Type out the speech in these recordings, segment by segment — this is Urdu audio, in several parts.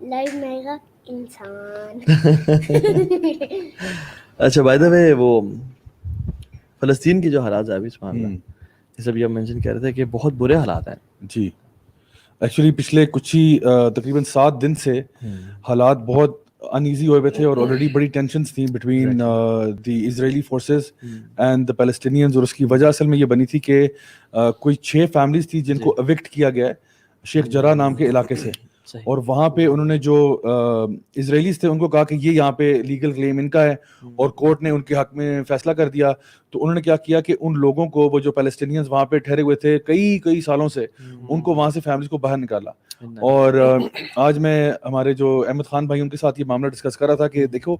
لائف میں کا انسان. اچھا بائی دا وے وہ فلسطین کے جو حالات ہیں ابھی سبحان اللہ جیسے ابھی آپ مینشن کہہ رہے تھے کہ بہت برے حالات ہیں. جی ایکچولی پچھلے کچھ ہی تقریباً 7 دن سے حالات بہت انیزی ہوئے ہوئے تھے اور آلریڈی بڑی ٹینشنس تھیں between the Israeli forces and the Palestinians. اور اس کی وجہ اصل میں یہ بنی تھی کہ کوئی 6 فیملیز تھی جن کو ایوکٹ کیا گیا ہے شیخ جرح نام کے علاقے سے, اور وہاں پہ انہوں نے جو اسرائیلیز تھے ان کو کہا کہ یہ یہاں پہ لیگل کلیم ان کا ہے, اور کورٹ نے ان کے حق میں فیصلہ کر دیا. تو انہوں نے کیا کیا کہ ان لوگوں کو, وہ جو پیلسٹینینز وہاں پہ ٹھہرے ہوئے تھے کئی سالوں سے, ان کو وہاں سے فیملیز کو باہر نکالا. اور آج میں ہمارے جو احمد خان بھائی ان کے ساتھ یہ معاملہ ڈسکس کر رہا تھا کہ دیکھو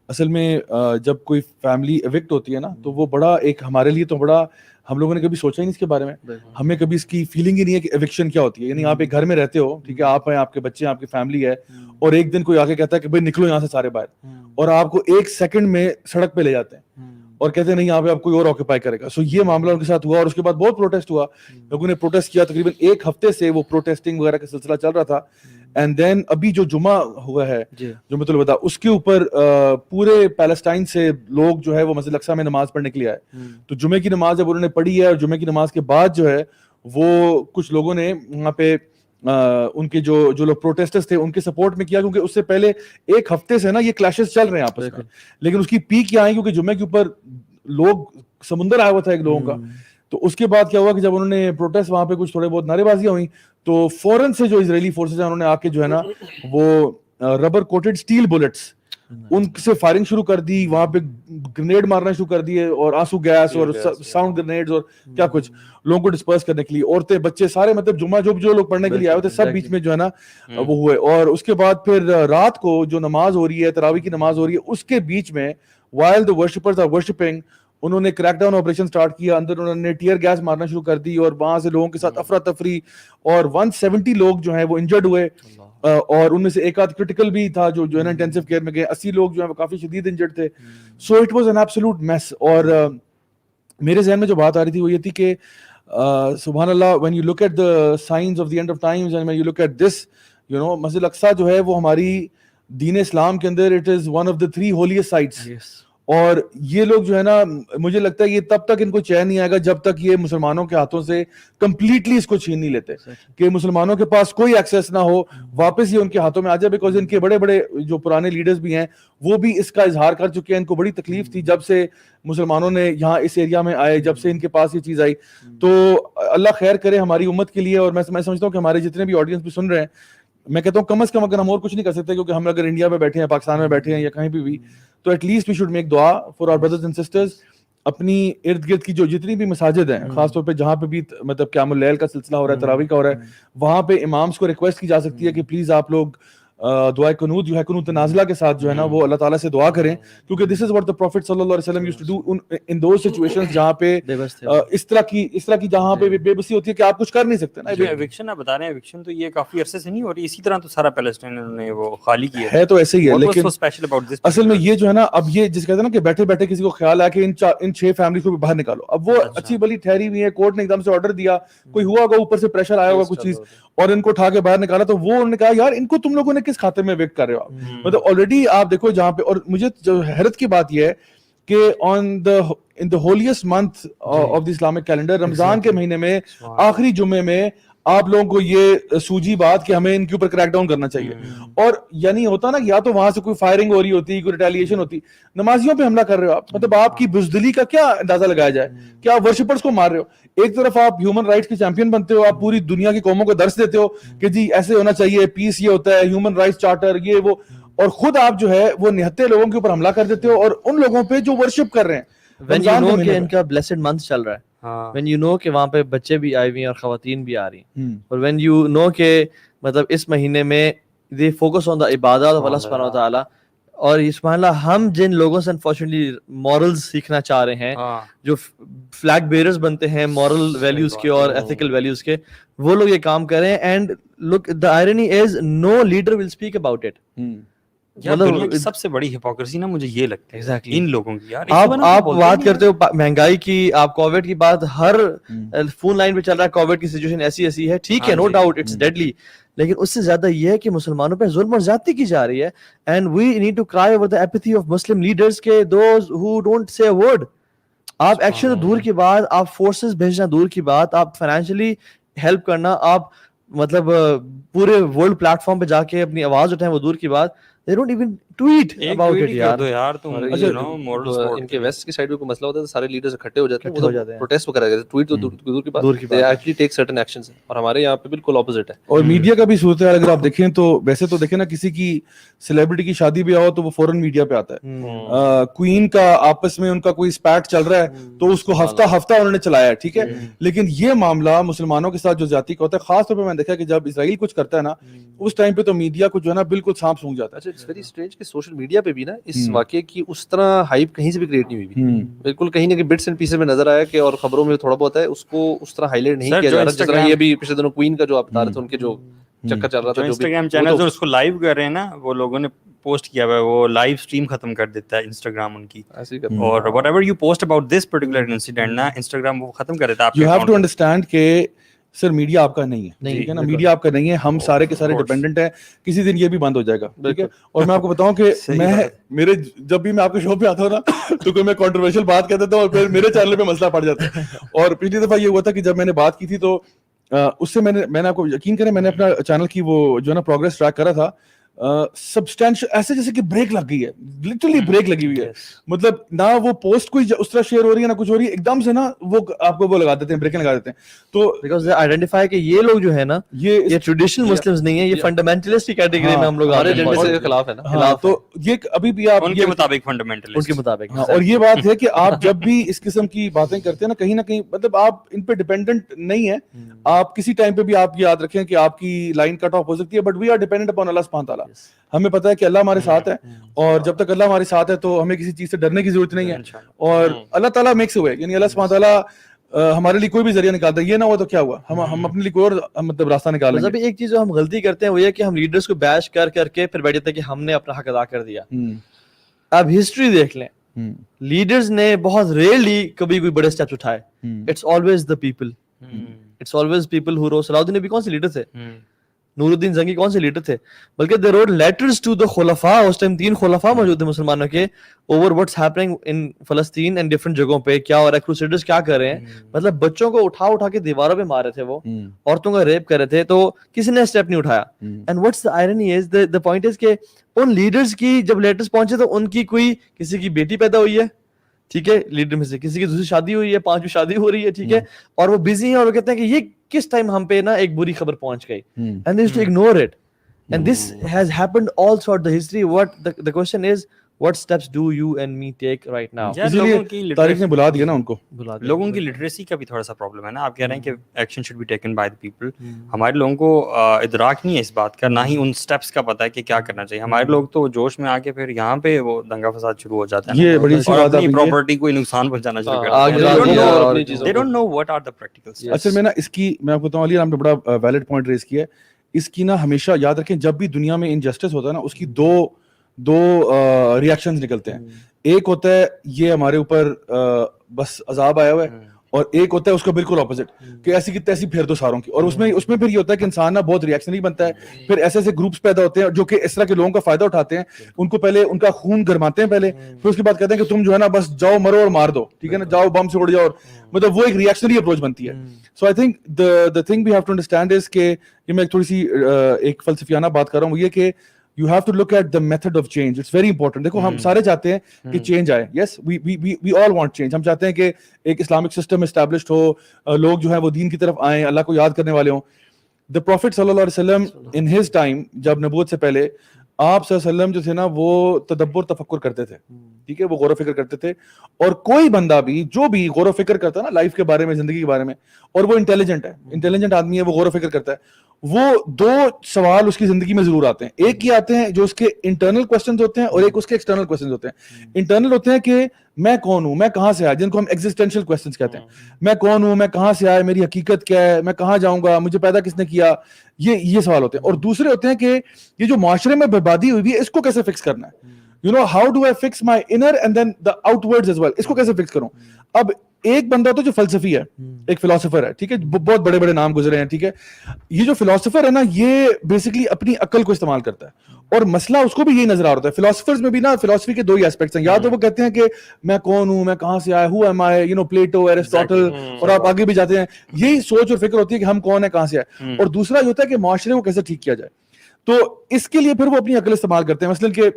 اصل میں جب کوئی فیملی ایوکٹ ہوتی ہے نا تو وہ بڑا ایک ہمارے لیے تو بڑا, ہم لوگوں نے کبھی سوچا ہی نہیں اس کے بارے میں, ہمیں کبھی اس کی فیلنگ ہی نہیں ہے کہ ایوکشن کیا ہوتی ہے. یعنی آپ ایک گھر میں رہتے ہو, ٹھیک ہے, آپ ہیں, آپ کے بچے ہیں, آپ کی فیملی ہے, اور ایک دن کوئی آگے کہتا ہے کہ بھائی نکلو یہاں سے سارے باہر, اور آپ کو 1 سیکنڈ میں سڑک پہ لے جاتے ہیں اور کہتے ہیں نہیں یہاں پہ آپ کوئی اور آکوپائی کرے گا. سو یہ معاملہ ان کے ساتھ ہوا, اور اس کے بعد بہت پروٹیسٹ ہوا, لوگوں نے پروٹیسٹ کیا. تقریباً 1 ہفتے سے وہ پروٹیسٹنگ وغیرہ کا سلسلہ چل رہا تھا. اینڈ دین ابھی جو جمعہ ہوا ہے جمعۃ الوداع, اس کے اوپر پورے پیلسٹائن سے لوگ جو ہے وہ مسجد اقصیٰ میں نماز پڑھنے کے لیے آئے. تو جمعے کی نماز جب انہوں نے پڑھی ہے, اور جمعے کی نماز کے بعد جو ہے وہ کچھ لوگوں نے وہاں پہ ان کے جو لوگ پروٹیسٹرز تھے ان کے سپورٹ میں کیا, کیونکہ اس سے پہلے 1 ہفتے سے نا یہ کلیشز چل رہے ہیں آپس میں, لیکن اس کی پیک کیا آئی کیونکہ جمعے کے اوپر لوگ سمندر آیا ہوا تھا ایک لوگوں کا. تو اس کے بعد کیا ہوا کہ جب انہوں نے پروٹیسٹ وہاں پہ کچھ تھوڑے بہت نعرے بازیاں ہوئیں تو فوراً سے جو اسرائیلی فورسز ہیں انہوں نے آ کے جو ہے نا وہ ربر کوٹڈ اسٹیل بلٹس ان سے فائرنگ شروع کر دی, وہاں پہ گرینیڈ مارنا شروع کر دیے, اور آنسو گیس اور ساؤنڈ گرینیڈز اور کیا کچھ لوگوں کو ڈسپرس کرنے کے لیے. عورتیں بچے سارے, مطلب جمعہ جو لوگ پڑھنے کے لیے آئے ہوئے تھے سب بیچ میں جو ہے نا وہ ہوئے. اور اس کے بعد پھر رات کو جو نماز ہو رہی ہے, تراویح کی نماز ہو رہی ہے, اس کے بیچ میں while the worshippers are worshipping انہوں نے کریک ڈاؤن آپریشن سٹارٹ کیا. اندر انہوں نے ٹیئر گیس مارنا شروع کر دی, اور وہاں سے لوگوں کے ساتھ افراتفری, اور 170 لوگ جو ہیں وہ انجرڈ ہوئے, اور ان میں سے 1 آدھ کرٹیکل بھی تھا جو ہے نا انٹینسو کیئر میں گئے. 80 لوگ جو ہیں وہ کافی شدید انجرڈ تھے. So it was an absolute mass. اور میرے ذہن میں جو بات آ رہی تھی وہ یہ تھی کہ سبحان اللہ, when you look at the signs of the end of times and when you look at this, you know, مسجد الاقصیٰ جو ہے وہ ہماری دین اسلام کے اندر it is one of the 3 holiest sites. اور یہ لوگ جو ہے نا, مجھے لگتا ہے یہ تب تک ان کو چین نہیں آئے گا جب تک یہ مسلمانوں کے ہاتھوں سے کمپلیٹلی اس کو چھین نہیں لیتے, کہ مسلمانوں کے پاس کوئی ایکسیس نہ ہو, واپس یہ ان کے ہاتھوں میں آ جائے. بیکاز ان کے بڑے بڑے جو پرانے لیڈرز بھی ہیں وہ بھی اس کا اظہار کر چکے ہیں. ان کو بڑی تکلیف تھی جب سے مسلمانوں نے یہاں اس ایریا میں آئے, جب سے ان کے پاس یہ چیز آئی. تو اللہ خیر کرے ہماری امت کے لیے. اور میں سمجھتا ہوں کہ ہمارے جتنے بھی آڈینس بھی سن رہے ہیں, میں کہتا ہوں کم از کم اگر ہم اور کچھ نہیں کر سکتے, کیونکہ ہم اگر انڈیا میں بیٹھے ہیں, پاکستان میں بیٹھے ہیں, یا کہیں بھی, تو at least we should make dua for our brothers and sisters. اپنی ارد گرد کی جو جتنی بھی مساجد ہیں, خاص طور پہ جہاں پہ بھی مطلب قیام اللیل کا سلسلہ ہو رہا ہے, تراویح کا ہو رہا ہے, وہاں پہ امامس کو ریکویسٹ کی جا سکتی ہے کہ پلیز آپ لوگ دعائے قنوت جو ہے قنوت نازلہ کے ساتھ جو ہے نا وہ اللہ تعالیٰ سے دعا کریں, کیونکہ دس از واٹ دی پروفٹ صلی اللہ علیہ وسلم used to do in those situations جہاں پہ اس طرح کی جہاں پہ بے بسی ہوتی ہے کہ آپ کچھ کر نہیں سکتے نا. ایوکشن آپ بتا رہے ہیں, ایوکشن تو یہ کافی عرصے سے نہیں ہو رہی, اسی طرح تو سارا پیلسٹائن انہوں نے وہ خالی کیا ہے, تو ایسے ہی ہے. لیکن اصل میں یہ جو ہے نا, اب یہ جس کہتے ہیں نا کہ بیٹھے بیٹھے کسی کو خیال آیا کہ ان 6 فیملیز کو بھی باہر نکالو. اب وہ اچھی بلی ٹھہری ہوئی ہے, کورٹ نے ایک دم سے آرڈر دیا, کوئی ہوا ہوگا اوپر سے پریشر آیا ہوگا کچھ چیز, اور ان کو اٹھا کے باہر نکالا. تو وہ انہوں نے کہا یار ان کو تم لوگوں نے کس خاطر میں ویکٹ کر رہے ہو. مطلب آلریڈی آپ دیکھو جہاں پہ, اور مجھے جو حیرت کی بات یہ ہے کہ in the holiest month of the Islamic calendar, رمضان کے مہینے میں آخری جمعے میں آپ لوگوں کو یہ سوجی بات کہ ہمیں ان کے اوپر کریک ڈاؤن کرنا چاہیے. اور یعنی ہوتا نا, یا تو وہاں سے کوئی فائرنگ ہو رہی ہوتی, کوئی ریٹیلیشن ہوتی, نمازیوں پہ حملہ کر رہے ہو آپ. مطلب آپ کی بزدلی کا کیا اندازہ لگایا جائے کہ آپ ورشپرز کو مار رہے ہو. ایک طرف آپ ہیومن رائٹس کے چیمپئن بنتے ہو, آپ پوری دنیا کی قوموں کو درس دیتے ہو کہ جی ایسے ہونا چاہیے, پیس یہ ہوتا ہے, ہیومن رائٹس چارٹر یہ وہ, اور خود آپ جو ہے وہ نہتے لوگوں کے اوپر حملہ کر دیتے ہو, اور ان لوگوں پہ جو ورشپ کر رہے ہیں. when you know کہ ان کا blessed month چل رہا ہے, when you know کہ وہاں پہ بچے بھی آئے ہوئے ہیں اور خواتین بھی آ رہی ہیں, اور when you know کہ مطلب اس مہینے میں they focus on the عبادات of اللہ سبحانہ وتعالی. اور سبحان اللہ ہم جن لوگوں سے انفارچونیٹلی مورلز سیکھنا چاہ رہے ہیں, جو فلیگ بیئرز بنتے ہیں مورل ویلیوز کے اور ایتھیکل ویلیوز کے, وہ لوگ یہ کام کریں. And look the irony is no leader will speak about it. دنیا کی سب سے بڑی ہپوکریسی نا مجھے یہ لگتا ہے ان لوگوں کی. یار آپ بات کرتے ہو مہنگائی کی, آپ کووڈ کی بات, ہر فون لائن پہ چل رہا ہے کووڈ کی سچویشن ایسی ہے, ٹھیک ہے, نو ڈاؤٹ اٹس ڈیڈلی, لیکن اس سے زیادہ یہ ہے کہ مسلمانوں پہ ظلم اور زیادتی کی جا رہی ہے. And we need to cry over the apathy of Muslim leaders کے those who don't say a word. آپ ایکشن تو دور کی بات, آپ فورسز بھیجنا دور کی بات, آپ فائنینشلی ہیلپ کرنا, آپ مطلب پورے ورلڈ پلیٹ فارم پہ جا کے اپنی آواز اٹھائیں وہ دور کی بات. They don't even tweet about it یار. تم ان کے ویسٹ کی سائڈ پہ کوئی مسئلہ ہوتا ہے تو سارے لیڈرز اکٹھے ہو جاتے ہیں, وہ پروٹیسٹ وغیرہ کرتے ہیں, ٹویٹ تو دور کی بات, they actually take certain actions. اور ہمارے یہاں پہ بالکل اپوزٹ ہے. اور میڈیا کا بھی صورتحال اگر آپ دیکھیں تو ویسے تو دیکھیں نا, کسی کی سیلیبریٹی کی شادی بھی آؤ تو وہ فوراً میڈیا پہ آتا ہے. کوئین کا آپس میں ان کا کوئی اسپیٹ چل رہا ہے تو اس کو ہفتہ انہوں نے چلایا ہے, ٹھیک ہے, لیکن یہ معاملہ مسلمانوں کے ساتھ جو زیادتی کا ہوتا ہے, خاص طور پہ میں نے دیکھا کہ جب اسرائیل کچھ کرتا ہے نا, اس ٹائم پہ تو میڈیا کو جو ہے نا بالکل سانپ سونگ جاتا ہے. اٹس ویری اسٹرینج کہ سوشل میڈیا پہ بھی نا اس واقعے کی اس طرح ہائپ کہیں سے بھی کریٹ نہیں ہوئی, بالکل کہیں نہ کہیں بٹس اینڈ پیسز میں نظر آیا کہ, اور خبروں میں تھوڑا بہت ہے, اس کو اس طرح ہائی لائٹ نہیں کیا جا رہا جس طرح یہ بھی پچھلے دنوں کوئین کا جو آپ بتا رہے تھے, ان کے جو چکر چل رہا تھا, جو انسٹاگرام چینل اس کو لائیو کر رہے ہیں نا, وہ لوگوں نے پوسٹ کیا ہوا ہے, وہ لائیو اسٹریم ختم کر دیتا ہے انسٹاگرام ان کی, اور what ever you post about this particular incident نا, انسٹاگرام وہ ختم کر دیتا ہے. یو ہیو ٹو انڈرسٹینڈ کہ سر میڈیا آپ کا نہیں ہے, ٹھیک ہے نا, میڈیا آپ کا نہیں ہے, ہم سارے کے سارے ڈیپینڈنٹ ہیں, کسی دن یہ بھی بند ہو جائے گا, ٹھیک ہے. اور میں آپ کو بتاؤں کہ میرے جب بھی میں آپ کے شو پہ آتا ہوں نا تو کوئی میں کنٹروورشل بات کہہ دیتا ہوں اور پھر میرے چینل پہ مسئلہ پڑ جاتا ہے. اور پچھلی دفعہ یہ ہوا تھا کہ جب میں نے بات کی تھی تو اس سے میں نے آپ کو یقین کریں, میں نے اپنا چینل کی وہ جو ہے نا پروگریس ٹریک کرا تھا, سبسٹینشل ایسے جیسے کہ بریک لگ گئی ہے, لٹرلی بریک لگی ہوئی ہے, مطلب نہ وہ پوسٹ کوئی اس طرح شیئر ہو رہی ہے نہ کچھ ہو رہی ہے, ایک دم سے نا وہ آپ کو وہ لگا دیتے ہیں, بریکیں لگا دیتے ہیں. تو بیکاز دے آئیڈینٹیفائی کہ یہ لوگ جو ہے نا یہ ٹریڈیشنل مسلمز نہیں ہیں, یہ فنڈامنٹلسٹ کی کیٹیگری میں ہم لوگ ہمارے ایجنڈے سے خلاف ہے نا. تو یہ ابھی بھی آپ ان کے مطابق فنڈامنٹلسٹ, ان کے مطابق. اور یہ بات ہے کہ آپ جب بھی اس قسم کی باتیں کرتے ہیں نا کہیں مطلب آپ ان پہ ڈیپینڈنٹ نہیں ہیں. آپ کسی ٹائم پہ بھی آپ یاد رکھیں کہ آپ کی لائن کٹ آف ہو سکتی ہے, but we are dependent upon Allah سبحانہ تعالیٰ. ہمیں پتہ ہے کہ اللہ ہمارے ساتھ ہے, اور جب تک اللہ ہمارے ساتھ ہے تو ہمیں کسی چیز سے ڈرنے کی ضرورت نہیں ہے, اور اللہ تعالیٰ میکس ہوئے, یعنی اللہ سبحانہ تعالیٰ ہمارے لیے کوئی بھی ذریعہ نکالتا ہے. یہ نہ ہوا تو کیا ہوا, ہم اپنے لیے کوئی اور مطلب راستہ نکال لیں گے. ابھی ایک چیز جو ہم غلطی کرتے ہیں وہ یہ کہ ہم لیڈرز کو بیش کر کے پھر بیٹھ جاتے ہیں کہ ہم نے اپنا حق ادا کر دیا. اب ہسٹری دیکھ لیں, لیڈرز نے بہت ریئرلی کبھی کوئی بڑے اسٹیپس اٹھائے. It's always the people, it's always people who rule. Salahuddin نبی کون سے لیڈر تھے؟ نور الدین زنگی کون سے لیڈر تھے؟ بلکہ دے روٹ لیٹرز ٹو دا خلفاء. اس ٹائم 3 خلفاء موجود تھے مسلمانوں کے, اوور واٹس ہیپننگ ان فلسطین اینڈ ڈفرنٹ جگہوں پہ, کیا ہو رہا ہے, کروسیڈرز کیا کر رہے ہیں. مطلب بچوں کو اٹھا کے دیواروں پہ مار رہے تھے, وہ عورتوں کا ریپ کر رہے تھے, تو کسی نے اسٹیپ نہیں اٹھایا. And what's the irony is, the point is کہ ان لیڈرز کی جب لیٹرز پہنچے تو ان کی کوئی کسی کی بیٹی پیدا ہوئی ہے, ٹھیک ہے, لیڈر میں سے کسی کی دوسری شادی ہوئی ہے, 5ویں شادی ہو رہی ہے, ٹھیک ہے, اور وہ بزی ہیں, اور وہ کہتے ہیں کہ یہ کس ٹائم ہم پہ نا ایک بری خبر پہنچ گئی, and they used to ignore it. And this has happened all throughout the history. What the question is, what steps do you and me take right now? تاریخ نے بلا دیا نا ان کو. لوگوں کی لٹریسی کا بھی تھوڑا سا پرابلم ہے نا. آپ کہہ رہے ہیں کہ action should be taken by the people. ہمارے لوگوں کو ادراک نہیں ہے اس بات کا, نہ ہی ان سٹیپس کا پتہ ہے کہ کیا کرنا چاہیے. ہمارے لوگ تو جوش میں آ کے پھر یہاں پہ وہ دنگا فساد شروع ہو جاتا ہے, یہ بڑی اچھی بات ہے, اپنی پراپرٹی کو نقصان پہنچانا شروع کر دیتے ہیں. They don't know what are the practicals. اصل میں نا اس کی میں آپ کو بتاؤں, علی نے بڑا ویلڈ پوائنٹ ریز کیا ہے. اس کی نا ہمیشہ یاد رکھیں, جب بھی دنیا میں انجسٹس ہوتا ہے نا, اس کی دو ریئیکشنز نکلتے ہیں. ایک ہوتا ہے یہ ہمارے اوپر بس عذاب آیا ہوا ہے, اور ایک ہوتا ہے اس کا بالکل اپوزٹ کہ ایسی کی تیسی پھیر دو ساروں کی. اور اس میں پھر یہ ہوتا ہے کہ انسان نا بہت ریئیکشنری بنتا ہے. پھر ایسے گروپس پیدا ہوتے ہیں جو کہ اس طرح کے لوگوں کا فائدہ اٹھاتے ہیں, ان کو پہلے ان کا خون گرماتے ہیں پہلے, پھر اس کے بعد کہتے ہیں کہ تم جو ہے نا بس جاؤ مرو اور مار دو, ٹھیک ہے نا, جاؤ بم سے اڑ جاؤ, مطلب وہ ایک ریئیکشنری اپروچ بنتی ہے. So I think the thing we have to understand is کہ یہ میں تھوڑی سی ایک فلسفیانہ بات کر رہا ہوں, وہ یہ کہ you have to look at the method of change. It's very important. دیکھو ہم سارے چاہتے ہیں کہ چینج آئے. Yes, we all want change. ہم چاہتے ہیں کہ ایک اسلامک سسٹم اسٹیبلشڈ ہو, لوگ جو ہیں وہ دین کی طرف آئیں, اللہ کو یاد کرنے والے ہوں. The Prophet صلی اللہ علیہ وسلم in his time, جب نبوت سے پہلے آپ صلی اللہ علیہ وسلم جو تھے نا وہ تدبر تفکر کرتے تھے, ٹھیک ہے, وہ غور و فکر کرتے تھے. اور کوئی بندہ بھی جو بھی غور و فکر کرتا ہے نا لائف کے بارے میں, زندگی کے بارے میں, اور وہ انٹیلیجنٹ ہے, انٹیلیجنٹ آدمی ہے, وہ غور و فکر کرتا ہے, وہ دو سوال اس کی زندگی میں ضرور آتے ہیں. ایک یہ آتے ہیں جو اس کے انٹرنل کوسچنز ہوتے ہیں اور ایک اس کے ایکسٹرنل کوسچنز ہوتے ہیں. انٹرنل ہوتے ہیں کہ میں کون ہوں, میں کہاں سے آیا, جن کو ہم ایگزسٹینشیل کوسچنز کہتے ہیں. میں کون ہوں, میں کہاں سے آیا, میری حقیقت کیا ہے, میں کہاں جاؤں گا, مجھے پیدا کس نے کیا, یہ سوال ہوتے ہیں. اور دوسرے ہوتے ہیں کہ یہ جو معاشرے میں بربادی ہوئی ہے اس کو کیسے فکس کرنا ہے. You know, how do I fix my inner and then the outwards as well, اس کو کیسے فکس کروں. اب ایک بندہ تو جو فلسفی ہے, ایک فلاسفر ہے, ٹھیک ہے, بہت بڑے بڑے نام گزرے ہیں, ٹھیک ہے. یہ جو فلاسفر ہے نا, یہ بیسکلی اپنی عقل کو استعمال کرتا ہے, اور مسئلہ اس کو بھی یہی نظر آ رہا ہے. فلاسفرز میں بھی نا فلاسفی کے دو ہی ایسپیکٹس ہیں. یا تو وہ کہتے ہیں کہ میں کون ہوں, میں کہاں سے آیا, who am I, you know, Plato, Aristotle, اور آپ آگے بھی جاتے ہیں, یہی سوچ اور فکر ہوتی ہے کہ ہم کون ہیں, کہاں سے آئے. اور دوسرا یہ ہوتا ہے کہ معاشرے کو کیسے ٹھیک کیا جائے. تو اس کے لیے پھر وہ اپنی عقل استعمال کرتے ہیں. مثلاً کہ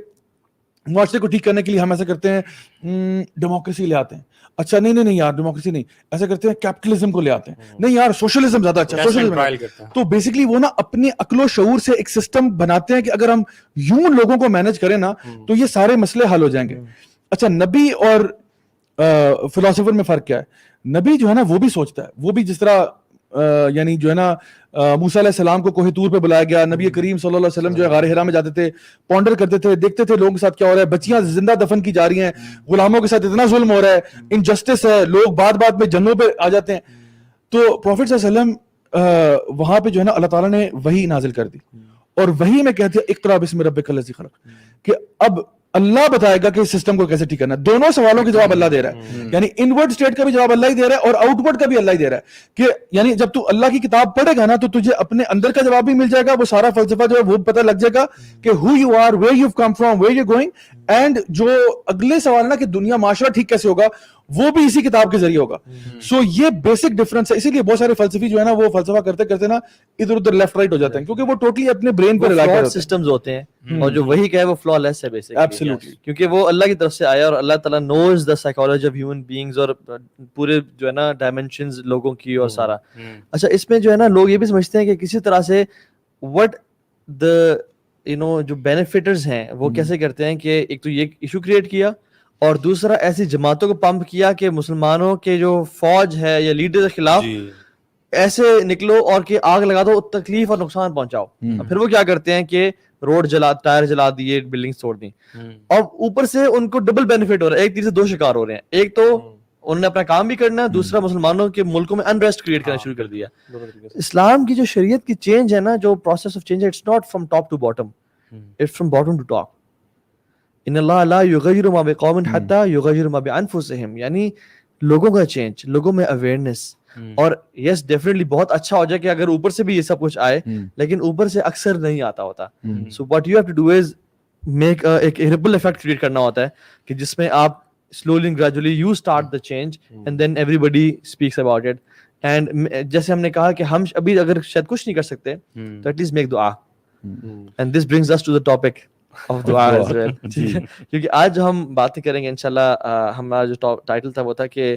معاشرے کو ٹھیک کرنے کے لیے ہم ایسا کرتے ہیں, ڈیموکریسی لے آتے ہیں. اچھا نہیں یار ڈیموکریسی نہیں, ایسا کرتے ہیں کیپٹلزم کو لے آتے ہیں. نہیں یار سوشلزم زیادہ اچھا, سوشلزم. تو بیسکلی وہ نا اپنی عقل و شعور سے ایک سسٹم بناتے ہیں کہ اگر ہم یوں لوگوں کو مینج کریں نا تو یہ سارے مسئلے حل ہو جائیں گے. اچھا نبی اور فلاسفر میں فرق کیا ہے. نبی جو ہے نا وہ بھی سوچتا ہے, وہ بھی جس طرح یعنی جو ہے نا موسیٰ علیہ السلام کو کوہ طور پہ بلایا گیا, نبی کریم صلی اللہ علیہ وسلم جو ہے غار حرا میں جاتے تھے, پونڈر کرتے تھے, دیکھتے تھے لوگوں کے ساتھ کیا ہو رہا ہے, بچیاں زندہ دفن کی جا رہی ہیں, غلاموں کے ساتھ اتنا ظلم ہو رہا ہے, انجسٹس ہے, لوگ بعد میں جنگوں پہ آ جاتے ہیں. تو پروفیٹ صلی اللہ علیہ وسلم وہاں پہ جو ہے نا اللہ تعالیٰ نے وحی نازل کر دی, اور وحی میں کہتے ہیں اقرا بسم ربک الذی خلق, کہ اب اللہ بتائے گا کہ اس سسٹم کو کیسے ٹھیک کرنا ہے. دونوں سوالوں کے جواب اللہ دے رہا ہے, یعنی انورڈ اسٹیٹ کا بھی جواب اللہ ہی دے رہا ہے اور آؤٹ ورڈ کا بھی اللہ ہی دے رہا ہے. کہ یعنی جب تو اللہ کی کتاب پڑھے گا نا تو تجھے اپنے اندر کا جواب بھی مل جائے گا, وہ سارا فلسفہ جو ہے وہ پتہ لگ جائے گا کہ who you are, where you've come from, where you're going. And جو اگلے سوال نا کہ دنیا معاشرہ ٹھیک کیسے ہوگا, وہ بھی اسی کتاب کے ذریعے ہوگا. سو یہ بیسک ڈفرنس ہے. اسی لیے بہت سارے فلسفی جو ہے نا وہ فلسفہ کرتے کرتے نا ادھر ادھر لیفٹ رائٹ ہو جاتے ہیں, کیونکہ وہ ٹوٹلی اپنے برین پر ریلائی کرتے ہیں. سسٹمز ہوتے ہیں اور جو وہی کہے وہ فلا لیس ہے بیسکلی, ایبسلیوٹلی, کیونکہ وہ اللہ کی طرف سے آیا اور اللہ تعالیٰ knows the psychology of human beings اور پورے جو ہے نا ڈائمینشنز لوگوں کی اور سارا. اچھا اس میں جو ہے نا لوگ یہ بھی سمجھتے ہیں کہ کسی طرح سے وٹ دا یو نو جو بینیفٹرز ہیں وہ کیسے کرتے ہیں کہ ایک تو یہ ایشو کریٹ کیا اور دوسرا ایسی جماعتوں کو پمپ کیا کہ مسلمانوں کے جو فوج ہے یا لیڈر کے خلاف ایسے نکلو اور کہ آگ لگا دو, تکلیف اور نقصان پہنچاؤ. پھر وہ کیا کرتے ہیں کہ روڈ جلا, ٹائر جلا دیے, بلڈنگز توڑ دی, اور اوپر سے ان کو ڈبل بینیفٹ ہو رہا ہے. ایک تیر سے دو شکار ہو رہے ہیں. ایک تو انہوں نے اپنا کام بھی کرنا ہے, دوسرا مسلمانوں کے ملکوں میں انریسٹ کریٹ کرنا شروع کر دیا. اسلام کی جو شریعت کی چینج ہے نا, جو پروسیس آف چینج ہے, it's not from top to bottom, it's from bottom to top. ان اللہ لا یغیر ما بقوم حتی یغیر ما بانفسہم, یعنی لوگوں کا چینج, لوگوں میں اویئرنیس. اور یس ڈیفینیٹلی بہت اچھا ہو جائے کہ اگر اوپر سے بھی یہ سب کچھ آئے, لیکن اوپر سے اکثر نہیں آتا ہوتا. So what you have to do is make ایک ریپل ایفیکٹ کریٹ کرنا ہوتا ہے کہ جس میں آپ slowly and gradually you start the change and then everybody speaks about it. And جیسے ہم نے کہا کہ ہم ابھی اگر شاید کچھ نہیں کر سکتے تو at least make دعا. And this brings us to the topic of دعا as well. کیونکہ آج جو ہم باتیں کریں گے انشاءاللہ, ہمارا جو ٹائٹل تھا وہ تھا کہ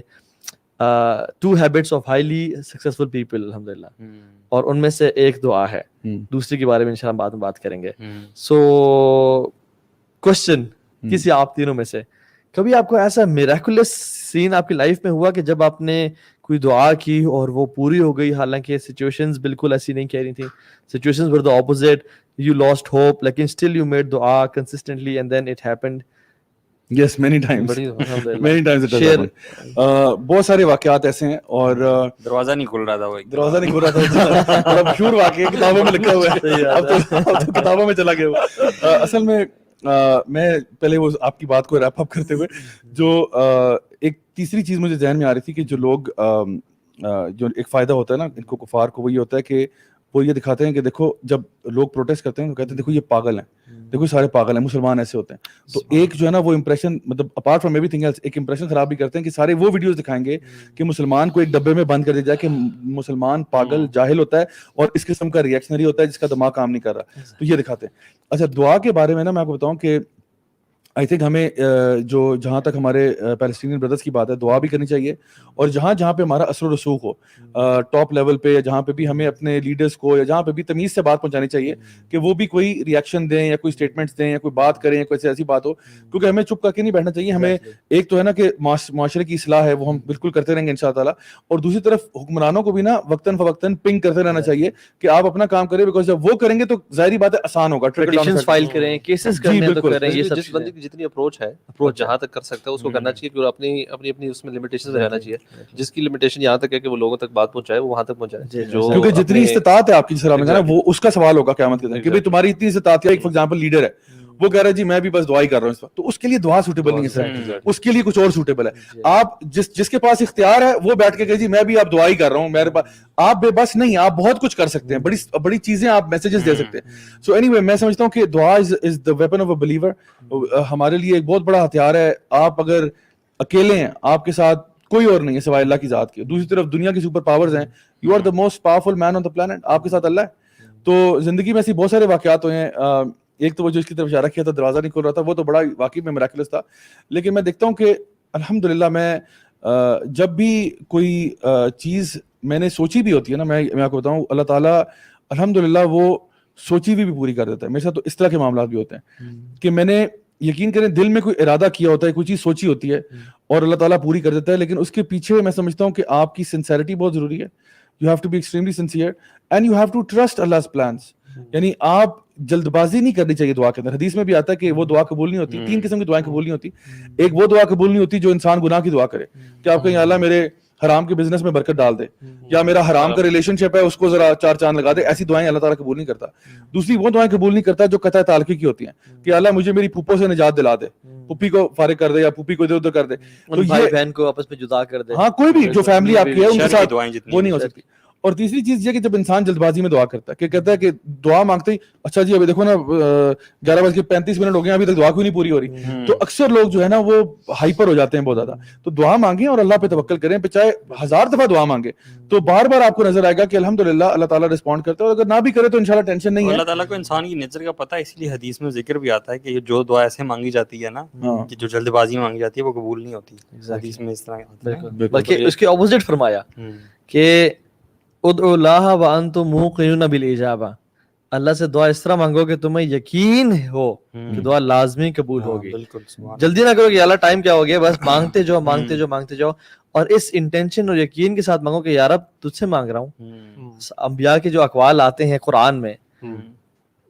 2 habits of highly successful people, الحمدللہ, اور ان میں سے ایک دعا ہے, دوسری کے بارے میں انشاءاللہ بعد میں بات کریں گے. So question کسی آپ تینوں میں سے کبھی آپ کو ایسا میریکولس سین آپ کی لائف میں ہوا کہ جب آپ نے کوئی دعا کی اور وہ پوری ہو گئی, حالانکہ سچویشنز بالکل ایسی نہیں کہہ رہی تھیں, situations were the opposite, you lost hope, لیکن اسٹل یو میڈ دعا consistently and then it happened. Yes, many times it has happened. بہت سارے واقعات ایسے ہیں, اور دروازہ نہیں کھل رہا تھا, وہ دروازہ نہیں کھل رہا تھا, بڑا مشہور واقعہ کتابوں میں لکھا ہوا ہے, اب تو کتابوں میں چلا گیا. اصل میں میں پہلے وہ آپ کی بات کو ریپ اپ کرتے ہوئے جو ایک تیسری چیز مجھے ذہن میں آ رہی تھی کہ جو لوگ جو ایک فائدہ ہوتا ہے نا ان کو کفار کو, وہ یہ ہوتا ہے کہ وہ یہ دکھاتے ہیں کہ دیکھو جب لوگ پروٹیسٹ کرتے ہیں تو کہتے ہیں دیکھو یہ پاگل ہیں, دیکھو سارے پاگل ہیں, مسلمان ایسے ہوتے ہیں. تو ایک جو ہے نا وہ امپریشن, مطلب apart from everything else, ایک امپریشن خراب بھی کرتے ہیں کہ سارے وہ ویڈیوز دکھائیں گے کہ مسلمان کو ایک ڈبے میں بند کر دیا جائے کہ مسلمان پاگل جاہل ہوتا ہے اور اس قسم کا ریئیکشنری ہوتا ہے جس کا دماغ کام نہیں کر رہا, تو یہ دکھاتے ہیں. اچھا دعا کے بارے میں نا میں آپ کو بتاؤں کہ آئی تھنک ہمیں جو جہاں تک ہمارے پیلسٹینین بردرس کی بات ہے دعا بھی کرنی چاہیے, اور جہاں جہاں پہ ہمارا اثر و رسوخ ہو ٹاپ لیول پہ, یا جہاں پہ بھی ہمیں اپنے لیڈرس کو یا جہاں پہ بھی تمیز سے بات پہنچانی چاہیے کہ وہ بھی کوئی ریئیکشن دیں یا کوئی اسٹیٹمنٹس دیں یا کوئی بات کریں یا کوئی ایسی بات ہو, کیونکہ ہمیں چپ کر کے نہیں بیٹھنا چاہیے. ہمیں ایک تو ہے نا کہ معاشرے کی اصلاح ہے وہ ہم بالکل کرتے رہیں گے انشاء اللہ, اور دوسری طرف حکمرانوں کو بھی نا وقتاً فوقتاً پنگ کرتے رہنا چاہیے کہ آپ اپنا کام کریں, بیکاز جب وہ کریں گے تو ظاہری بات ہے آسان ہوگا. پیٹیشنز فائل کریں, کیسز کرنے تو کریں, یہ سب جس بندے کی جتنی اپروچ ہے جہاں تک کر سکتا ہے اس کو کرنا چاہیے, کیونکہ اپنی اس میں لمیٹیشن رہنا چاہیے. جس کی لمیٹیشن یہاں تک ہے کہ وہ لوگوں تک بات پہنچائے وہ وہاں تک پہنچائے, کیونکہ جتنی استطاعت ہے آپ کی سلام میں وہ اس کا سوال ہوگا قیامت کے دن کہ بھائی تمہاری اتنی استطاعت ہے. ایک فار ایگزامپل لیڈر ہے, وہ کہہ رہا ہے جی میں بھی بس دعا ہی کر رہا ہوں اس وقت, تو اس کے لیے دعا سوٹیبل نہیں ہے سر, اس کے لیے کچھ اور سوٹیبل ہے. آپ جس کے پاس اختیار ہے وہ بیٹھ کے کہ جی میں بھی اب دعا ہی کر رہا ہوں, میرے پاس آپ بے بس نہیں, آپ بہت کچھ کر سکتے ہیں, بڑی چیزیں آپ میسیجز دے سکتے ہیں. سو اینی وے میں سمجھتا ہوں کہ دعا از دا ویپن آف اے بلیور, ہمارے لیے ایک بہت بڑا ہتھیار ہے. آپ اگر اکیلے ہیں, آپ کے ساتھ کوئی اور نہیں ہے سوائے اللہ کی ذات کے, دوسری طرف دنیا کی سپر پاورز ہیں, you are the most powerful man on the planet, آپ کے ساتھ اللہ ہے. تو زندگی میں ایسی بہت سارے واقعات ہوئے ہیں. ایک تو وہ جو اس کی طرف اشارہ کیا تھا دروازہ نہیں کھول رہا تھا, وہ تو بڑا واقعی میں میراکلس تھا. لیکن میں دیکھتا ہوں کہ الحمدللہ میں جب بھی کوئی چیز میں نے سوچی بھی ہوتی ہے نا, میں آپ کو بتاؤں اللہ تعالیٰ الحمدللہ وہ سوچی ہوئی بھی پوری کر دیتا ہے. میرے ساتھ تو اس طرح کے معاملات بھی ہوتے ہیں کہ میں نے یقین کریں دل میں کوئی ارادہ کیا ہوتا ہے, کوئی چیز سوچی ہوتی ہے اور اللہ تعالیٰ پوری کر دیتا ہے, لیکن اس کے پیچھے میں سمجھتا ہوں کہ آپ کی سنسیئرٹی بہت ضروری ہے. You have to be extremely sincere and you have to trust Allah's plans. یعنی آپ جلد بازی نہیں کرنی چاہیے دعا کے اندر. حدیث میں بھی آتا ہے کہ وہ دعا قبول نہیں ہوتی, 3 قسم کی دعائیں قبول نہیں ہوتی. ایک وہ دعا قبول نہیں ہوتی جو انسان گناہ کی دعا کرے, کہ آپ کہیں اللہ میرے حرام کے بزنس میں برکت ڈال دے, یا میرا حرام کا ریلیشن شپ ہے اس کو ذرا 4 چاند لگا دے. ایسی دعائیں اللہ تعالیٰ قبول نہیں کرتا. دوسری وہ دعائیں قبول نہیں کرتا جو قطع تعلقی کی ہوتی ہیں, کہ اللہ مجھے میری پھوپھو سے نجات دلا دے, پھوپھی کو فارغ کر دے یا پھوپھی کو ادھر ادھر کر دے, تو بھائی بہن کو آپس میں جدا کر دے. ہاں کوئی بھی جو فیملی آپ کی ہے ان کے ساتھ وہ نہیں ہو سکتی. اور تیسری چیز یہ کہ جب انسان جلد بازی میں دعا کرتا ہے, کہ کہتا ہے کہ دعا مانگتے ہی اچھا جی ابھی دیکھو نا 11:35 ہو گئے ابھی تک دعا کیوں نہیں پوری ہو رہی, تو اکثر لوگ جو ہے نا وہ ہائپر ہو جاتے ہیں بہت زیادہ. تو دعا مانگیں اور اللہ پہ توکل کریں, پہ چاہے 1000 دفعہ دعا مانگے تو بار بار آپ کو نظر آئے گا کہ الحمدللہ اللہ تعالیٰ رسپونڈ کرتا ہے, اور اگر نہ بھی کرے تو انشاءاللہ ٹینشن نہیں ہے. اللہ تعالیٰ کو انسان کی نیچر کا پتہ ہے, اس لیے حدیث میں ذکر بھی آتا ہے کہ جو دعا ایسے مانگی جاتی ہے نا کہ جو جلد بازی میں مانگی جاتی ہے وہ قبول نہیں ہوتی. حدیث میں اس طرح بلکہ اس کے اپوزٹ فرمایا کہ ادعوا اللہ وانتم موقنون بالاجابہ, اللہ سے دعا اس طرح مانگو کہ تمہیں یقین ہو کہ دعا لازمی قبول ہوگی. جلدی نہ کرو کہ اللہ ٹائم کیا ہو گیا, بس مانگتے جاؤ مانگتے جاؤ مانگتے جاؤ, اور اس انٹینشن اور یقین کے ساتھ مانگو کہ یا رب تجھ سے مانگ رہا ہوں. انبیاء کے جو اقوال آتے ہیں قرآن میں,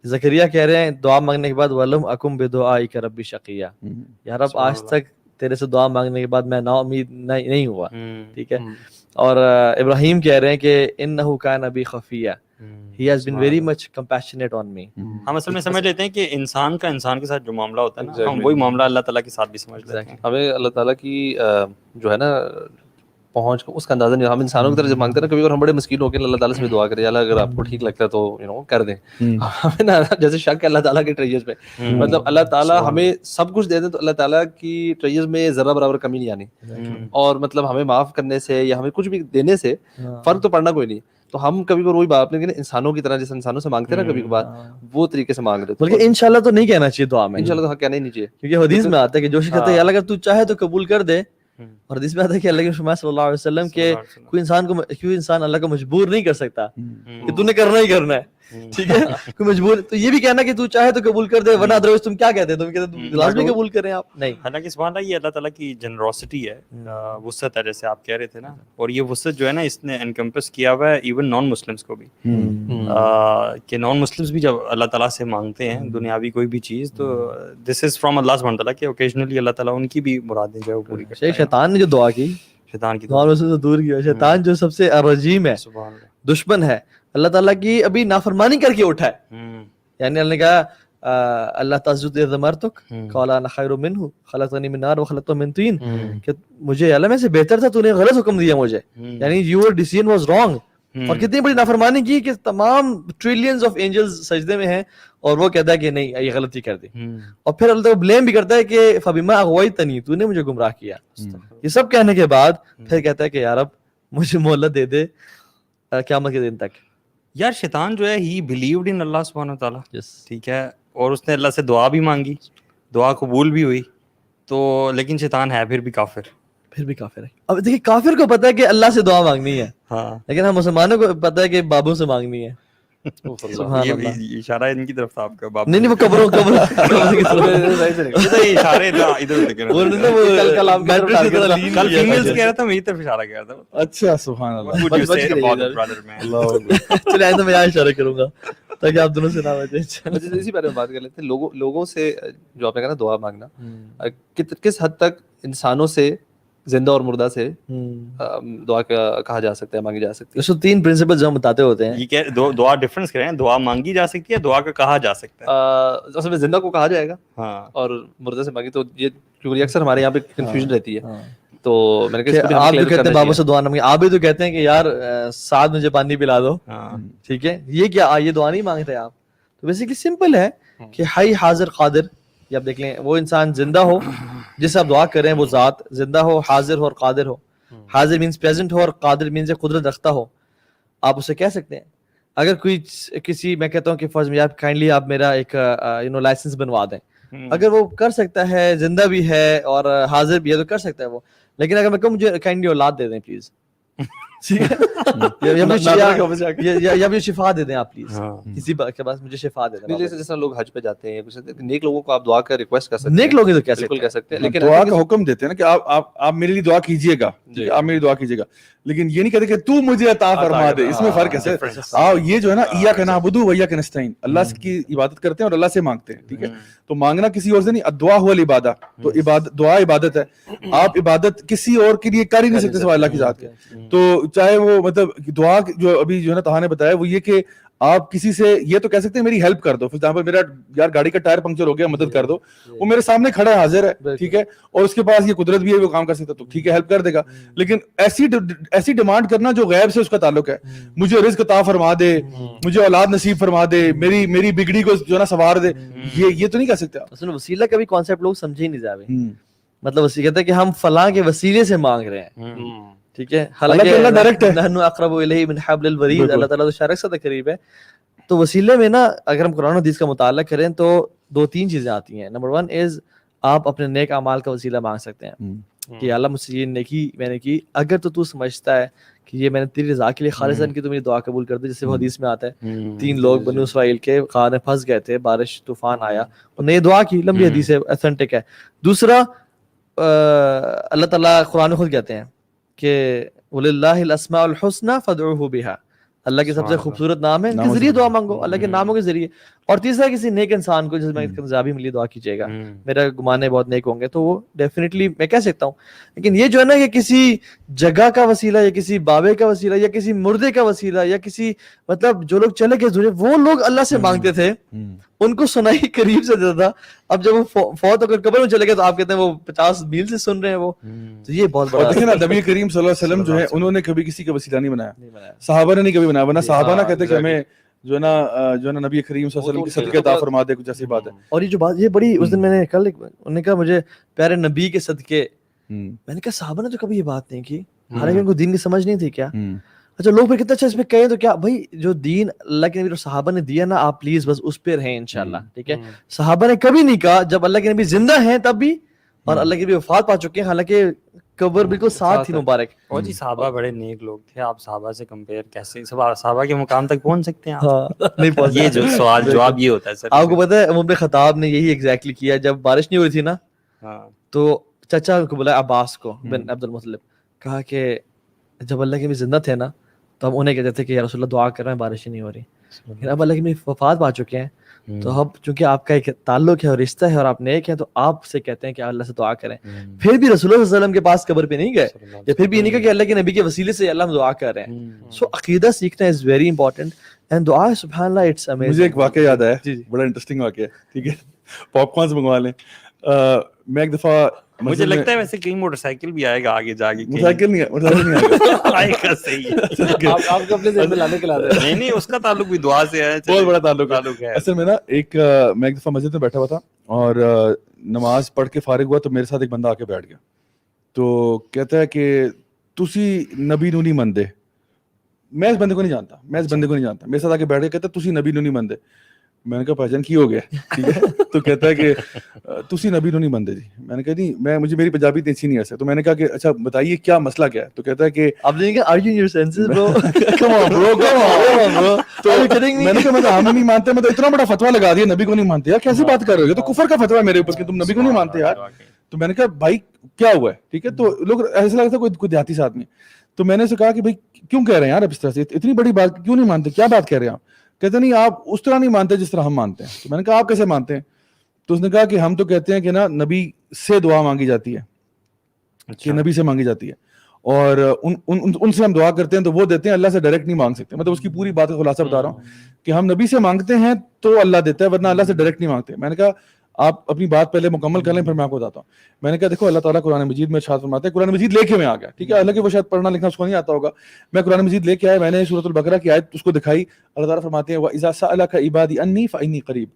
زکریا کہہ رہے ہیں دعا مانگنے کے بعد وَلَمْ أَكُمْ بِدُعَائِكَ رَبِّ شَقِيًّا, یا رب آج تک تیرے سے دعا مانگنے کے بعد میں نا امید نہیں ہوا. ٹھیک ہے. اور ابراہیم کہہ رہے ہیں کہ انہو کان بی خفیہ, he has been very much compassionate on me. ہم اصل میں سمجھ لیتے ہیں کہ انسان کا انسان کے ساتھ جو معاملہ ہوتا ہے نا, ہم وہی معاملہ اللہ تعالیٰ کے ساتھ بھی سمجھ لیتے ہیں. ہمیں اللہ تعالیٰ کی جو ہے نا پہنچ اس کا اندازہ نہیں. ہم انسانوں کی طرح جب مانگتے ہیں نا, کبھی اگر ہم بڑے مسکین ہو کے اللہ تعالیٰ سے بھی دعا کریں, اللہ اگر آپ کو ٹھیک لگتا ہے تو کر دیں. ہمیں نا جیسے شک ہے اللہ تعالیٰ کے ٹریجرز پہ, مطلب اللہ تعالیٰ ہمیں سب کچھ دے دیں تو اللہ تعالیٰ کی ٹریجرز میں ذرہ برابر کمی نہیں آنی, اور مطلب ہمیں معاف کرنے سے یا ہمیں کچھ بھی دینے سے فرق تو پڑنا کوئی نہیں. تو ہم کبھی وہی بات نہیں کہ انسانوں کی طرح جیسے انسانوں سے مانگتے ہیں نا, کبھی کبھار وہ طریقے سے مانگ رہے. بلکہ انشاءاللہ تو نہیں کہنا چاہیے دعا میں, انشاءاللہ تو کہنا ہی نہیں چاہیے, کیونکہ حدیث میں آتا ہے کہ جو شخص کہتا ہے یا اللہ اگر تو چاہے تو قبول کر دے, اور حدیث میں آتا ہے کہ اللہ کے رسول صلی اللہ علیہ وسلم کہ کوئی انسان اللہ کو مجبور نہیں کر سکتا کہ تو نے کرنا ہی کرنا ہے. ٹھیک ہے, کوئی مجبور تو یہ بھی کہنا کہ تو چاہے تو قبول کر دے, ورنہ ادروائز تم کیا کہتے ہیں, تم کہتے ہیں لازمی قبول کریں آپ نہیں. حالانکہ سبحان اللہ یہ اللہ تعالیٰ کی جنروسٹی ہے, وسعت ہے, جیسے آپ کہہ رہے تھے نا, اور یہ وسعت جو ہے نا اس نے انکمپس کیا ہوا ہے ایون نان مسلمس کو بھی, کہ نان مسلمس بھی جب اللہ تعالیٰ سے مانگتے ہیں دنیاوی کوئی بھی چیز, تو دس از فرام اللہ سبحانہ تعالیٰ کہ اوکیجنلی اللہ تعالیٰ ان کی بھی مرادیں جو ہے وہ پوری کرتا ہے. شیطان نے جو دعا کی, شیطان کی دعا سے دور کیا, شیطان جو سب سے رجیم ہے, دشمن ہے, اللہ تعالیٰ کی ابھی نافرمانی کر کے اٹھا ہے. یعنی اللہ نے کہا اللہ تعزد ذمرتک قال انا خیر منہ خلقتنی من نار وخلقتہ من طین, کہ مجھے اللہ میں سے بہتر تھا, تو نے غلط حکم دیا مجھے, یعنی یور ڈیسیژن واز رانگ. اور کتنی بڑی نافرمانی کی کہ تمام ٹریلینز آف اینجلز سجدے میں ہیں, اور وہ کہتا ہے کہ نہیں یہ غلطی کر دی, اور پھر اللہ تعالیٰ بلیم بھی کرتا ہے کہ فبما اغویتنی, تو نے مجھے گمراہ کیا. یہ سب کہنے کے بعد پھر کہتا ہے کہ یا رب مجھے مہلت دے دے قیامت کے دن تک. یار شیطان جو ہے ہی بلیوڈ ان اللہ سبحانہ و تعالیٰ, ٹھیک ہے, اور اس نے اللہ سے دعا بھی مانگی, دعا قبول بھی ہوئی تو لیکن شیطان ہے پھر بھی کافر. ہے. اب دیکھیے کافر کو پتا ہے کہ اللہ سے دعا مانگنی ہے, ہاں لیکن ہم مسلمانوں کو پتا ہے کہ بابوں سے مانگنی ہے. سبحان یہ اللہ. بھی اشارہ ان کی طرف تھا آپ کا بابو. نہیں وہ قبروں کی طرف. یہ اشارے ادھر دیکھ وہ رہے میٹرس کی طرح lean کل کیا تھا. فیمیلز کہہ رہا تھا, میری طرف اشارہ کیا تھا. اچھا سبحان اللہ. What would you بچ say کے about رہیے the brother man? اللہ اکبر. چلے آئندہ میں یہاں اشارہ کروں گا تاکہ آپ دونوں سے نہ بچیں. اسی بارے میں بات کر لیتے ہیں. لوگوں سے جو آپ نے کہا نا دعا مانگنا, کس حد تک انسانوں سے, زندہ اور مردہ سے دعا کہا جا سکتا ہے, مانگی جا سکتی ہے؟ اس کو 3 پرنسپل جو ہم بتاتے ہوتے ہیں. یہ کہ دعا ڈفرنس کریں, دعا مانگی جا سکتی ہے, دعا کا کہا جا سکتا ہے. اصل میں زندہ کو کہا جائے گا ہاں اور مردہ سے مانگی, تو یہ کیونکہ اکثر ہمارے یہاں پہ کنفیوژن رہتی ہے. تو میں نے کہا آپ جو کہتے ہیں بابا سے دعا نہ مانگی, آپ بھی تو کہتے ہیں کہ یار ساتھ مجھے پانی پلا دو, ٹھیک ہے, یہ کیا یہ دعا نہیں مانگتے آپ؟ تو بیسیکلی سمپل ہے کہ حی حاضر قادر, یہ آپ دیکھ لیں وہ انسان زندہ ہو جس سے آپ دعا کر رہے ہیں, وہ ذات زندہ ہو, حاضر ہو اور قادر ہو. حاضر مینس پریزنٹ ہو اور قادر مینس قدرت رکھتا ہو. آپ اسے کہہ سکتے ہیں. اگر کوئی کسی, میں کہتا ہوں کہ فرض میں آپ کائنڈلی آپ میرا ایک لائسنس بنوا دیں, اگر وہ کر سکتا ہے, زندہ بھی ہے اور حاضر بھی ہے تو کر سکتا ہے وہ. لیکن اگر میں کہوں مجھے کائنڈلی اولاد دے دیں پلیز, یا مجھے شفا دے دیں آپ پلیز, کسی کے پاس مجھے شفا دے دیں. جس طرح لوگ حج پہ جاتے ہیں, نیک لوگوں کو آپ دعا کر ریکویسٹ کر سکتے ہیں. نیک لوگ تو بالکل کہہ سکتے ہیں, لیکن دعا کا حکم دیتے ہیں نا کہ آپ میرے لیے دعا کیجیے گا, آپ میری دعا کیجیے گا, لیکن یہ نہیں کہتے کہ تو مجھے عطا فرما دے. اس میں فرق ہے. یہ جو ہے نا ایاک نعبد و ایاک نستعین, اللہ کی عبادت کرتے ہیں اور اللہ سے مانگتے ہیں, ٹھیک ہے. تو مانگنا کسی اور سے نہیں, دعا ہو العبادہ, تو دعا عبادت ہے. آپ عبادت کسی اور کے لیے کر ہی نہیں سکتے سوائے اللہ کی ذات کے. تو چاہے وہ مطلب دعا جو ابھی جو ہے نا تہا نے بتایا, وہ یہ کہ آپ کسی سے یہ تو کہہ سکتے ہیں میری ہیلپ کر دو, فار ایگزامپل میرا یار گاڑی کا ٹائر پنکچر ہو گیا, مدد کر دو. وہ میرے سامنے کھڑا ہے, حاضر ہے, ٹھیک ہے, اور اس کے پاس یہ قدرت بھی ہے, وہ کام کر سکتا, تو ٹھیک ہے ہیلپ کر دے گا. لیکن ایسی ڈیمانڈ کرنا جو غیب سے اس کا تعلق ہے, مجھے رزق عطا فرما دے, مجھے اولاد نصیب فرما دے, میری بگڑی کو جو ہے نا سنوار دے, یہ تو نہیں کہہ سکتے. اصل وسیلہ کا بھی کانسیپٹ لوگ سمجھے ہی نہیں جاوے. مطلب وسیلہ کہتا ہے کہ ہم فلاں کے وسیلے سے مانگ رہے ہیں, ٹھیک ہے, حالانکہ اللہ ڈائریکٹ ہے. نحن اقرب الیہ من حبل الورید, اللہ تعالیٰ تو شارک سے قریب ہے. تو وسیلے میں نا اگر ہم قرآن حدیث کا مطالعہ کریں تو 2-3 چیزیں آتی ہیں. نمبر 1 از آپ اپنے نیک اعمال کا وسیلہ مانگ سکتے ہیں کہ اللہ مجھ سے یہ نیکی میں نے کی, اگر تو سمجھتا ہے کہ یہ میں نے تیری رضا کے لیے خالصاً کی, تو میری دعا قبول کر دے. جیسے وہ حدیث میں آتا ہے 3 لوگ بنو اسرائیل کے غار میں پھنس گئے تھے, بارش طوفان آیا, انہوں نے یہ دعا کی, لمبی حدیث ہے, ایتھنٹک ہے. دوسرا اللہ تعالیٰ قرآن میں خود کہتے ہیں کہ وَلِلَّهِ الْأَسْمَاءُ الْحُسْنَى فَادْعُوهُ بِهَا, اللہ کے سب سے خوبصورت نام ہے, ان کے ذریعے دعا مانگو, اللہ کے ناموں کے ذریعے. اور تیسرا کسی نیک انسان کو, جس میں کامیابی ملی, دعا کیجیے گا, میرا گمانے بہت نیک ہوں گے, تو وہ ڈیفینیٹلی میں کہہ سکتا ہوں. لیکن یہ جو ہے نا کہ کسی جگہ کا وسیلہ یا کسی بابے کا وسیلہ یا کسی مردے کا وسیلہ یا کسی مطلب جو لوگ چلے گئے, وہ لوگ اللہ سے مانگتے تھے, ان کو سنائی قریب سے دیتا تھا. اب جب وہ فوت ہو کر قبر میں چلے گئے تو آپ کہتے ہیں وہ 50 میل سے سن رہے ہیں وہ. تو یہ بہت بڑا. دیکھیں نا نبی کریم صلی اللہ علیہ وسلم جو ہے, انہوں نے کبھی کسی کا وسیلہ نہیں بنایا, صحابہ نے نہیں کبھی بنایا, ورنہ صحابہ نہ کہتے کہ ہمیں جو ہے نا نبی کریم صلی اللہ علیہ وسلم کی صدقے عطا فرما دے, کچھ ایسی بات ہے. اور یہ جو بات یہ بڑی, اس دن میں نے کل انہوں نے کہا مجھے پیارے نبی کے صدقے, میں نے کہا صحابہ نے تو کبھی یہ بات نہیں کی, حالانکہ ان کو دین کی سمجھ نہیں تھی کیا. اچھا لوگ پھر کتنا اچھا اس میں کہیں تو کیا بھائی, جو دین اللہ کے نبی اور صحابہ نے دیا نا, آپ پلیز بس اس پہ رہیں انشاءاللہ, ٹھیک ہے. صحابہ نے کبھی نہیں کہا, جب اللہ کے نبی زندہ ہیں تب بھی, اور اللہ کے نبی وفات پا چکے ہیں, حالانکہ قبر بالکل ساتھ تھی مبارک. اور جی صحابہ بڑے نیک لوگ تھے, آپ صحابہ سے کمپیئر کیسے صحابہ کے مقام تک پہنچ سکتے ہیں آپ؟ نہیں پہنچ. یہ جو سوال جواب یہ ہوتا ہے سر. آپ کو پتہ ہے عمر بن خطاب نے یہی ایگزیکٹلی کیا, جب بارش نہیں ہوئی تھی نا, تو چچا کو بلایا عباس کو بن عبد المطلب, کہا کہ جب اللہ کے نبی زندہ تھے نا تو ہم انہیں کہتے تھے کہ یا رسول اللہ دعا کر رہے ہیں, بارش نہیں ہو رہی. لیکن اب اللہ کے نبی وفات پا چکے ہیں, تو اب چونکہ آپ کا ایک تعلق ہے اور رشتہ ہے اور آپ نیک ہیں, تو آپ سے کہتے ہیں کہ اللہ سے دعا کریں. پھر بھی رسول اللہ صلی اللہ علیہ وسلم کے پاس قبر پہ نہیں گئے, یا پھر بھی یہ نہیں کہا کہ اللہ کے نبی کے وسیلے سے اللہ ہم دعا کر رہے ہیں. سو عقیدہ سیکھنا از ویری امپورٹنٹ, اینڈ دعا سبحان اللہ اٹس امیزنگ. مجھے ایک واقعہ یاد آیا, بڑا انٹرسٹنگ واقعہ ہے, ٹھیک ہے, پاپ کارن منگوا لیں. میں ایک دفعہ, مجھے لگتا ہے ویسے کہیں موٹر سائیکل بھی آئے گا آگے جا کے. موٹر نہیں آئے گا, صحیح ہے. آپ کو اپنے ذہن میں لانے کے لاتے ہیں. نہیں اس کا تعلق بھی دعا سے ہے, بہت بڑا تعلق ہے. اصل میں نا میں ایک دفعہ مسجد میں بیٹھا ہوا تھا, اور نماز پڑھ کے فارغ ہوا, تو میرے ساتھ ایک بندہ آ کے بیٹھ گیا. تو کہتا ہے کہ تسی نبی نو نہیں مندے. میں اس بندے کو نہیں جانتا, میرے ساتھ آ کے بیٹھ گیا, کہتا ہے تسی نبی نو نہیں مندے. میں نے کہا بھائی جان کی ہو گیا, ٹھیک ہے. تو کہتا ہے کہ تسی نبی نو نہیں مانتے جی. میں نے کہا نہیں, مجھے میری پنجابی اتنی اچھی نہیں ہے. تو میں نے کہا کہ اچھا بتائیے کیا مسئلہ کیا ہے. تو کہتا ہے کہ آپ نے کہا are you in your senses bro? come on bro, تو میں نے کہا ہم نہیں مانتے, مطلب اتنا بڑا فتویٰ لگا دیا نبی کو نہیں مانتے. یار کیسی بات کر رہے ہو, تو کفر کا فتویٰ ہے میرے اوپر کہ تم نبی کو نہیں مانتے یار. تو میں نے کہا بھائی کیا ہوا ہے, ٹھیک ہے. تو لوگ ایسا لگتا ہے کوئی دیہاتی سے آدمی. تو میں نے اسے کہا کہ بھائی کیوں کہہ رہے ہیں یار اس طرح سے, اتنی بڑی بات کیوں نہیں مانتے, کیا بات کہہ رہے ہیں آپ. کہتے نہیں آپ اس طرح نہیں مانتے جس طرح ہم مانتے ہیں. تو میں نے کہا آپ کیسے مانتے ہیں. تو اس نے کہا کہ ہم تو کہتے ہیں کہ نا نبی سے دعا مانگی جاتی ہے, کہ نبی سے مانگی جاتی ہے, اور ان سے ہم دعا کرتے ہیں تو وہ دیتے ہیں, اللہ سے ڈائریکٹ نہیں مانگ سکتے. مطلب اس کی پوری بات کا خلاصہ بتا رہا ہوں کہ ہم نبی سے مانگتے ہیں تو اللہ دیتا ہے, ورنہ اللہ سے ڈائریکٹ نہیں مانگتے. میں نے کہا آپ اپنی بات پہلے مکمل کر لیں پھر میں آپ کو بتاتا ہوں. میں نے کہا دیکھو اللہ تعالیٰ قرآن مجید میں ارشاد فرماتے ہیں, قرآن مجید لے کے میں آ گیا, ٹھیک ہے. حالانکہ وہ شاید پڑھنا لکھنا اس کو نہیں آتا ہوگا. میں قرآن مجید لے کے آیا, میں نے سورۃ البقرہ کی آیت اس کو دکھائی. اللہ تعالیٰ فرماتے ہیں وَإِذَا سَأَلَكَ عِبَادِي عَنِّي فَإِنِّي قَرِيبٌ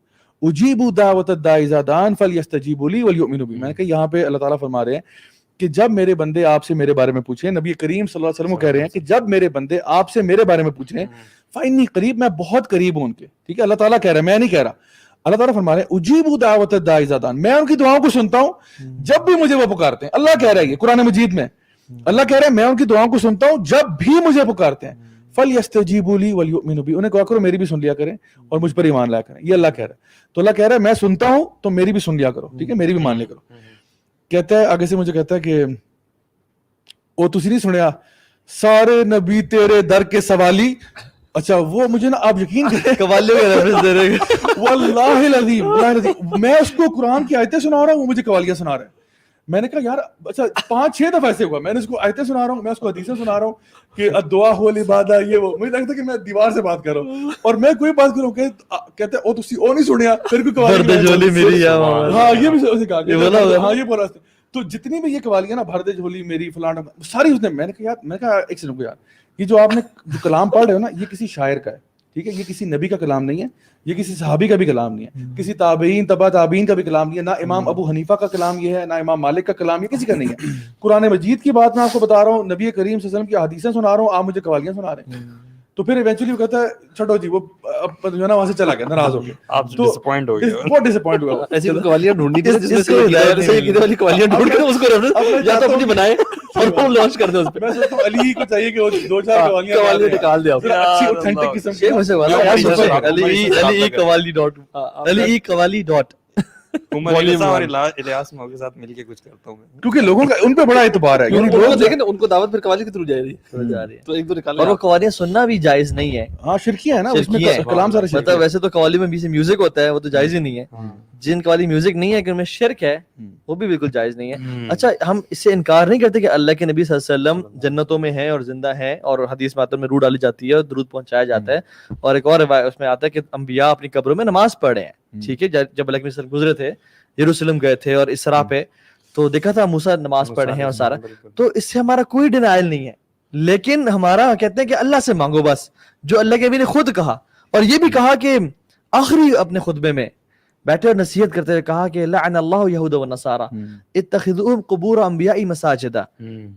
أُجِيبُ دَعْوَةَ الدَّاعِ إِذَا دَعَانِ فَلْيَسْتَجِيبُوا لِي وَلْيُؤْمِنُوا بِي. میں نے کہا یہاں پہ اللہ تعالیٰ فرما رہے ہیں کہ جب میرے بندے آپ سے میرے بارے میں پوچھیں, نبی کریم صلی اللہ علیہ وسلم کو کہہ رہے ہیں کہ جب میرے بندے آپ سے میرے بارے میں پوچھیں فَإِنِّي قَرِيب, میں بہت قریب ہوں ان کے, ٹھیک ہے. اللہ تعالیٰ کہہ رہا ہے, میں نہیں کہہ رہا. اللہ تعالیٰ فرما رہے ہیں اجیبوا دعوت الداعی اذا دعان, میں ان کی دعاؤں کو سنتا ہوں جب بھی مجھے وہ پکارتے ہیں. اللہ کہہ رہا ہے یہ قرآن مجید میں, اللہ کہہ رہے ہیں میں ان کی دعاؤں کو سنتا ہوں جب بھی مجھے پکارتے ہیں. فَلْيَسْتَجِيبُوا لِي وَلْيُؤْمِنُوا بِي, انہیں کہا کرو میری بھی سن لیا کریں اور مجھ پر ایمان لایا کریں. یہ اللہ کہہ رہا ہے. تو اللہ کہہ رہا ہے میں سنتا ہوں تو میری بھی سن لیا کرو, ٹھیک ہے, میری بھی مان لیا کرو. کہتا ہے آگے سے مجھے کہتا ہے کہ او تسی نہیں سنیا سارے نبی تیرے در کے سوالی. اچھا وہ مجھے نا آپ یقین کریں قوالیوں کا ریفرنس دے رہے ہیں واللہ العظیم میں اس کو قرآن کی آیتیں سنا رہا ہوں, وہ مجھے قوالیاں سنا رہا ہے. میں نے کہا یار اچھا 5-6 دفعہ ایسے ہوا, میں نے اس کو آیتیں سنا رہا ہوں, میں اس کو حدیثیں سنا رہا ہوں کہ الدعاء هو العبادہ, یہ وہ مجھے لگتا ہے کہ میں دیوار سے بات کر رہا ہوں اور میں کوئی بات کر رہا ہوں. کہتے او تسی او نہیں سنیا پھر کوئی قوالی جھولی میری, ہاں یہ بھی اسے کہا, ہاں یہ بولا. تو جتنی بھی یہ قوالیاں نا بھر دے جھولی میری فلانا ساری اس نے, میں نے کہا یار, میں نے کہا ایک سیکنڈ یار, یہ جو آپ نے جو کلام پڑھ رہے ہو نا یہ کسی شاعر کا ہے, ٹھیک ہے, یہ کسی نبی کا کلام نہیں ہے, یہ کسی صحابی کا بھی کلام نہیں ہے, کسی تابعین تبع تابعین کا بھی کلام نہیں ہے, نہ امام ابو حنیفہ کا کلام یہ ہے, نہ امام مالک کا کلام, یہ کسی کا نہیں ہے. قرآن مجید کی بات میں آپ کو بتا رہا ہوں, نبی کریم صلی اللہ علیہ وسلم کی حدیثیں سنا رہا ہوں, آپ مجھے قوالیاں سنا رہے ہیں. تو پھر ایونچولی وہ کہتا ہے چھوڑو جی, وہ جو ہے نا وہاں سے چلا گیا ناراض ہو کے, ڈسپوائنٹ ہو گیا, بہت ڈسپوائنٹ ہوا. ایسی قوالیاں ڈھونڈنی تھی جس میں والی قوالیاں ڈھونڈ کر اس کو یا تو اپنی بنائے اور وہ لانچ کر دیں اس پہ. میں سوچتا ہوں علی کو چاہیے کہ وہ 2-4 قوالیاں نکال دے, اچھی اوتھینٹک قسم علی قوالی ڈاٹ اور الیاس مو کے ساتھ مل کے کچھ کرتا ہوں میں, کیونکہ لوگوں کا ان پہ بڑا اعتبار ہے. لیکن ان کو دعوت پھر قوالی کے تھرو جا رہی ہے, تو ایک دو نکال, اور وہ قوالیاں سننا بھی جائز نہیں ہے. ہاں شرکیہ ہے نا اس میں, کلام سارے شرک. مطلب ویسے تو قوالی میں بھی سے میوزک ہوتا ہے, وہ تو جائز ہی نہیں ہے. جن قوالی میوزک نہیں ہے کہ ان میں شرک ہے وہ بھی بالکل جائز نہیں ہے. اچھا ہم اس سے انکار نہیں کرتے کہ اللہ کے نبی صلی اللہ علیہ وسلم جنتوں میں ہیں اور زندہ ہیں, اور حدیث میں میں روح ڈالی جاتی ہے اور درود پہنچایا جاتا ہے. اور ایک اور روایت اس میں آتا ہے کہ انبیاء اپنی قبروں میں نماز پڑھ رہے ہیں, ٹھیک ہے. جب اللہ کے نبی گزرے تھے, یروشلم گئے تھے اور اسراء پہ, تو دیکھا تھا موسیٰ نماز پڑھ رہے ہیں اور سارا, تو اس سے ہمارا کوئی ڈینائل نہیں ہے. لیکن ہمارا کہتے ہیں کہ اللہ سے مانگو بس, جو اللہ کے نبی نے خود کہا. اور یہ بھی کہا کہ آخری اپنے خطبے میں بیٹھے اور نصیحت کرتے ہوئے کہا کہ لعن اللہ یہود و نصارا اتخذوا قبور انبیاء مساجدا.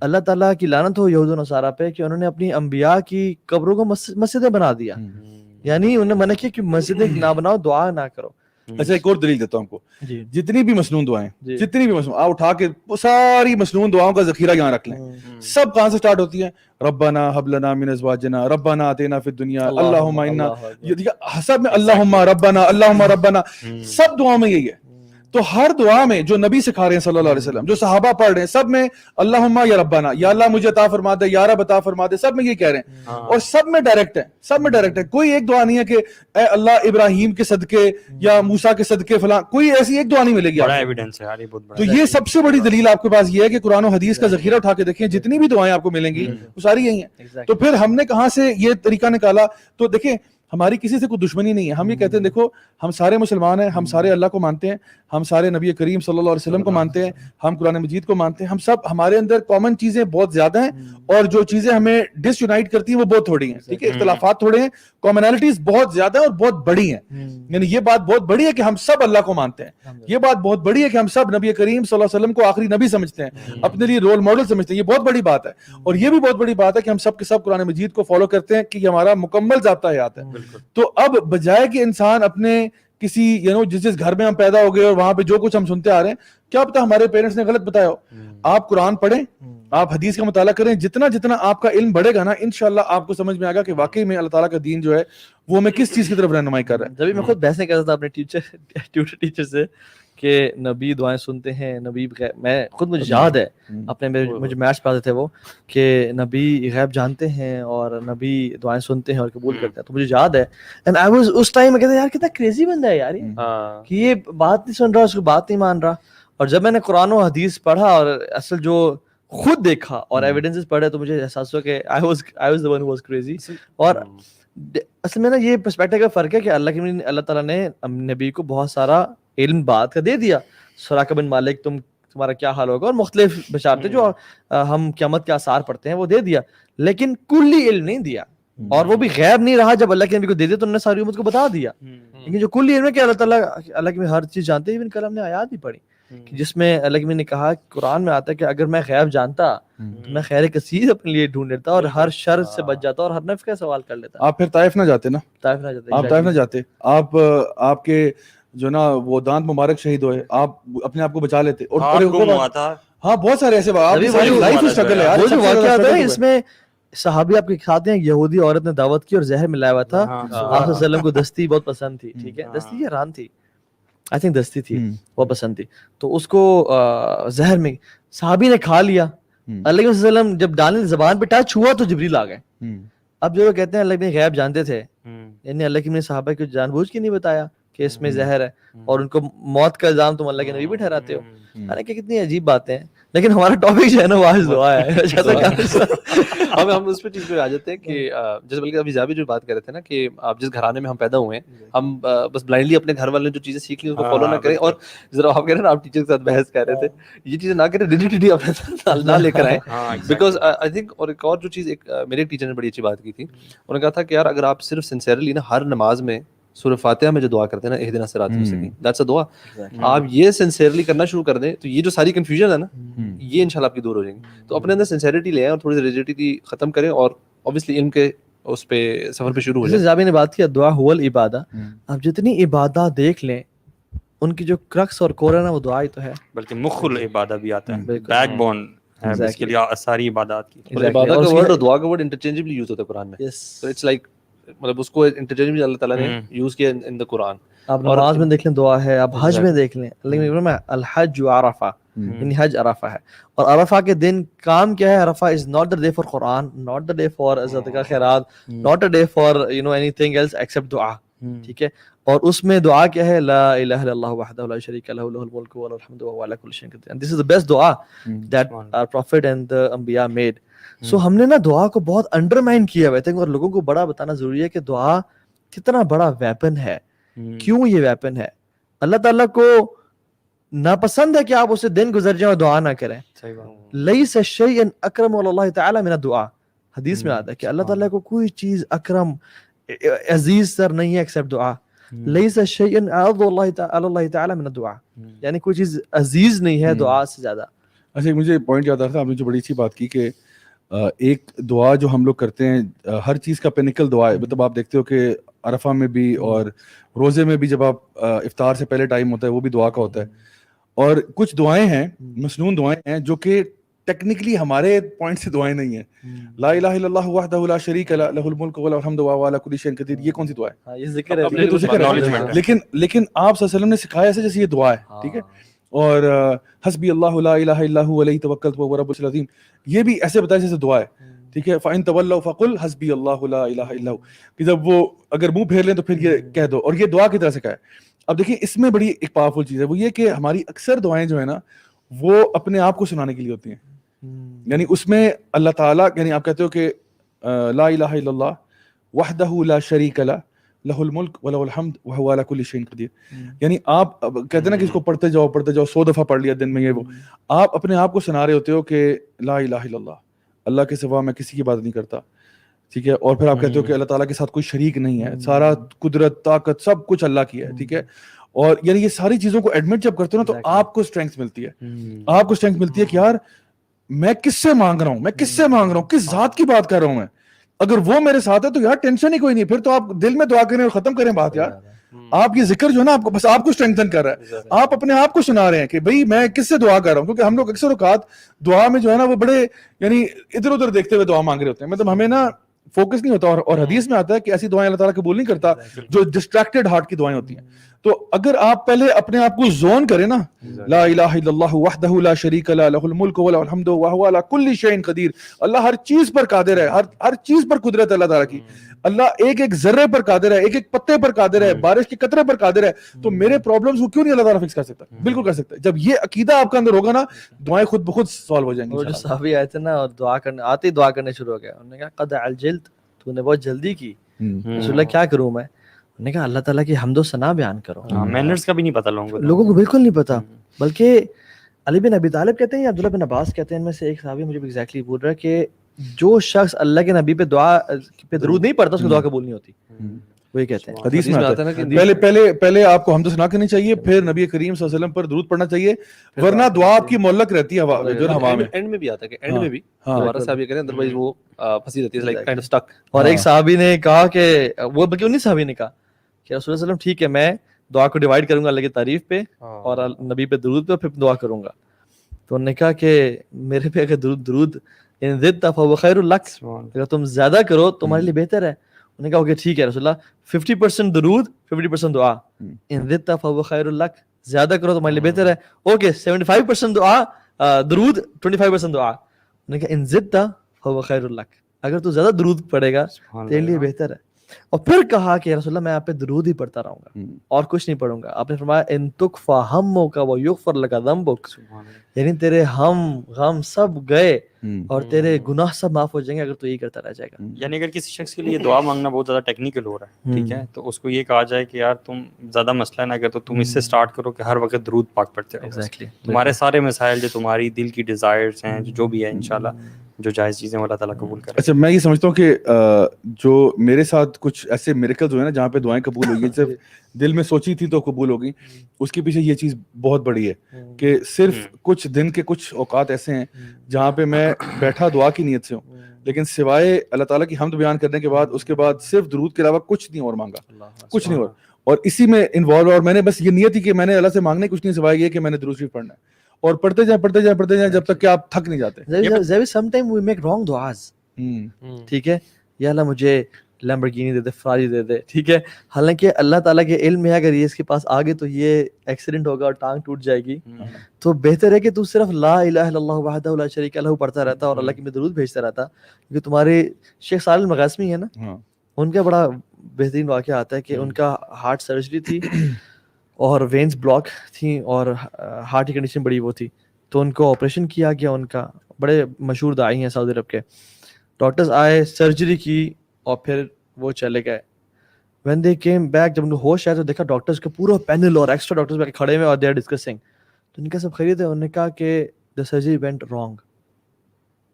اللہ تعالیٰ کی لعنت ہو یہود و نصارا پہ کہ انہوں نے اپنی انبیاء کی قبروں کو مسجدیں بنا دیا. یعنی انہوں نے منع کیا کہ مسجدیں نہ بناؤ, دعا نہ کرو. اچھا ایک اور دلیل دیتا ہوں آپ کو, جتنی بھی مسنون دعائیں, جتنی بھی مسنون, آپ اٹھا کے وہ ساری مسنون دعاؤں کا ذخیرہ یہاں رکھ لیں. سب کہاں سے سٹارٹ ہوتی ہیں؟ ربنا هب لنا من ازواجنا ربنا آتنا فی الدنیا اللہم انا, سب میں اللہم ربنا, سب دعاؤں میں یہی ہے. تو ہر دعا میں جو نبی سکھا رہے ہیں صلی اللہ علیہ وسلم, جو صحابہ پڑھ رہے ہیں, سب میں اللہم یا ربنا, یا اللہ مجھے عطا فرما دے, یا رب عطا فرما دے, سب میں یہ کہہ رہے ہیں. اور سب میں ڈائریکٹ ہے, سب میں ڈائریکٹ ہے. کوئی ایک دعا نہیں ہے کہ اے اللہ ابراہیم کے صدقے یا موسیٰ کے صدقے فلاں, کوئی ایسی ایک دعا نہیں ملے گی. بڑا ایویڈنس ہے یار, یہ بہت بڑا. تو یہ سب سے بڑی دلیل آپ کے پاس یہ ہے کہ قرآن و حدیث کا ذخیرہ اٹھا کے دیکھیں, جتنی بھی دعائیں آپ کو ملیں گی وہ ساری یہی ہیں. تو پھر ہم نے کہاں سے یہ طریقہ نکالا؟ تو دیکھیں ہماری کسی سے کوئی دشمنی نہیں ہے. ہم یہ کہتے ہیں دیکھو ہم سارے مسلمان ہیں, ہم سارے اللہ کو مانتے ہیں, ہم سارے نبی کریم صلی اللہ علیہ وسلم کو مانتے ہیں, ہم قرآن مجید کو مانتے ہیں. ہم سب, ہمارے اندر کامن چیزیں بہت زیادہ ہیں, اور جو چیزیں ہمیں ڈس یونائٹ کرتی ہیں وہ بہت تھوڑی ہیں. ٹھیک ہے, اختلافات تھوڑے ہیں, کامنالٹیز بہت زیادہ ہیں اور بہت بڑی ہیں. یعنی یہ بات بہت بڑی ہے کہ ہم سب اللہ کو مانتے ہیں. یہ بات بہت بڑی ہے کہ ہم سب نبی کریم صلی اللہ علیہ وسلم کو آخری نبی سمجھتے ہیں, اپنے لیے رول ماڈل سمجھتے ہیں. یہ بہت بڑی بات ہے. اور یہ بھی بہت بڑی بات ہے کہ ہم سب کے سب قرآن مجید کو فالو کرتے ہیں, کہ یہ ہمارا مکمل ضابطہ حیات ہے. تو اب بجائے کہ انسان اپنے کسی جس گھر میں ہم پیدا ہو گئے اور وہاں پہ جو کچھ ہم سنتے آ رہے ہیں, کیا پتا ہمارے پیرنٹس نے غلط بتایا ہو. آپ قرآن پڑھیں, آپ حدیث کا مطالعہ کریں, جتنا جتنا آپ کا علم بڑھے گا نا انشاءاللہ آپ کو سمجھ میں آئے گا کہ واقعی میں اللہ تعالیٰ کا دین جو ہے وہ ہمیں کس چیز کی طرف رہنمائی کر رہا ہے. جبھی میں خود بحث نہیں کرتا تھا اپنے ٹیوٹر ٹیچر سے کہ نبی دعائیں سنتے ہیں, نبی میں خود مجھے یاد ہے اپنے مجھے میتھس پڑھاتے تھے وہ کہ نبی غیب جانتے ہیں اور نبی دعائیں سنتے ہیں اور قبول کرتے ہیں, تو مجھے یاد ہے اینڈ آئی واز اس ٹائم میں کہتا یار کتنا کریزی بندہ ہے یار کہ یہ بات نہیں سن رہا, اس کو بات نہیں مان رہا. اور جب میں نے قرآن و حدیث پڑھا اور اصل جو خود دیکھا اور ایویڈنسز پڑھے تو مجھے احساس ہوا کہ I was the one who was crazy. اور اصل میں نا یہ پرسپیکٹو کا فرق ہے کہ اللہ تعالیٰ نے نبی کو بہت سارا علم بات کا دے دیا. سراقہ بن مالک تمہارا کیا حال ہوگا اور مختلف بشارتیں جو ہم قیامت کے آثار پڑھتے ہیں وہ دے دیا, لیکن کلی علم نہیں دیا. اور وہ بھی غیب نہیں رہا, جب اللہ کے نبی کو دے دیا تو انہوں نے ساری امت کو بتا دیا. لیکن جو کلی علم ہے کہ اللہ تعالیٰ اللہ کے ہر چیز جانتے ہیں. ایون کل ہم نے آیات بھی پڑھی جس میں اللہ کے نبی نے کہا, قرآن میں آتا ہے کہ اگر میں غیب جانتا تو میں خیر کثیر اپنے لیے ڈھونڈ لیتا اور ہر شر سے بچ جاتا اور ہر نفع کا سوال کر لیتا. آپ پھر طائف نہ جاتے نا, آپ طائف نہ جاتے, آپ کے جو نا وہ دانت مبارک شہید ہوئے, آپ اپنے آپ کو بچا لیتے. اور ہاں بہت سارے ایسے لائف اسٹرگل ہے یار. وہ جو واقعہ آتا ہے اس میں صحابی آپ کے کھاتے ہیں, یہودی عورت نے دعوت کی اور زہر ملایا ہوا تھا. آپ صلی اللہ علیہ وسلم کو دستی بہت پسند تھی, ٹھیک ہے, دستی یا ران تھی, آئی تھنک دستی تھی, وہ پسند تھی, تو اس کو زہر میں صحابی نے کھا لیا. اللہ علیہ وسلم جب ڈالنے زبان پہ ٹچ ہوا تو جبریل آ گئے. اب جو کہتے ہیں اللہ کے غیب جانتے تھے, یعنی اللہ کے صحابہ کو جان بوجھ کے نہیں بتایا کہ اس میں زہر ہے اور ان کو موت کا الزام تم اللہ کے نبی بھی ٹھہراتے ہو. حالانکہ کتنی عجیب باتیں ہیں, لیکن ہمارا ٹاپک جو ہے نا واحد دعا ہے. ہم اس پہ چیز پہ آ جاتے ہیں کہ جیسے بلکہ ابھی جابر جو بات کر رہے تھے نا کہ آپ جس گھرانے میں ہم پیدا ہوئے ہیں ہم بس بلائنڈلی اپنے گھر والے جو چیزیں سیکھ لی اس کو فالو نہ کریں. اور ذرا آپ کہہ رہے ہیں نا آپ ٹیچر کے ساتھ بحث کر رہے تھے, یہ چیزیں نہ کریں, ریلیٹیڈی اپنے ساتھ نہ لے کر آئیں. بیکاز آئی تھنک, اور ایک اور جو چیز میرے ٹیچر نے بڑی اچھی بات کی تھی, انہوں نے کہا تھا کہ یار اگر آپ صرف سنسیئرلی نا ہر نماز میں سورہ فاتحہ میں جو دعا کرتے ہیں نا اہدنا الصراط المستقیم, دیٹس اے دعا, آپ یہ سنسیئرلی کرنا شروع کر دیں تو یہ جو ساری کنفیوژن ہے نا یہ انشاءاللہ آپ کی دور ہو جائیں گی. تو اپنے اندر سنسیئرٹی لے آئیں اور تھوڑی سی ریجیڈیٹی ختم کریں اور obviously علم کے اس پہ سفر پہ شروع ہو جائے. جابر نے بات کی دعا هو العبادہ, آپ جتنی عبادات دیکھ لیں ان کی جو کرکس اور کور ہے نا وہ دعا ہی تو ہے, بلکہ مخ العبادہ بھی آتا ہے, بیک بون ہے اس کے لیے ساری عبادات کی. عبادت کا ورڈ اور دعا کا ورڈ انٹرچینجبلی یوز ہوتا ہے قرآن میں, so it's like مطلب اس کو انٹرچینجبلی اللہ تعالیٰ نے یوز کیا ان دا قرآن. آپ نماز میں دیکھ لیں دعا ہے, آپ حج میں دیکھ لیں, اللہ میں الحج عرفہ, یعنی حج عرفہ ہے. اور عرفہ کے دن کام کیا ہے, Arafah is not the day for Quran, not the day for صدقہ خیرات, not a day for anything else except دعا, ٹھیک ہے. اور اس میں دعا کیا ہے, لا الہ الا اللہ وحدہ لا شریک لہ لہ الملک و لہ الحمد وهو علی کل شیء قدیر. This is the best dua that our prophet and the انبیاء made. سو ہم نے نا دعا کو بہت انڈرمائن کیا ہوا ہے, اور لوگوں کو بڑا بتانا ضروری ہے کہ دعا کتنا بڑا ویپن ہے. کیوں یہ ویپن ہے؟ اللہ تعالیٰ کو ناپسند ہے کہ آپ اسے دن گزر جائیں اور دعا نہ کریں. لیس شیء اکرم علی اللہ تعالی من الدعاء, حدیث میں آتا ہے کہ اللہ تعالیٰ کو کوئی چیز اکرم عزیز تر نہیں ہے ایکسپٹ دعا. لیس شیء اعظم اللہ تعالی من الدعاء, یعنی کوئی چیز عزیز نہیں ہے دعا سے زیادہ. اچھا مجھے پوائنٹ یاد آ رہا تھا, آپ نے جو بڑی اچھی بات کی کہ ایک دعا جو ہم لوگ کرتے ہیں ہر چیز کا پینیکل دعا ہے. مطلب آپ دیکھتے ہو کہ عرفہ میں بھی اور روزے میں بھی جب آپ افطار سے پہلے ٹائم ہوتا ہے وہ بھی دعا کا ہوتا ہے. اور کچھ دعائیں ہیں, مسنون دعائیں ہیں جو کہ ٹیکنیکلی ہمارے پوائنٹ سے دعائیں نہیں ہیں. لا الہ الا اللہ وحدہ لا شریک لہ لہ الملک و لہ الحمد وهو علی کل شیء قدیر, یہ کون سی دعا ہے؟ یہ ذکر ہے, لیکن آپ صلی اللہ علیہ وسلم نے سکھایا ایسے جیسے یہ دعا ہے, ٹھیک ہے. اور حسبی اللہ لا الہ الا هو علیہ توکلت وهو رب العرش العظیم, یہ بھی ایسے بتایا جیسے دعا ہے, ٹھیک ہے. فَإِن تَوَلَّوْا فَقُلْ حَسْبِيَ اللَّهُ لَا إِلَٰهَ إِلَّا هُوَ, کہ جب وہ اگر منہ پھیر لیں تو پھر یہ کہہ دو, اور یہ دعا کی طرح سے کہا ہے. اب دیکھیں اس میں بڑی ایک پاورفل چیز ہے, وہ یہ کہ ہماری اکثر دعائیں جو ہے نا وہ اپنے آپ کو سنانے کے لیے ہوتی ہیں. یعنی اس میں اللہ تعالیٰ, یعنی آپ کہتے ہو کہ لا الہ الا اللہ وحدہ لا شریک لہ لہ الملک و لہ الحمد وہو علی کل شیء قدیر. یعنی آپ کہتے ہیں نا کہ اس کو پڑھتے جاؤ 100 دفعہ پڑھ لیا دن میں, یہ وہ آپ اپنے آپ کو سنا رہے ہوتے ہو کہ لا الہ الا اللہ, اللہ کے سوا میں کسی کی بات نہیں کرتا, ٹھیک ہے. اور پھر آپ کہتے ہو کہ اللہ تعالیٰ کے ساتھ کوئی شریک نہیں ہے, سارا قدرت طاقت سب کچھ اللہ کی ہے, ٹھیک ہے. اور یعنی یہ ساری چیزوں کو ایڈمٹ جب کرتے ہو نا تو آپ کو اسٹرینتھ ملتی ہے, آپ کو اسٹرینتھ ملتی ہے کہ یار میں کس سے مانگ رہا ہوں, میں کس سے مانگ رہا ہوں, کس ذات کی بات کر رہا ہوں میں. اگر وہ میرے ساتھ ہے تو یار ٹینشن ہی کوئی نہیں, پھر تو آپ دل میں دعا کریں اور ختم کریں بات یار. آپ یہ ذکر جو ہے نا آپ کو بس آپ کو اسٹرینتھن کر رہا ہے, آپ اپنے آپ کو سنا رہے ہیں کہ بھائی میں کس سے دعا کر رہا ہوں, کیونکہ ہم لوگ اکثر اوقات دعا میں جو ہے نا وہ بڑے یعنی ادھر ادھر دیکھتے ہوئے دعا مانگ رہے ہوتے ہیں, مطلب ہمیں نا فوکس نہیں ہوتا, اور حدیث میں آتا ہے کہ ایسی دعائیں اللہ تعالیٰ قبول نہیں کرتا جو ڈسٹریکٹڈ ہارٹ کی دعائیں ہوتی ہیں. تو اگر آپ پہلے اپنے آپ کو زون کریں نا, لا الہ الا اللہ وحدہ لا شریک لہ لہ الملک ولہ الحمد وہو علی کل شیء قدیر, اللہ ہر چیز پر قادر ہے, ہر چیز پر قدرت اللہ تعالیٰ کی, اللہ ایک ایک ذرے پر قادر ہے, ایک ایک پتے پر قادر ہے, بارش کے قطرے پر قادر ہے, تو میرے پرابلمز کو کیوں نہیں اللہ تعالیٰ فکس کر سکتا؟ بالکل کر سکتا ہے. جب یہ عقیدہ آپ کے اندر ہوگا نا, دعائیں خود بخود سالو ہو جائیں گی. وہ جو صحابی آئے تھے نا اور دعا کرنے آتے ہی دعا کرنے شروع ہو گیا, انہوں نے کہا قد عجلت, تو نے بہت جلدی کی. رسول اللہ کیا کروں میں؟ انہوں نے کہا اللہ تعالیٰ کی حمد و ثنا بیان کرو. مینرز کا بھی نہیں پتہ لوگوں کو بالکل نہیں پتا. بلکہ علی بن ابی طالب کہتے ہیں یا عبداللہ بن عباس کہتے ہیں, ان میں سے ایک صحابی مجھے ایگزیکٹلی بول رہا ہے کہ جو شخص اللہ کے نبی پہ دعا پہ درود نہیں پڑھتا اس کو دعا قبول نہیں ہوتی. وہ یہ کہتے ہیں, حدیث میں آتا ہے کہ پہلے آپ کو حمد و ثنا کرنی چاہیے, پھر نبی کریم صلی اللہ علیہ وسلم پر درود پڑھنا چاہیے, ورنہ دعا آپ کی معلق رہتی ہے جو ہوا میں. اینڈ میں بھی آتا ہے کہ اینڈ میں بھی ہمارا صاحب یہ کریں, ادروائز وہ پھنسی رہتی ہے, لائک کائنڈ آف سٹک. اور ایک صحابی نے کہا کہ وہ بلکہ انہیں صحابی نے کہا کہ رسول اللہ علیہ وسلم ٹھیک ہے میں دعا کو ڈیوائڈ کروں گا اللہ کی تعریف پہ اور نبی پہ درود پہ, پھر دعا کروں گا. تو انہوں نے کہا کہ میرے پہ اگر درود ان زدت فهو خیر لک, اگر تم زیادہ کرو تمہارے لیے بہتر ہے. انہوں نے کہا کہ ٹھیک ہے رسول اللہ 50% درود 50% دعا, ان زدت فهو خیر لک, زیادہ کرو تمہارے لیے بہتر ہے. اوکے 75% دعا درود 25% دعا. انہوں نے کہا ان زدت فهو خیر لک, اگر تو زیادہ درود پڑھے گا تیرے لیے بہتر ہے. اور پھر کہا کہ رسول اللہ میں آپ پہ درود ہی پڑھتا رہوں گا اور کچھ نہیں پڑھوں گا. آپ نے فرمایا ان تکفا ہمک ویغفر لک ذنبک, یعنی تیرے غم سب گئے اور تیرے گناہ سب معاف ہو جائیں گے اگر تو یہی کرتا رہ جائے گا. یعنی اگر کسی شخص کے لیے دعا مانگنا بہت زیادہ ٹیکنیکل ہو رہا ہے, ٹھیک ہے, تو اس کو یہ کہا جائے کہ یار تم زیادہ مسئلہ نہ کر, تو تم اس سے سٹارٹ کرو کہ ہر وقت درود پاک پڑھتے رہو. ایگزیکٹلی تمہارے سارے مسائل جو تمہاری دل کی ڈیزائرز ہیں جو بھی ہے انشاءاللہ جو جائز چیزیں اللہ تعالیٰ قبول کرے. اچھا میں یہ سمجھتا ہوں کہ جو میرے ساتھ کچھ ایسے میریکلز ہوئے نا جہاں پہ دعائیں قبول ہوئی ہیں, صرف دل میں سوچی تھی تو قبول ہو گئی, اس کے پیچھے یہ چیز بہت بڑی ہے کہ صرف کچھ دن کے کچھ اوقات ایسے ہیں جہاں پہ میں بیٹھا دعا کی نیت سے ہوں, لیکن سوائے اللہ تعالیٰ کی حمد بیان کرنے کے بعد اس کے بعد صرف درود کے علاوہ کچھ نہیں اور مانگا, کچھ نہیں اور اسی میں انوالو, اور میں نے بس یہ نیت تھی کہ میں نے اللہ سے مانگنے کچھ نہیں سوائے یہ کہ میں نے درود شریف پڑھنا ہے, اور پڑھتے جائیں جب تک کہ آپ تھک نہیں جاتے. sometimes we make wrong duas, ٹھیک ہے, یا اللہ مجھے لیمبرگینی دے دے, فراری دے دے, ٹھیک ہے, حالانکہ اللہ تعالیٰ کے علم میں اگر یہ اس کے پاس آگے تو یہ ایکسیڈنٹ ہوگا اور ٹانگ ٹوٹ جائے گی, تو بہتر ہے کہ تو صرف لا الہ الا اللہ وحدہ لا شریک لہ پڑھتا رہتا اور اللہ کی میں درود بھیجتا رہتا. کیونکہ تمہارے شیخ صالح المغاسمی ہے نا, ان کا بڑا بہترین واقعہ آتا ہے کہ ان کا ہارٹ سرجری تھی اور وینز بلاک تھیں اور ہارٹ کی کنڈیشن بڑی وہ تھی, تو ان کو آپریشن کیا گیا. ان کا بڑے مشہور داعی ہیں سعودی عرب کے, ڈاکٹرز آئے, سرجری کی اور پھر وہ چلے گئے. وین دے کیم بیک, جب ان کو ہوش آیا تو دیکھا ڈاکٹرز کا پورا پینل اور ایکسٹرا ڈاکٹرز کھڑے ہوئے اور دے آر ڈسکسنگ. تو ان کا سب خیریت ہے؟ انہوں نے کہا کہ دا سرجری وینٹ رانگ,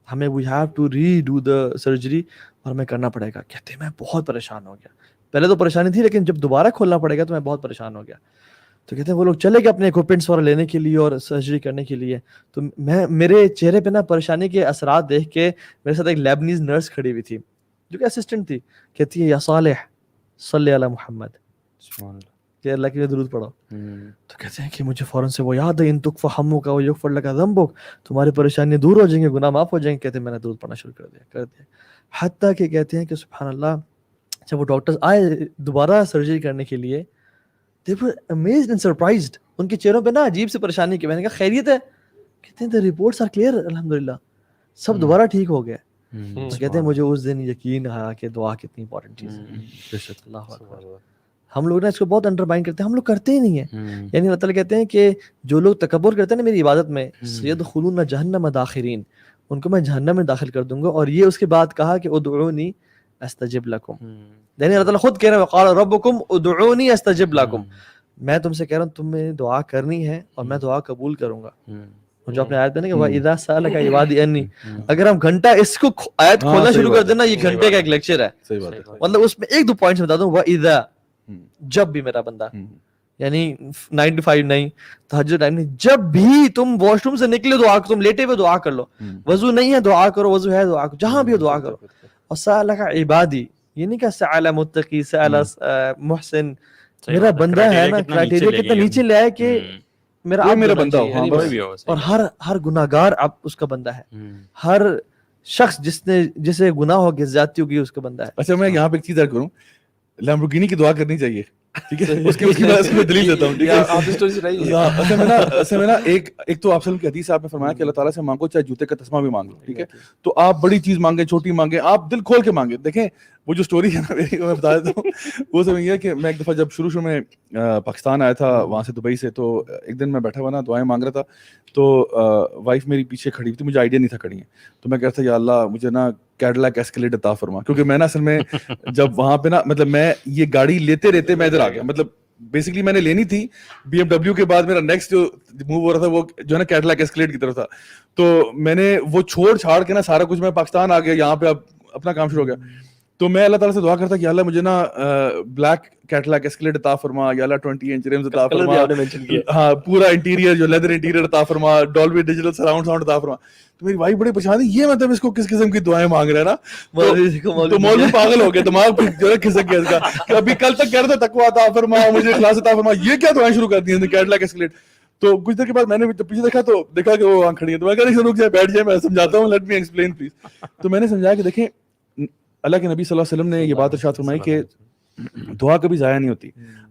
ہمیں we have to redo the surgery اور ہمیں کرنا پڑے گا. کہتے ہیں میں بہت پریشان ہو گیا, پہلے تو پریشانی تھی لیکن جب دوبارہ کھولنا پڑے گا تو میں بہت پریشان ہو گیا. تو کہتے ہیں وہ لوگ چلے گئے اپنے اکوپمنٹس وغیرہ لینے کے لیے اور سرجری کرنے کے لیے. تو میرے چہرے پہ نا پریشانی کے اثرات دیکھ کے میرے ساتھ ایک لیبنیز نرس کھڑی ہوئی تھی جو کہ اسسٹنٹ تھی, کہتی ہے یا صالح صلی علی محمد, کہ اللہ کے لیے درود پڑھو. تو کہتے ہیں کہ مجھے فوراً سے وہ یاد ہے ان تکفا ہمک ویغفر لک ذنبک, تمہاری پریشانیاں دور ہو جائیں گے, گناہ معاف ہو جائیں گے. کہتے ہیں میں نے درود پڑھنا شروع کر دیا. حتیٰ کہ کہتے ہیں کہ سبحان اللہ جب وہ ڈاکٹرز آئے دوبارہ سرجری کرنے کے لیے, they were amazed and surprised, ان کے چہروں پہ نا عجیب سی پریشانی کی. میں نے کہا خیریت ہے؟ کہتے ہیں the reports are clear الحمدللہ, سب دوبارہ ٹھیک ہو گیا. تو کہتے ہیں مجھے اس دن یقین آیا کہ دعا کتنی امپورٹنٹ چیز ہے. اللہ اکبر. ہم لوگ نا اس کو بہت انڈرمائن کرتے ہیں, ہم لوگ کرتے ہی نہیں ہیں. یعنی اللہ تعالیٰ کہتے ہیں کہ جو لوگ تکبر کرتے ہیں نا میری عبادت میں, سیدخلون جہنم داخرین, ان کو میں جہنم میں داخل کر دوں گا. اور یہ اس کے بعد کہا کہ ادعونی استجب لکم, یعنی اللہ تعالیٰ خود کہہ رہا ہے وقال ربکم ادعونی استجب لکم, میں تم سے کہہ رہا ہوں تمہیں دعا کرنی ہے اور میں دعا قبول کروں گا. جو آپ نے آیت پڑھی کہ وَإِذَا سَأَلَكَ عِبَادِي عَنِّي, اگر ہم گھنٹہ اس کو آیت کھولنا شروع کر دینا, یہ گھنٹے کا ایک لیکچر ہے. مطلب اس میں ایک دو پوائنٹس بتا دوں. وَإِذَا, جب بھی میرا بندہ, یعنی 9 to 5 نہیں, تہجد ٹائم نہیں, جب بھی تم واش روم سے نکلے دعا, تم لیٹے ہوئے دعا کر لو, وضو نہیں ہے دعا کرو, وضو ہے دعا کرو, جہاں بھی ہو دعا کرو. اور سألک عبادی یہ نہیں کہ سأل متقی سأل محسن, میرا بندہ ہے نا کرائٹیریا کتنا نیچے لے آئے کہ میرا بندہ ہو. ہاں بس. اور ہر گناہگار اب اس کا بندہ ہے, ہر شخص جسے گناہ ہو گیا زیادتی ہوگی اس کا بندہ ہے. اچھا میں یہاں پہ ایک چیز ایڈ کروں, لیمبورگینی کی دعا کرنی چاہیے, ٹھیک ہے, اس کی میں دلیل دیتا ہوں, ٹھیک ہے. اصل میں نا ایک تو آپ صلی کی حدیث آپ نے فرمایا کہ اللہ تعالیٰ سے مانگو چاہے جوتے کا تسمہ بھی مانگ لو, ٹھیک ہے. تو آپ بڑی چیز مانگے چھوٹی مانگے, آپ دل کھول کے مانگے. دیکھیں وہ جو اسٹوری ہے نا میری, میں بتا دیتا ہوں, وہ سب یہ ہے کہ میں ایک دفعہ جب شروع میں پاکستان آیا تھا وہاں سے دبئی سے, تو ایک دن میں بیٹھا ہوا نا دعائیں مانگ رہا تھا, تو وائف میری پیچھے کھڑی ہوئی تھی, مجھے آئیڈیا نہیں تھا کھڑی ہیں, تو میں کہتا یا اللہ مجھے نا کیڈلاک ایسکیلیڈ عطا فرما, کیونکہ میں نا اصل میں جب وہاں پہ نا مطلب میں یہ گاڑی لیتے رہتے میں ادھر آ گیا, مطلب بیسکلی میں نے لینی تھی بی ایم ڈبلیو کے بعد میرا نیکسٹ جو موو ہو رہا تھا وہ جو ہے نا کیڈلاک ایسکیلیڈ کی طرف تھا, تو میں نے وہ چھوڑ کے نا سارا کچھ میں پاکستان آ گیا, یہاں پہ اب اپنا کام شروع ہو گیا. تو میں اللہ تعالیٰ سے دعا کرتا کہ اللہ مجھے نا بلیک کیڈلاک ایسکیلیڈ عطا فرما, یا اللہ 20 انچ ریمز عطا فرما, ہاں پورا انٹیریئر جو لیدر انٹیریئر عطا فرما, ڈالبی ڈیجیٹل سراؤنڈ ساؤنڈ عطا فرما. تو میری بھائی بڑے پریشان ہے, یہ مطلب اس کو کس قسم کی دعائیں مانگ رہے ہیں نا, تو مولوی پاگل ہو گیا, دماغ جو ہے کھسک گیا اس کا, کہ ابھی کل تک کہہ رہا تھا تقویٰ عطا فرما, مجھے اخلاص عطا فرما, یہ کیا دعائیں شروع کر دی ہیں کیڈلاک ایسکیلیڈ. تو کچھ دیر کے بعد میں نے پیچھے دیکھا تو دیکھا کہ وہ وہاں کھڑی ہے, تو میں کہا رک جائے بیٹھ جائے, میں سمجھاتا ہوں, لیٹ می ایکسپلین پلیز. تو میں نے سمجھایا کہ دیکھیں اللہ کے نبی صلی اللہ علیہ وسلم نے یہ بات ارشاد فرمائی کہ دعا کبھی ضائع نہیں ہوتی,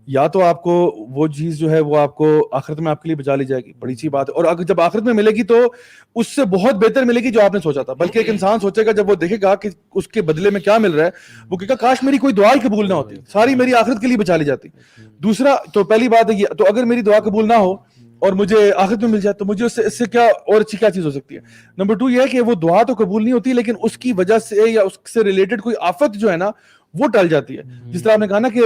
یا تو آپ کو وہ چیز جو ہے وہ آپ کو آخرت میں آپ کے لیے بچا لی جائے گی, بڑی اچھی بات ہے, اور اگر جب آخرت میں ملے گی تو اس سے بہت بہتر ملے گی جو آپ نے سوچا تھا. بلکہ ایک انسان سوچے گا جب وہ دیکھے گا کہ اس کے بدلے میں کیا مل رہا ہے, وہ کہے گا کاش میری کوئی دعا ہی قبول نہ ہوتی, ساری میری آخرت کے لیے بچا لی جاتی. دوسرا تو پہلی بات ہے یہ, تو اگر میری دعا قبول نہ ہو اور مجھے آخرت میں مل جائے تو مجھے اس سے کیا اور اچھی کیا چیز ہو سکتی ہے. نمبر 2 یہ ہے کہ وہ دعا تو قبول نہیں ہوتی, لیکن اس کی وجہ سے یا اس سے ریلیٹڈ کوئی آفت جو ہے نا وہ ٹل جاتی ہے. جس طرح آپ نے کہا نا کہ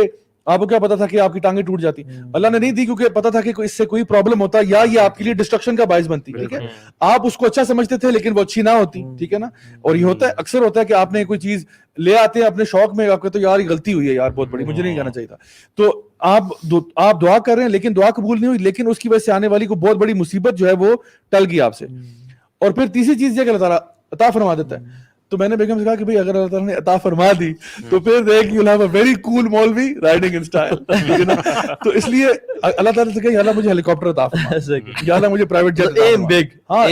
آپ کو کیا پتا تھا کہ آپ کی ٹانگیں ٹوٹ جاتی, اللہ نے نہیں دی کیونکہ پتا تھا کہ اس سے کوئی پرابلم ہوتا یا یہ آپ کے لیے ڈسٹرکشن کا باعث بنتی, ٹھیک ہے. آپ اس کو اچھا سمجھتے تھے لیکن وہ اچھی نہ ہوتی, ٹھیک ہے نا. اور یہ ہوتا ہے, اکثر ہوتا ہے کہ آپ نے کوئی چیز لے آتے ہیں اپنے شوق میں, آپ کہتے ہیں یار یہ غلطی ہوئی ہے یار بہت بڑی, مجھے نہیں کرنا چاہیے تھا. تو آپ دعا کر رہے ہیں لیکن دعا قبول نہیں ہوئی, لیکن اس کی وجہ سے آنے والی کو بہت بڑی مصیبت جو ہے وہ ٹل گئی آپ سے. اور پھر تیسری چیز یہ کہ اللہ تعالیٰ عطا فرما دیتا ہے. تو میں نے بیگم سے کہا کہ بھئی اگر اللہ تعالیٰ نے عطا فرما دی تو پھر دیکھ you have a very cool maulvi riding in style. تو اس لیے اللہ تعالیٰ سے کہا یا اللہ مجھے ہیلی کاپٹر عطا فرما, یا اللہ مجھے پرائیویٹ جیٹ ایم بگ, ہاں